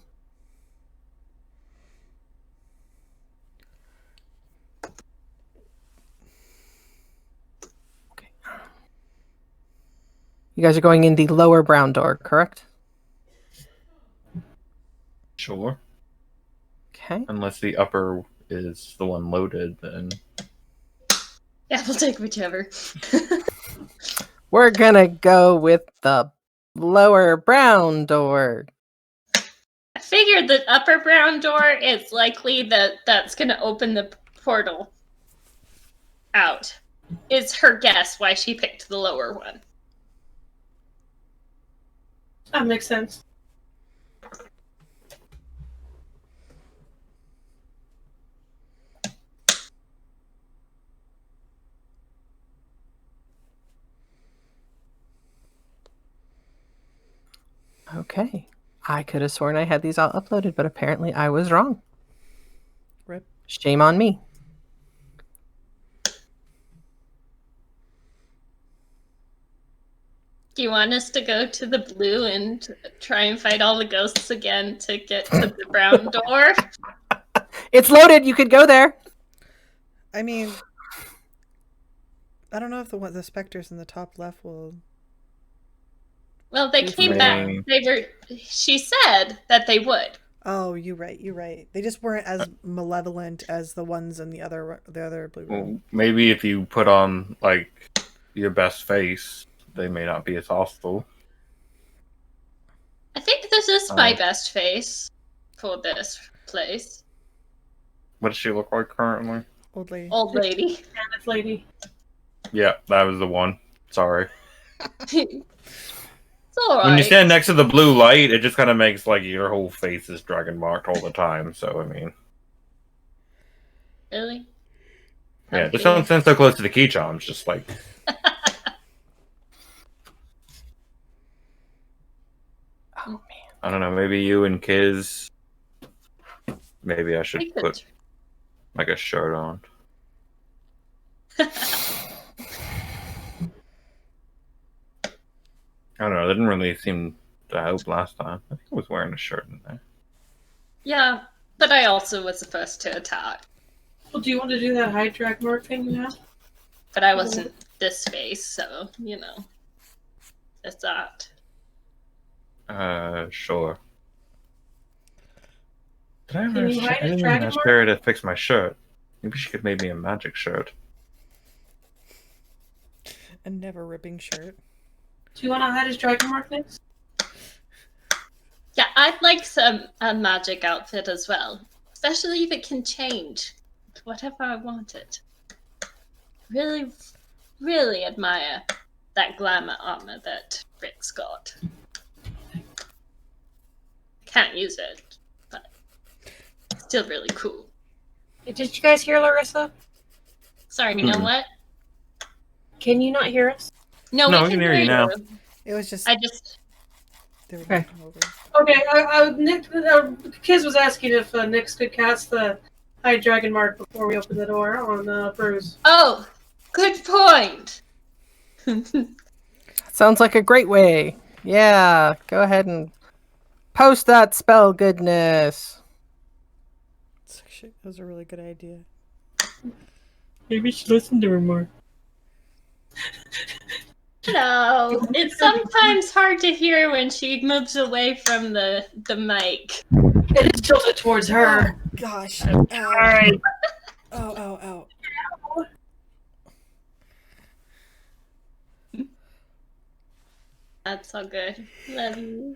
Okay. You guys are going in the lower brown door, correct? Sure. Okay. Unless the upper is the one loaded, then Yeah, we'll take whichever. We're gonna go with the lower brown door. I figured the upper brown door is likely that's going to open the portal out. Is her guess why she picked the lower one. That makes sense. Okay. I could have sworn I had these all uploaded, but apparently I was wrong. Rip. Shame on me. Do you want us to go to the blue and try and fight all the ghosts again to get to the brown door? It's loaded. You could go there. I mean, I don't know if the specters in the top left will. Well, they came back. She said that they would. Oh, you're right. You're right. They just weren't as malevolent as the ones in the other blue room. well, maybe if you put on like your best face, they may not be as hostile. I think this is my best face for this place. What does she look like currently? Old lady. Old lady. Kenneth lady. Yeah, that was the one. Sorry. It's alright. When you stand next to the blue light, it just kind of makes like your whole face is dragon marked all the time. So I mean, Really? yeah, just don't stand so close to the key charms. Just like Oh man. I don't know, maybe you and Kiz. Maybe I should We could. put like a shirt on. I don't know. It didn't really seem to help last time. I think I was wearing a shirt in there. Yeah, but I also was the first to attack. Well, do you want to do that high drag mark thing you have? But I wasn't this face, so, you know. It's that. Sure. Did I Can ever you hide a anyone dragon ask mark? Sarah to fix my shirt? Maybe she could make me a magic shirt. A never ripping shirt. Do you want to hide his dragon mark next? Yeah, I'd like a magic outfit as well. Especially if it can change. Whatever I wanted. Really, really admire that glamour armor that Rick's got. Can't use it, but still really cool. Did you guys hear Larissa? Sorry, you know what? Can you not hear us? No, No, we can hear you now. It was just I just they were Okay. knocking over. Okay, Nick, Kiz was asking if Nick could cast the high dragon mark before we open the door on Bruce. Oh, good point. Sounds like a great way. Yeah, go ahead and post that spell goodness. That was a really good idea. Maybe we should listen to her more. Hello. It's sometimes hard to hear when she moves away from the mic. It is tilted towards her. Oh, gosh. Alright. Oh. That's all good. Love you.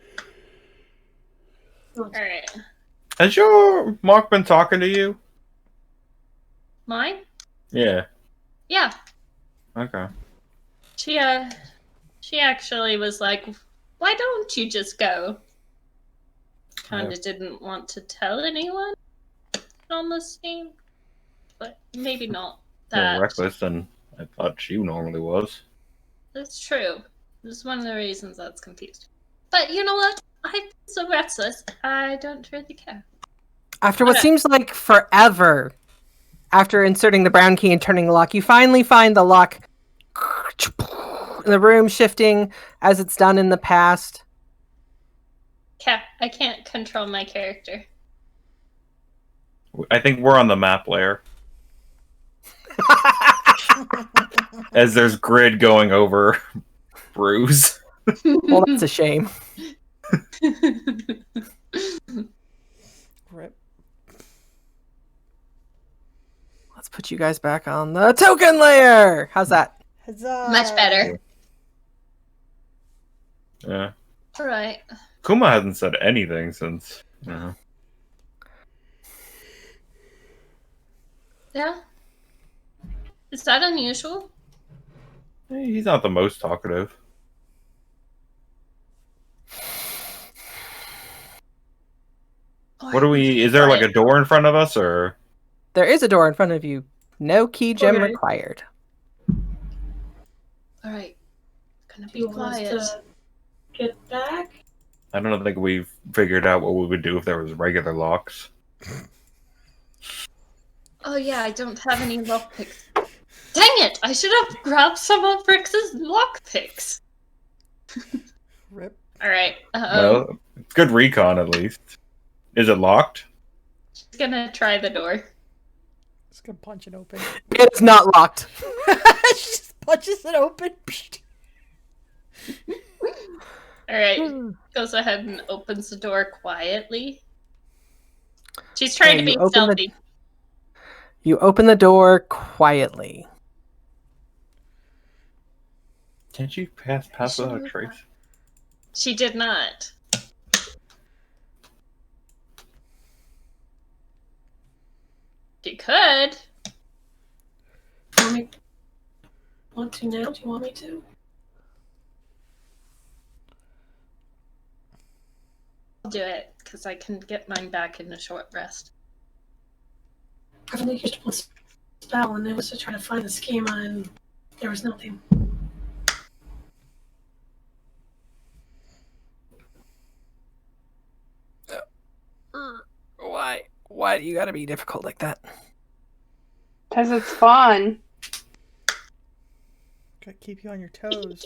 Alright. Has your Mark been talking to you? Mine? Yeah. Yeah. Okay. She actually was like, why don't you just go? Kinda didn't want to tell anyone on the scene. But maybe not More that. reckless than I thought she normally was. That's true. This is one of the reasons that's confused. But you know what? I'm so restless. I don't really care. After what Okay. seems like forever, after inserting the brown key and turning the lock, you finally find the lock. The room shifting as it's done in the past. I can't control my character. I think we're on the map layer. As there's grid going over Bruce. Well, that's a shame. Rip. put you guys back on the token layer. How's that? Huzzah! Much better. Yeah. All right. Kuma hasn't said anything since. Yeah. Is that unusual? He's not the most talkative. What do we? Is there like a door in front of us, or? There is a door in front of you. No key gem Okay. required. All right. Gonna be You want quiet. us to get back? I don't think we've figured out what we would do if there was regular locks. Oh yeah, I don't have any lockpicks. Dang it! I should have grabbed some of Brix's lockpicks. Rip. All right. Well, it's good recon at least. Is it locked? She's gonna try the door. Just gonna punch it open. It's not locked. She just punches it open. All right. Goes ahead and opens the door quietly. She's trying to Okay, be stealthy. You open the door quietly. Can't you pass without a trace? She did not. She could. Want to now? Do you want me to? I'll do it because I can get mine back in a short rest. I've only used one spell, and it was to try to find the schema, and there was nothing. Why do you gotta be difficult like that? Because it's fun. Gotta keep you on your toes.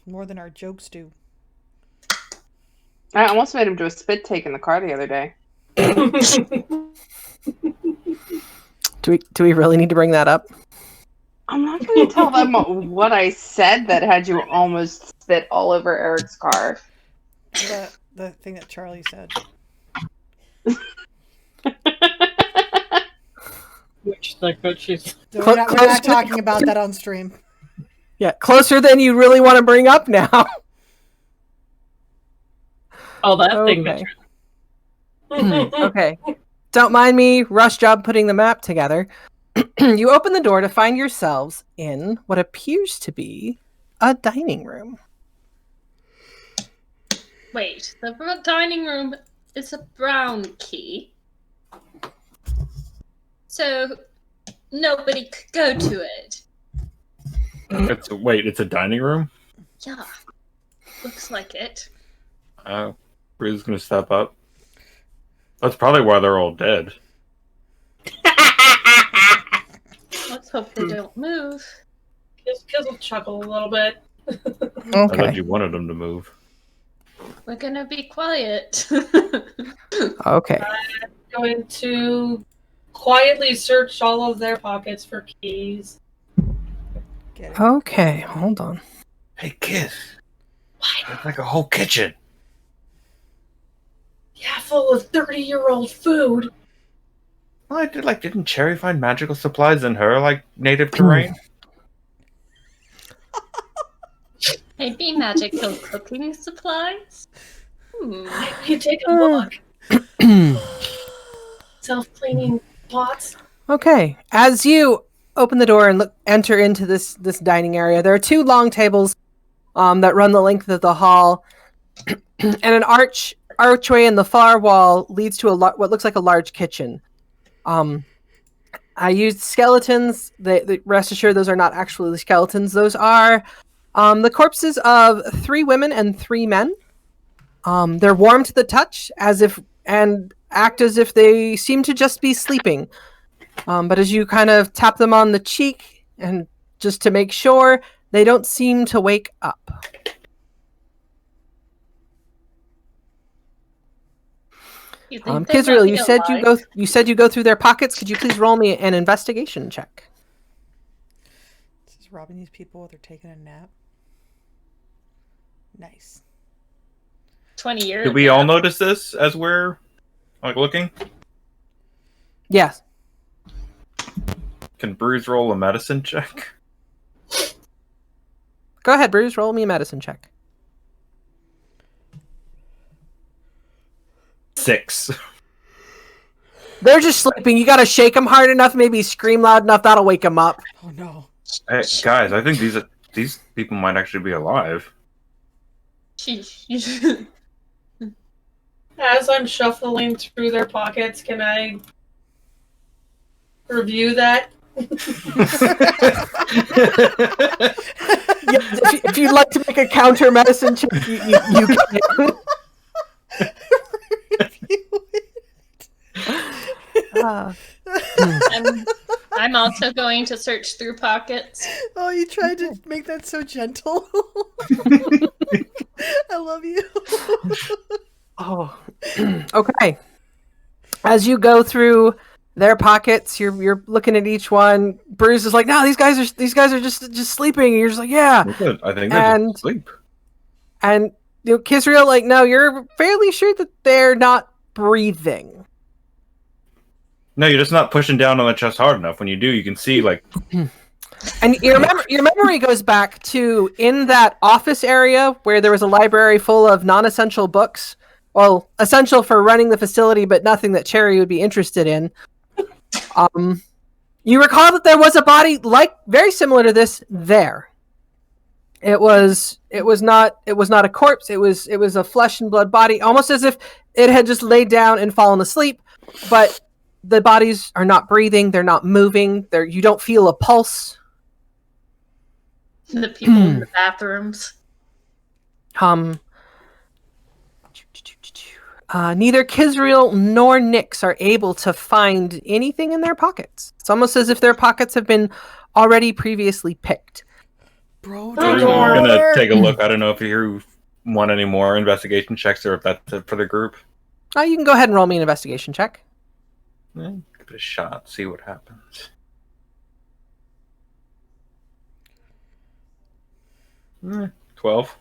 More than our jokes do. I almost made him do a spit take in the car the other day. Do we really need to bring that up? I'm not going to tell them what I said that had you almost spit all over Eric's car. The thing that Charlie said. Which, like, what she's... We're not talking about that on stream. Yeah, closer than you really want to bring up now. Oh, that Okay. thing. Okay. Don't mind me. Rush job putting the map together. You open the door to find yourselves in what appears to be a dining room. Wait, the dining room is a brown key. So nobody could go to it. It's a dining room? Yeah. Looks like it. Bree's gonna step up. That's probably why they're all dead. Let's hope they don't move. Kiz will chuckle a little bit. I thought Okay. you wanted them to move. We're gonna be quiet. Okay. I'm going to quietly search all of their pockets for keys. Get it. Okay, hold on. Hey, Kiss. It's like a whole kitchen. Yeah, full of 30-year-old food. Well, didn't Cherry find magical supplies in her, native terrain? Maybe magical cooking supplies? You take a look. Self-cleaning pots. Okay. As you open the door and enter into this dining area, there are two long tables that run the length of the hall, and an archway in the far wall leads to what looks like a large kitchen. I used skeletons. Rest assured, those are not actually skeletons. Those are the corpses of 3 women and 3 men. They're warm to the touch, and act as if they seem to just be sleeping. But as you kind of tap them on the cheek, and just to make sure, they don't seem to wake up. Kizriel, you said you go through their pockets. Could you please roll me an investigation check? This is robbing these people while they're taking a nap. Nice. 20 years. Did we all notice this as we're looking? Yes. Can Bruce roll a medicine check? Go ahead, Bruce. Roll me a medicine check. 6. They're just sleeping. You gotta shake them hard enough, maybe scream loud enough. That'll wake them up. Oh no. Hey, guys, I think these people might actually be alive. As I'm shuffling through their pockets, can I review that? Yes, if you'd like to make a counter medicine check, you can. I'm also going to search through pockets. Oh, you tried to make that so gentle. I love you. Oh, okay. As you go through their pockets, you're looking at each one. Bruce is like, "No, these guys are just sleeping." And you're just like, "Yeah." I think they're just asleep. And Kisriel, like, "No, you're fairly sure that they're not breathing." No, you're just not pushing down on the chest hard enough. When you do, you can see like. And your memory goes back to in that office area where there was a library full of non-essential books. Well, essential for running the facility, but nothing that Cherry would be interested in. You recall that there was a body very similar to this there. It was not a corpse. It was a flesh and blood body, almost as if it had just laid down and fallen asleep. But the bodies are not breathing. They're not moving. You don't feel a pulse. The people in the bathrooms. Neither Kisriel nor Nyx are able to find anything in their pockets. It's almost as if their pockets have been already previously picked. Bro, I'm gonna take a look. I don't know if you want any more investigation checks or if that's it for the group. You can go ahead and roll me an investigation check. Give it a shot. See what happens. 12.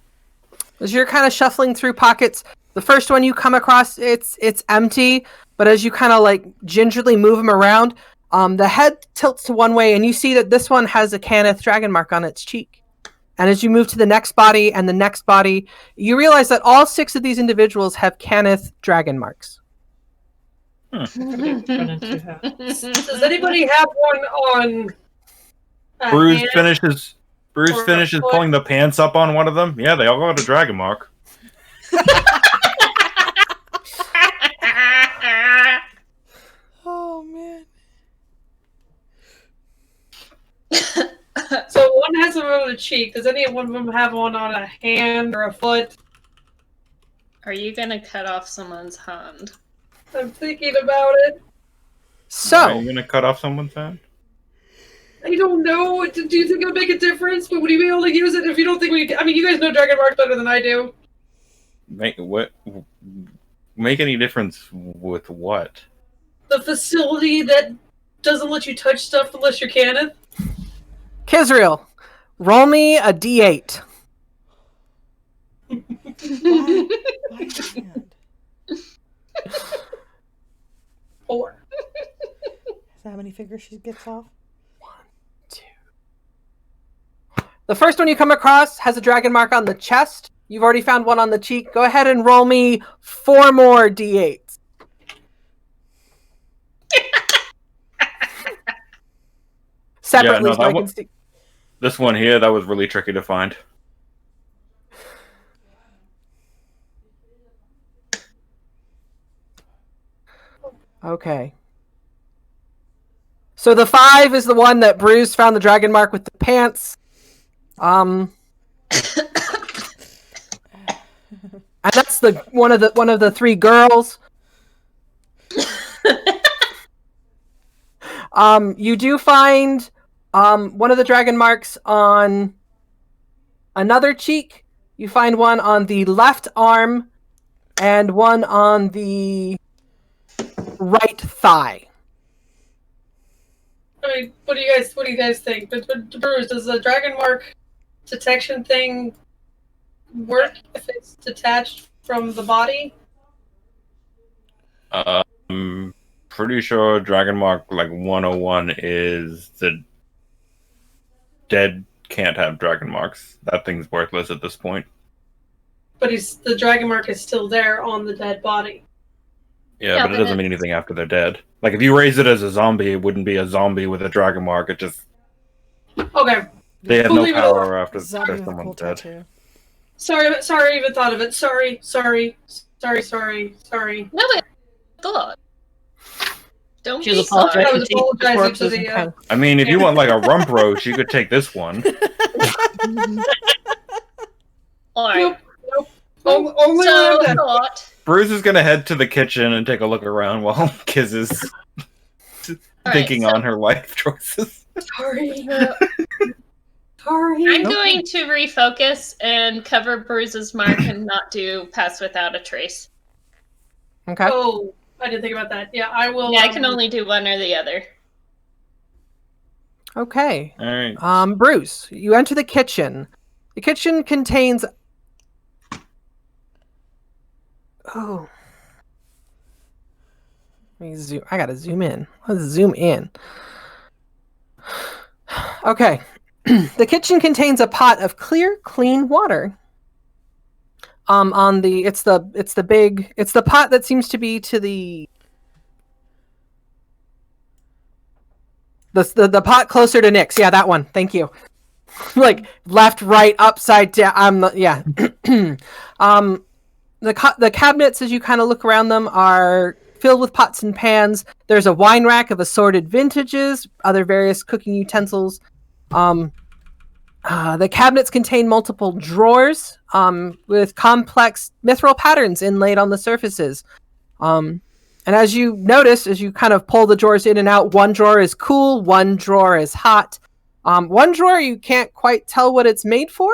As you're kind of shuffling through pockets, the first one you come across, it's empty, but as you kind of like gingerly move them around, the head tilts to one way, and you see that this one has a Cannith dragon mark on its cheek. And as you move to the next body and the next body, you realize that all 6 of these individuals have Cannith dragon marks. Does anybody have one on? Bruce hand? finishes foot? pulling the pants up on one of them. Yeah, they all got a dragon mark. Oh man. So one has one on the cheek. Does any one of them have one on a hand or a foot? Are you gonna cut off someone's hand? I'm thinking about it. So, Are you gonna cut off someone's hand? I don't know. Do you think it'll make a difference? But would you be able to use it if you don't think we? I mean, you guys know dragon marks better than I do. Make any difference with what? The facility that doesn't let you touch stuff unless you're Cannith. Kisriel, roll me a d8. Why hand? 4. Is that how many fingers she gets off? 1, 2. The first one you come across has a dragon mark on the chest. You've already found one on the cheek. Go ahead and roll me 4 more d8s. Separately, so I can see. This one here, that was really tricky to find. Okay. So the 5 is the one that Bruce found the dragon mark with the pants. And that's one of the 3 girls. You do find one of the dragon marks on another cheek. You find one on the left arm and one on the right thigh. I mean, what do you guys think? But Bruce, does the dragon mark detection thing work if it's detached from the body? pretty sure Dragon Mark like 101 is the dead can't have dragon marks. That thing's worthless at this point. But the dragon mark is still there on the dead body. Yeah, but it doesn't mean anything after they're dead. Like if you raise it as a zombie, it wouldn't be a zombie with a dragon mark. It just Okay. they have We'll no leave it power after Zombie with a someone's cool dead. tattoo. Sorry, I even thought of it. Sorry. No, I thought. Don't She's be apologizing. sorry. I was apologizing to the. I mean, if you want like a rump roast, you could take this one. Alright. Nope. Only So, when I'm dead. thought. Bruce is gonna head to the kitchen and take a look around while Kiz is thinking so- on her life choices. Sorry. I'm going to refocus and cover Bruise's mark and not do pass without a trace. Okay. Oh, I didn't think about that. Yeah, I will. Yeah, I can only do one or the other. Okay. All right. Bruce, you enter the kitchen. The kitchen contains. Oh. Let me zoom. I gotta zoom in. Let's zoom in. Okay. The kitchen contains a pot of clear, clean water. It's the pot that seems to be to the pot closer to Nyx. Yeah, that one. Thank you. Like left, right, upside down. Yeah. The cabinets, as you kind of look around them, are filled with pots and pans. There's a wine rack of assorted vintages, other various cooking utensils. The cabinets contain multiple drawers with complex mithril patterns inlaid on the surfaces. And as you notice, as you kind of pull the drawers in and out, one drawer is cool, one drawer is hot. One drawer, you can't quite tell what it's made for.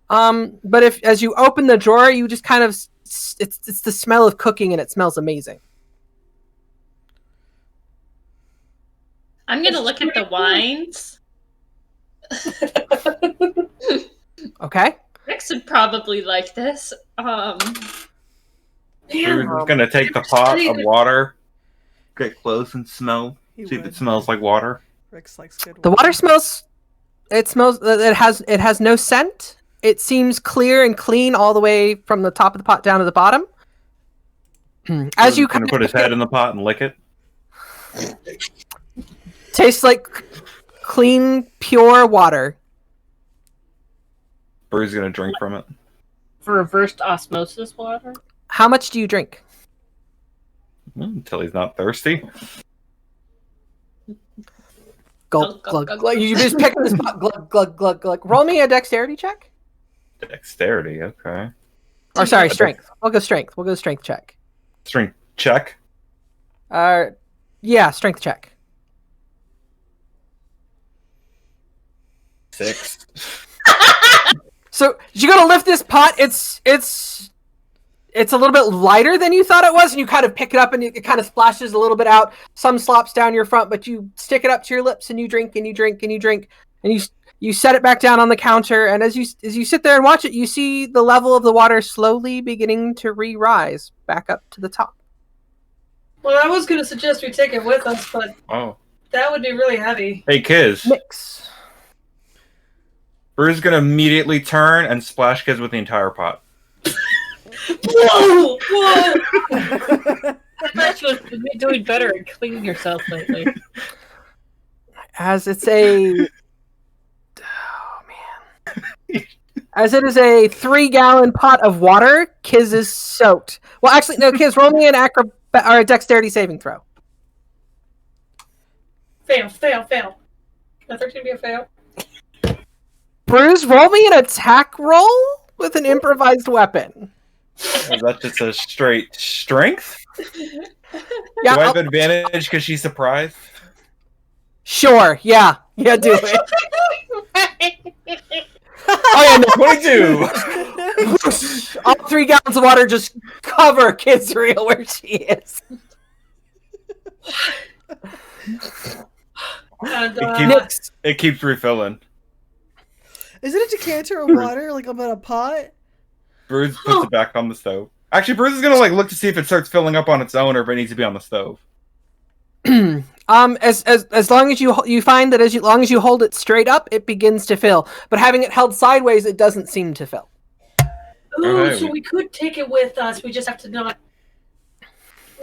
But as you open the drawer, you just kind of, it's the smell of cooking and it smells amazing. I'm going to look at the wines. Okay. Nyx would probably like this. Bruce is gonna take the pot of water, get close and smell. He See if it would. smells like water. Rex likes good The water smells. It smells. It has no scent. It seems clear and clean all the way from the top of the pot down to the bottom. As you gonna put his head in the pot and lick it. tastes like clean, pure water. Bruce is gonna drink from it. Reversed osmosis water. How much do you drink? Until he's not thirsty. Glug, Glug, glug, glug, glug. You just pick this pot. Glug, glug, glug, glug. Roll me a dexterity check. Dexterity, okay. Or sorry, strength. We'll go strength. We'll go strength check. Strength check. Yeah, strength check. 6. So you're gonna lift this pot. It's a little bit lighter than you thought it was, and you kind of pick it up, and it kind of splashes a little bit out. Some slops down your front, but you stick it up to your lips, and you drink, and you drink, and you drink, and you set it back down on the counter. And as you sit there and watch it, you see the level of the water slowly beginning to re-rise back up to the top. Well, I was going to suggest we take it with us, but Oh. that would be really heavy. Hey, Kiz. Mix. Bruce is gonna immediately turn and splash Kiz with the entire pot. Whoa! Whoa! I've actually been doing better at cleaning yourself lately. As it's a... Oh, man. As it is a 3-gallon pot of water, Kiz is soaked. Well, actually, no, Kiz, roll me an or a dexterity saving throw. Fail. A 13 be a fail. Bruce, roll me an attack roll with an improvised weapon. Is that just a straight strength? Yeah, Do I have advantage because she's surprised? sure. Yeah, do it. Oh yeah, no, 22! All 3 gallons of water just cover Kids Real where she is. And, It keeps refilling. Is it a decanter of water, like about a pot? Bruce puts it back on the stove. Actually, Bruce is gonna look to see if it starts filling up on its own or if it needs to be on the stove. As long as you find that as long as you hold it straight up, it begins to fill. But having it held sideways, it doesn't seem to fill. Ooh, Okay, so we could take it with us. We just have to not.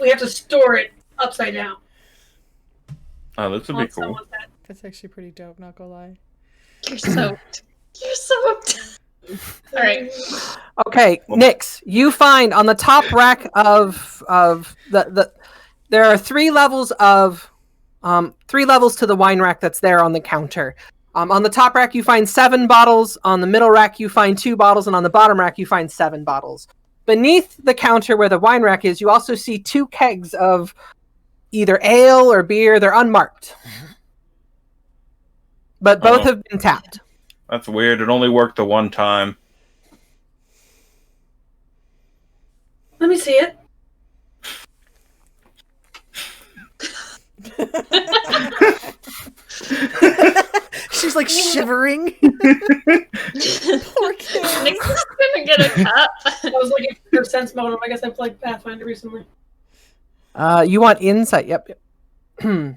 We have to store it upside down. Oh, this would be On cool. someone's head. That's actually pretty dope, not gonna lie. You're soaked. You're soaked. All right. Okay, Nyx, you find on the top rack of the there are 3 levels of 3 levels to the wine rack that's there on the counter. On the top rack you find 7 bottles, on the middle rack you find 2 bottles, and on the bottom rack you find 7 bottles. Beneath the counter where the wine rack is, you also see 2 kegs of either ale or beer. They're unmarked. But both have been tapped. That's weird. It only worked the one time. Let me see it. She's like shivering. Poor kid. Nick's gonna get a cup. I was looking for sense modem. I guess I played Pathfinder recently. You want insight? Yep. I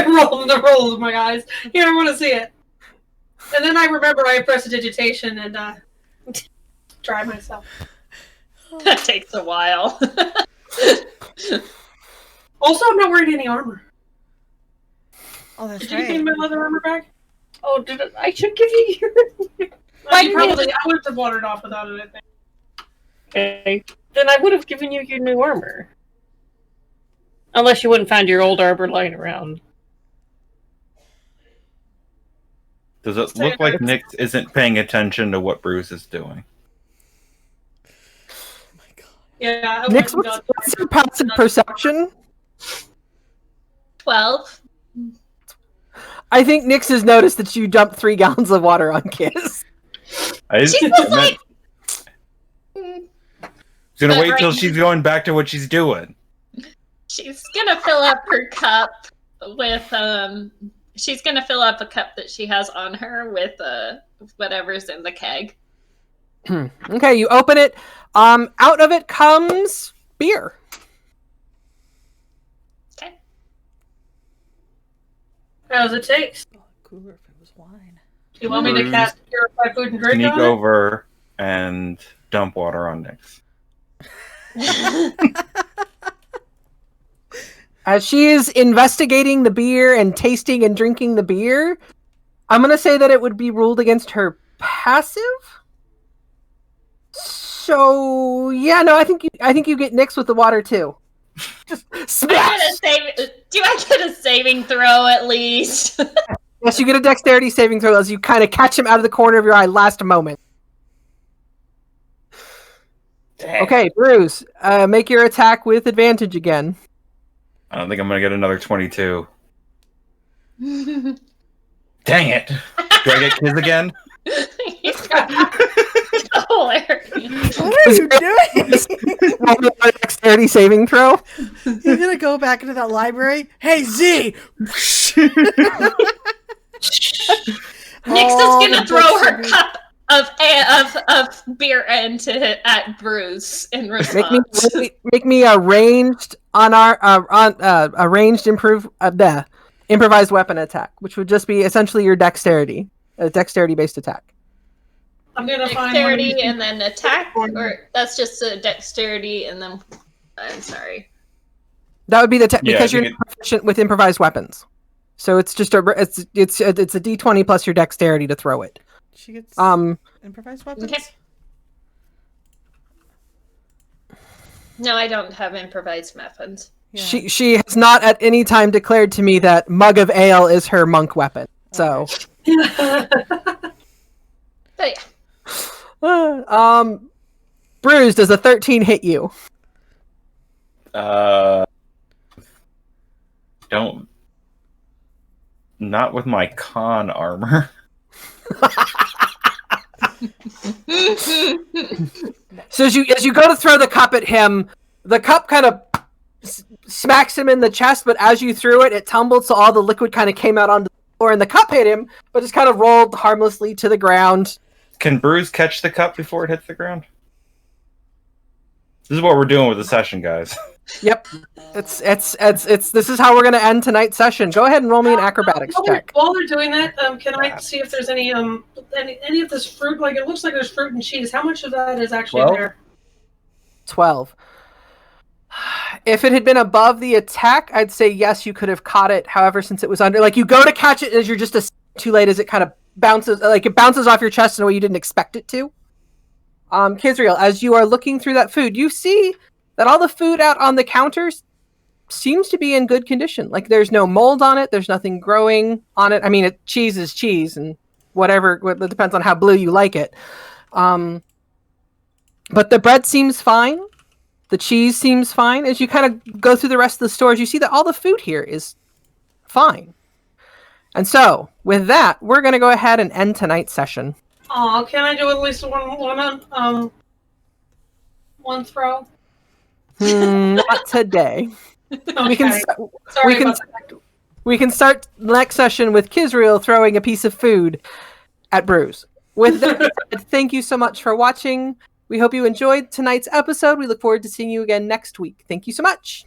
rolled the rolls with my eyes. Here, I want to see it. And then I remember I pressed digitation and try myself. That takes a while. Also, I'm not wearing any armor. Oh, that's Did you give me right. my leather armor back? Oh, did it? I should give you your. I would have watered off without it, I think. Okay. Then I would have given you your new armor. Unless you wouldn't find your old armor lying around. Does it look like Nyx isn't paying attention to what Bruce is doing? Oh my god. Yeah. I Nyx, wouldn't have what's your passive perception? 12. I think Nyx has noticed that you dumped 3 gallons of water on Kiss. She's like. She's gonna But wait till right- she's going back to what she's doing. She's gonna fill up her cup with She's gonna fill up a cup that she has on her with whatever's in the keg. Okay, you open it. Out of it comes beer. Okay. How does it taste? Oh, cooler if it was wine. Do you want me to Bruce, cast Purify Food and Drink Sneak on it? over and dump water on Nyx. As she is investigating the beer and tasting and drinking the beer, I'm gonna say that it would be ruled against her passive. So yeah, no, I think you get Nyx with the water too. Just smash. Do I get a saving throw at least? Yes, you get a dexterity saving throw as you kind of catch him out of the corner of your eye last moment. Dang. Okay, Bruce, make your attack with advantage again. I don't think I'm gonna get another 22. Dang it! Do I get Kiz again? Hilarious. What are you doing? Roll a dexterity saving throw. You're gonna go back into that library? Hey, Z! Nyx is All gonna the throw books her should be- cup of beer at Bruce in response. Make me a ranged improvised weapon attack, which would just be essentially your dexterity, a dexterity based attack. I'm gonna find one of Dexterity these- and then attack, or that's just a dexterity and then. I'm sorry. That would be the Yeah, because you you're get- proficient with improvised weapons. So it's just it's a d20 plus your dexterity to throw it. She gets Um, improvised weapons? Okay. No, I don't have improvised weapons. Yeah. she has not at any time declared to me that mug of ale is her monk weapon. So, But yeah. Bruce, does a 13 hit you? Don't. Not with my con armor. So as you go to throw the cup at him, the cup kind of smacks him in the chest, but as you threw it, it tumbled, so all the liquid kind of came out onto the floor, and the cup hit him, but just kind of rolled harmlessly to the ground. Can Bruce catch the cup before it hits the ground? This is what we're doing with the session, guys. Yep. It's this is how we're gonna end tonight's session. Go ahead and roll me an acrobatics check. While they're doing that, can I see if there's any of this fruit? Like it looks like there's fruit and cheese. How much of that is actually 12? there? 12. If it had been above the attack, I'd say yes, you could have caught it. However, since it was under, like you go to catch it as you're just too late as it kind of bounces off your chest in a way you didn't expect it to. Kizriel, as you are looking through that food, you see that all the food out on the counters seems to be in good condition. Like there's no mold on it, there's nothing growing on it. I mean, cheese is cheese, and it depends on how blue you like it. But the bread seems fine. The cheese seems fine. As you kind of go through the rest of the stores, you see that all the food here is fine. And so, with that, we're going to go ahead and end tonight's session. Oh, can I do at least one throw? Not today. Okay. We can start next session with Kizriel throwing a piece of food at Bruce. With that said, thank you so much for watching. We hope you enjoyed tonight's episode. We look forward to seeing you again next week. Thank you so much.